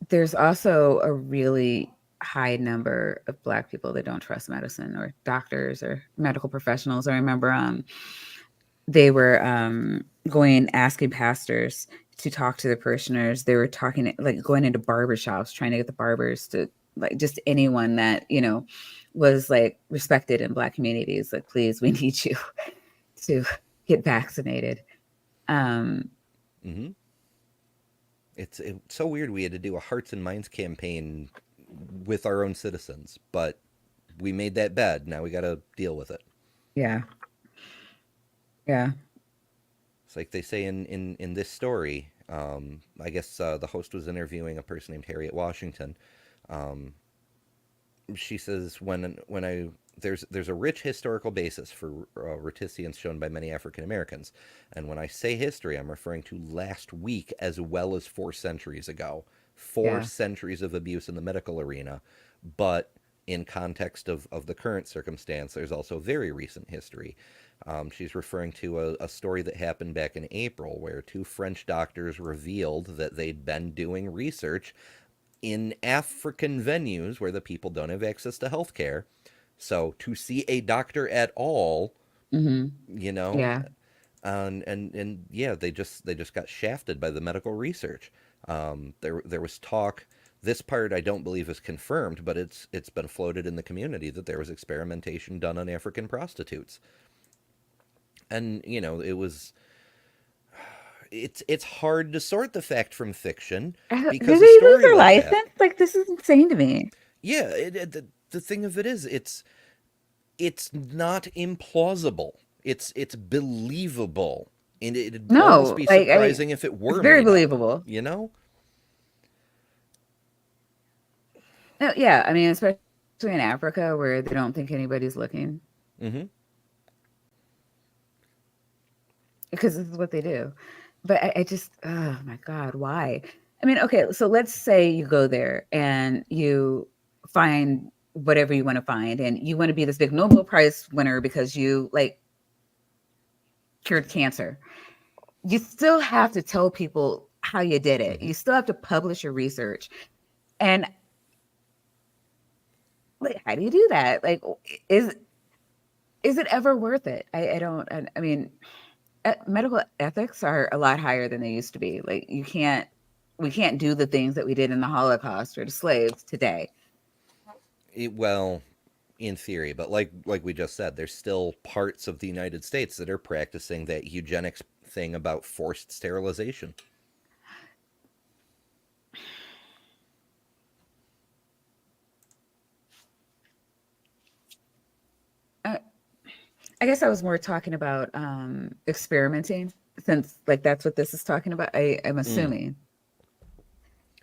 Speaker 2: there's also a really high number of Black people that don't trust medicine or doctors or medical professionals. I remember they were going asking pastors to talk to the parishioners. They were talking like going into barber shops, trying to get the barbers to like just anyone that was like respected in Black communities. Like, please, we need you to get vaccinated. Um,
Speaker 1: Hmm. It's so weird we had to do a Hearts and Minds campaign with our own citizens, but we made that bed. Now we got to deal with it.
Speaker 2: yeah, yeah.
Speaker 1: It's like they say in this story. I guess the host was interviewing a person named Harriet Washington. Um, she says when I there's a rich historical basis for reticence shown by many African Americans, and when I say history, I'm referring to last week as well as 4 centuries ago. Four
Speaker 2: Yeah.
Speaker 1: centuries of abuse in the medical arena, but in context of the current circumstance, there's also very recent history. She's referring to a story that happened back in April where two French doctors revealed that they'd been doing research in African venues where the people don't have access to health care. So to see a doctor at all,
Speaker 2: Hmm.
Speaker 1: you know,
Speaker 2: Yeah.
Speaker 1: and yeah, they just got shafted by the medical research. There was talk. This part I don't believe is confirmed, but it's been floated in the community that there was experimentation done on African prostitutes, and it was it's hard to sort the fact from fiction
Speaker 2: Do
Speaker 1: because a
Speaker 2: they lose
Speaker 1: story
Speaker 2: their
Speaker 1: like that.
Speaker 2: license? Like, this is insane to me.
Speaker 1: Yeah, the thing of it is, it's not implausible. It's believable, and it'd almost
Speaker 2: No,
Speaker 1: be
Speaker 2: like
Speaker 1: surprising if it
Speaker 2: it's
Speaker 1: were
Speaker 2: very
Speaker 1: made up.
Speaker 2: believable.
Speaker 1: You know?
Speaker 2: No, yeah, I mean, especially in Africa where they don't think anybody's looking
Speaker 1: Mm-hmm.
Speaker 2: because this is what they do. But I just, oh my God, why? I mean, okay, so let's say you go there and you find whatever you want to find, and you want to be this big Nobel Prize winner because you like cured cancer. You still have to tell people how you did it.
Speaker 1: Mm-hmm.
Speaker 2: You still have to publish your research. And like, how do you do that? Like, is it ever worth it? I don't. I mean, medical ethics are a lot higher than they used to be. Like we can't do the things that we did in the Holocaust or the slaves today.
Speaker 1: Well, in theory, but like we just said, there's still parts of the United States that are practicing that eugenics thing about forced sterilization.
Speaker 2: Uh, I guess I was more talking about experimenting, since like that's what this is talking about. I'm
Speaker 1: Mm,
Speaker 2: assuming.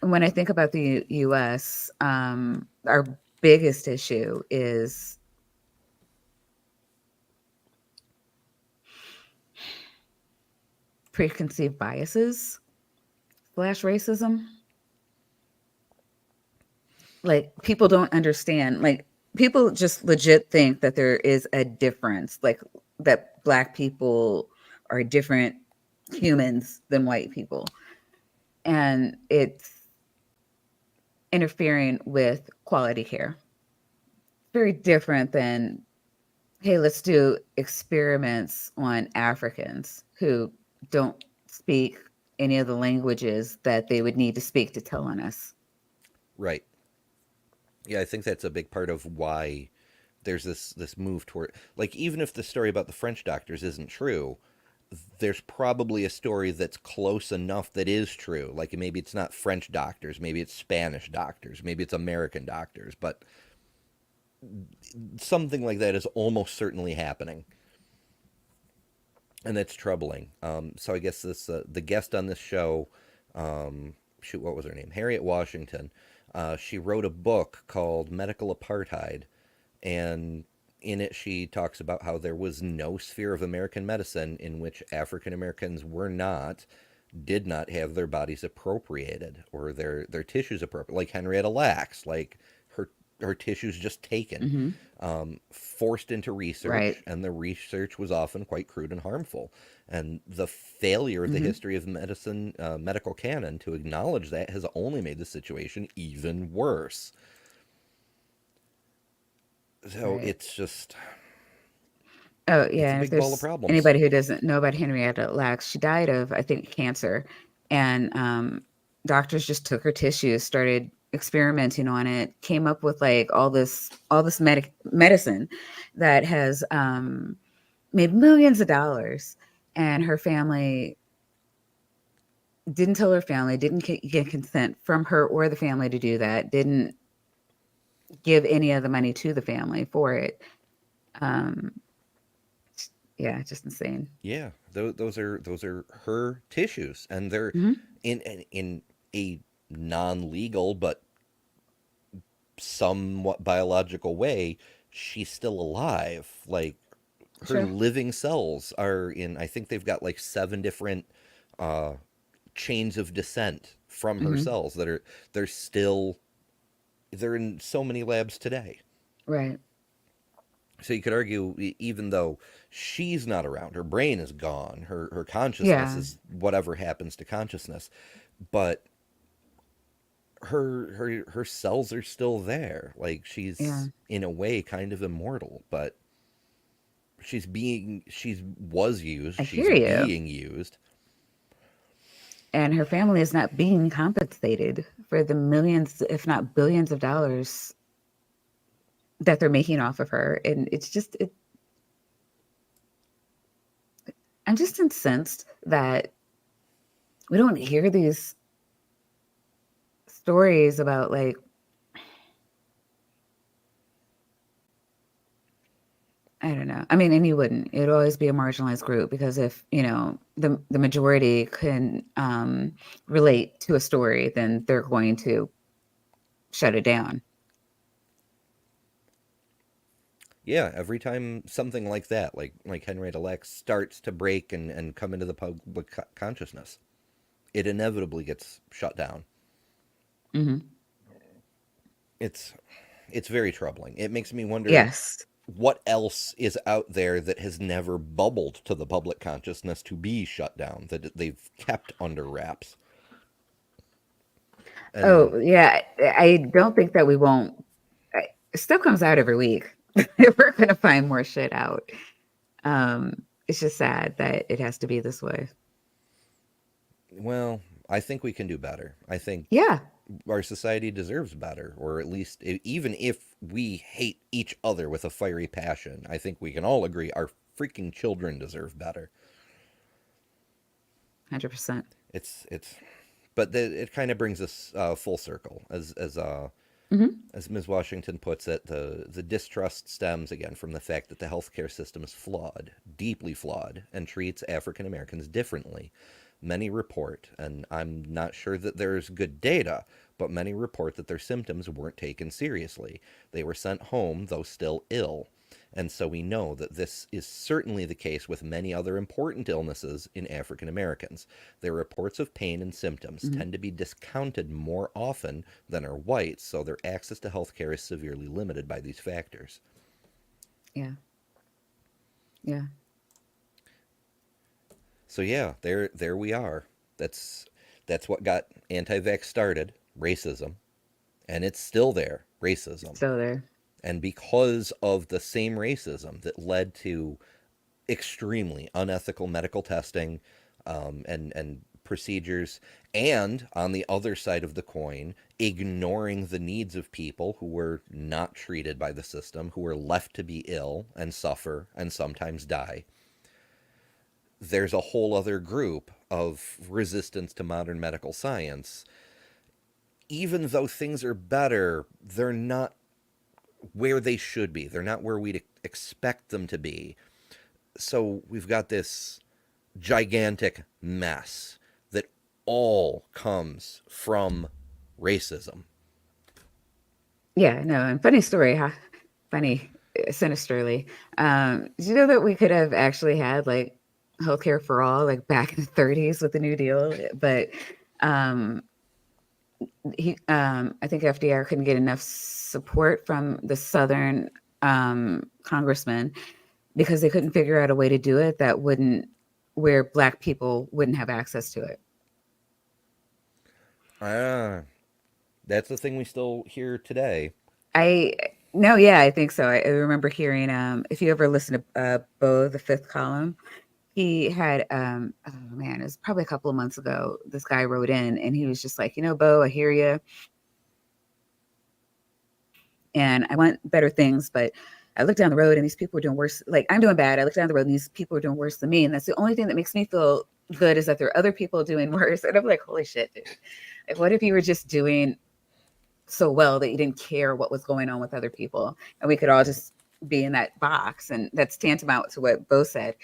Speaker 2: When I think about the US, our biggest issue is preconceived biases slash racism. Like people don't understand, like people just legit think that there is a difference, like that black people are different humans than white people. And it's interfering with quality care. Very different than, hey, let's do experiments on Africans who don't speak any of the languages that they would need to speak to tell on us.
Speaker 1: right. Yeah, I think that's a big part of why there's this move toward, like, even if the story about the French doctors isn't true, there's probably a story that's close enough that is true. Like maybe it's not French doctors, maybe it's Spanish doctors, maybe it's American doctors, but something like that is almost certainly happening, and that's troubling. So I guess this the guest on this show, shoot, what was her name? Harriet Washington. She wrote a book called Medical Apartheid, and in it she talks about how there was no sphere of American medicine in which African Americans did not have their bodies appropriated or their tissues appropriate, like Henrietta Lacks, like her tissues just taken,
Speaker 2: Hmm.
Speaker 1: forced into research,
Speaker 2: Right.
Speaker 1: and the research was often quite crude and harmful. And the failure of the
Speaker 2: Hmm.
Speaker 1: history of medicine, medical canon, to acknowledge that has only made the situation even worse. So
Speaker 2: Right.
Speaker 1: it's just,
Speaker 2: Oh,
Speaker 1: it's
Speaker 2: yeah.
Speaker 1: a
Speaker 2: And if
Speaker 1: big ball of
Speaker 2: there's
Speaker 1: problems.
Speaker 2: anybody who doesn't know about Henrietta Lacks, she died of, I think, cancer. And doctors just took her tissues, started experimenting on it, came up with like all this medicine that has made millions of dollars. And her family didn't tell her family, didn't get consent from her or the family to do that, didn't give any of the money to the family for it. Um, yeah, just insane.
Speaker 1: Yeah, those are her tissues, and they're
Speaker 2: Hmm.
Speaker 1: in a non-legal but somewhat biological way. She's still alive. Like her
Speaker 2: Sure.
Speaker 1: living cells are in. I think they've got like 7 different uh, chains of descent from her
Speaker 2: Hmm.
Speaker 1: cells that are they're still they're in so many labs today.
Speaker 2: Right.
Speaker 1: So you could argue, even though she's not around, her brain is gone, her consciousness
Speaker 2: Yeah.
Speaker 1: is whatever happens to consciousness, but her cells are still there. Like
Speaker 2: Yeah.
Speaker 1: she's in a way kind of immortal, but she's was used,
Speaker 2: I
Speaker 1: she's
Speaker 2: hear you.
Speaker 1: being used.
Speaker 2: And her family is not being compensated for the millions, if not billions of dollars that they're making off of her. And it's just, I'm just incensed that we don't hear these stories about like, I don't know. I mean, and you wouldn't. It'd always be a marginalized group because if, you know, the majority can relate to a story, then they're going to shut it down.
Speaker 1: Yeah, every time something like that, like Henrietta Lacks, starts to break and come into the public consciousness, it inevitably gets shut down.
Speaker 2: Hmm.
Speaker 1: It's it's very troubling. It makes me wonder
Speaker 2: Yes.
Speaker 1: what else is out there that has never bubbled to the public consciousness to be shut down, that they've kept under wraps. And
Speaker 2: Oh, yeah. I don't think that we won't. Stuff comes out every week. We're going to find more shit out. Um, It's just sad that it has to be this way.
Speaker 1: Well, I think we can do better. I think
Speaker 2: Yeah.
Speaker 1: our society deserves better, or at least even if we hate each other with a fiery passion, I think we can all agree our freaking children deserve better.
Speaker 2: 100%.
Speaker 1: It's but it kind of brings us full circle
Speaker 2: Hmm.
Speaker 1: as Ms. Washington puts it. The distrust stems again from the fact that the healthcare system is flawed, deeply flawed, and treats African Americans differently. Many report, and I'm not sure that there's good data, but many report that their symptoms weren't taken seriously. They were sent home, though still ill. And so we know that this is certainly the case with many other important illnesses in African Americans. Their reports of pain and symptoms
Speaker 2: Hmm.
Speaker 1: tend to be discounted more often than are whites, so their access to health care is severely limited by these factors.
Speaker 2: Yeah. Yeah.
Speaker 1: So yeah, there we are. That's what got anti-vax started, racism, and it's still there, racism.
Speaker 2: Still there.
Speaker 1: And because of the same racism that led to extremely unethical medical testing, and procedures, and on the other side of the coin, ignoring the needs of people who were not treated by the system, who were left to be ill and suffer and sometimes die. There's a whole other group of resistance to modern medical science. Even though things are better, they're not where they should be. They're not where we'd expect them to be. So we've got this gigantic mess that all comes from racism.
Speaker 2: Yeah, no, and funny story, huh? Funny, sinisterly. Did you know that we could have actually had like healthcare for all, like back in the 30s with the New Deal? But um, I think FDR couldn't get enough support from the Southern congressmen because they couldn't figure out a way to do it that wouldn't, where Black people wouldn't have access to it.
Speaker 1: Ah, that's the thing we still hear today.
Speaker 2: I no, yeah, I think so. I remember hearing if you ever listen to Bo the Fifth Column, he had oh man, it was probably a couple of months ago. This guy wrote in and he was just like, Bo, I hear you, and I want better things, but I look down the road and these people are doing worse. Like I'm doing bad. I look down the road and these people are doing worse than me, and that's the only thing that makes me feel good is that there are other people doing worse. And I'm like, holy shit, dude! Like, what if you were just doing so well that you didn't care what was going on with other people and we could all just be in that box? And that's tantamount to what Bo said,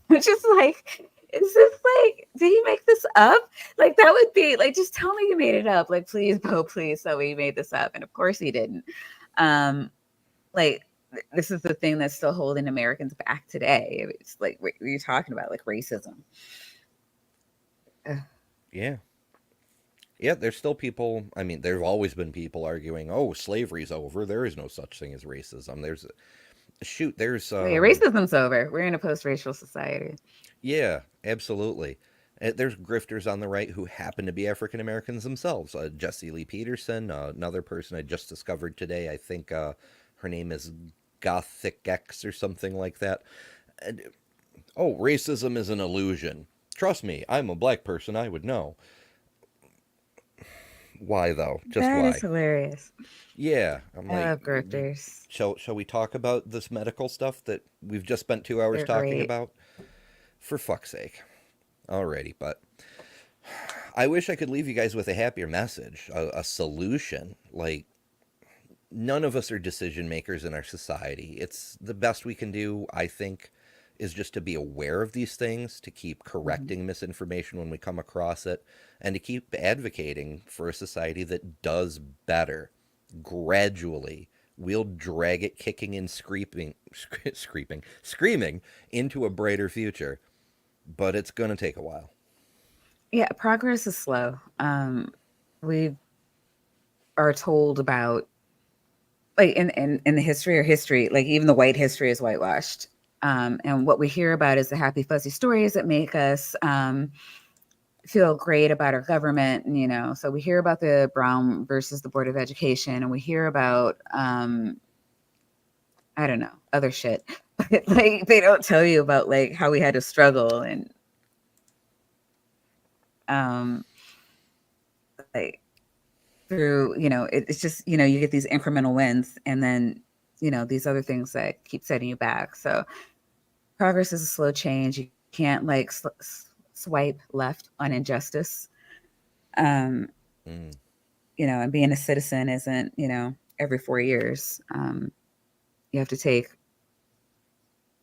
Speaker 2: which is like, is this like, did he make this up? Like that would be like, just tell me you made it up. Like, please, Bo, please tell me you made this up. And of course he didn't. um like this is the thing that's still holding Americans back today. It's like what you're talking about, like racism. Ugh.
Speaker 1: Yeah. Yeah, there's still people. I mean, there's always been people arguing, "Oh, slavery's over. There is no such thing as racism." There's
Speaker 2: Oh, yeah, racism's over. We're in a post-racial society.
Speaker 1: yeah, absolutely. There's grifters on the right who happen to be African Americans themselves. Jesse Lee Peterson, another person I just discovered today. I think her name is Gothic X or something like that. And, oh, racism is an illusion. Trust me, I'm a black person. I would know. Why though? Just
Speaker 2: That is
Speaker 1: why?
Speaker 2: hilarious.
Speaker 1: Yeah, I'm
Speaker 2: I
Speaker 1: like,
Speaker 2: love grifters.
Speaker 1: shall we talk about this medical stuff that we've just spent 2 hours
Speaker 2: They're
Speaker 1: talking
Speaker 2: great.
Speaker 1: about? For fuck's sake. Alrighty, but I wish I could leave you guys with a happier message, a solution. Like, none of us are decision makers in our society. It's the best we can do, I think, is just to be aware of these things, to keep correcting misinformation when we come across it, and to keep advocating for a society that does better. Gradually, we'll drag it kicking and screaming into a brighter future, but it's going to take a while.
Speaker 2: Yeah, progress is slow. We are told about, like in the history, like even the white history is whitewashed. And what we hear about is the happy fuzzy stories that make us feel great about our government. And, so we hear about the Brown versus the Board of Education, and we hear about I don't know, other shit. But, like, they don't tell you about like how we had to struggle and um like through, it's just, you get these incremental wins and then, these other things that keep setting you back. So progress is a slow change. You can't like swipe left on injustice. Um,
Speaker 1: Mm.
Speaker 2: and being a citizen isn't, every 4 years. You have to take,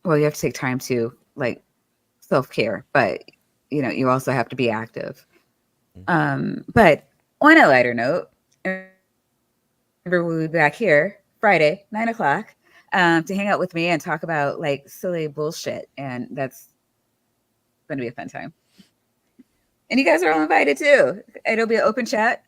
Speaker 2: you have to take time to like self-care, but you also have to be active. But on a lighter note, remember we'll be back here Friday, 9 o'clock, to hang out with me and talk about like silly bullshit. And that's going to be a fun time. And you guys are all invited too. It'll be an open chat.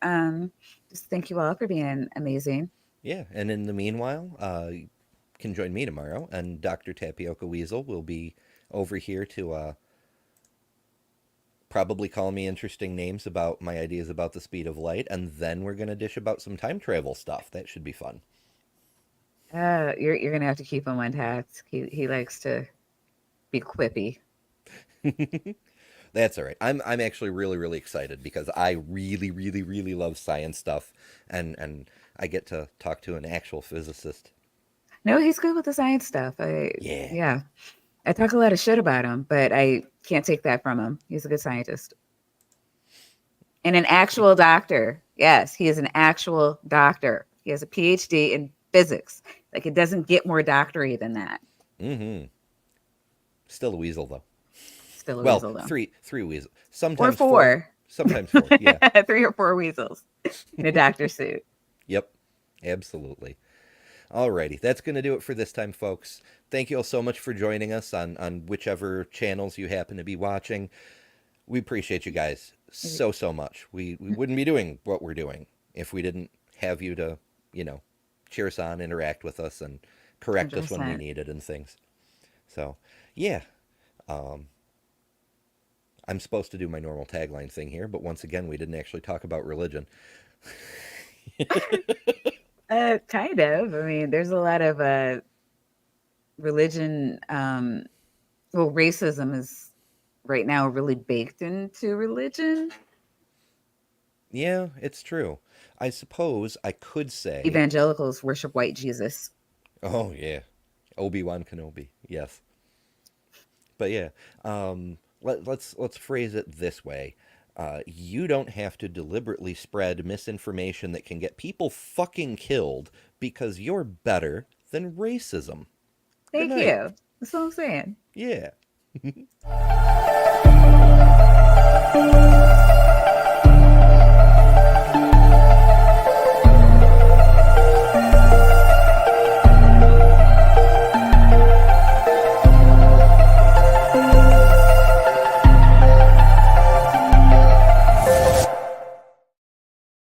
Speaker 2: Just thank you all for being amazing.
Speaker 1: Yeah, and in the meanwhile, you can join me tomorrow, and Dr. Tapioca Weasel will be over here to probably call me interesting names about my ideas about the speed of light, and then we're going to dish about some time travel stuff. That should be fun.
Speaker 2: You're gonna have to keep him on task. He likes to be quippy.
Speaker 1: That's all right. I'm actually really, really excited because I really, really, really love science stuff, and I get to talk to an actual physicist.
Speaker 2: No, he's good with the science stuff.
Speaker 1: Yeah.
Speaker 2: I talk a lot of shit about him, but I can't take that from him. He's a good scientist. And an actual doctor. Yes, he is an actual doctor. He has a PhD in physics. Like, it doesn't get more doctory than that.
Speaker 1: Mm-hmm. Still a weasel, though.
Speaker 2: Still a
Speaker 1: Well,
Speaker 2: weasel, though.
Speaker 1: three weasels. Sometimes
Speaker 2: Or four.
Speaker 1: Sometimes 4, yeah.
Speaker 2: 3 or 4 weasels in a doctor suit.
Speaker 1: Yep, absolutely. Alrighty, that's going to do it for this time, folks. Thank you all so much for joining us on whichever channels you happen to be watching. We appreciate you guys so much. We wouldn't be doing what we're doing if we didn't have you to, cheer us on, interact with us, and correct us when we
Speaker 2: 100%.
Speaker 1: needed and things. So, yeah. I'm supposed to do my normal tagline thing here, but once again, we didn't actually talk about religion.
Speaker 2: Kind of. I mean, there's a lot of religion. Racism is right now really baked into religion.
Speaker 1: Yeah, it's true. I suppose I could say.
Speaker 2: Evangelicals worship white Jesus.
Speaker 1: Oh yeah, Obi-Wan Kenobi. Yes. But yeah, let's phrase it this way. You don't have to deliberately spread misinformation that can get people fucking killed because you're better than racism.
Speaker 2: Thank
Speaker 1: Good night.
Speaker 2: you. That's what I'm saying.
Speaker 1: Yeah.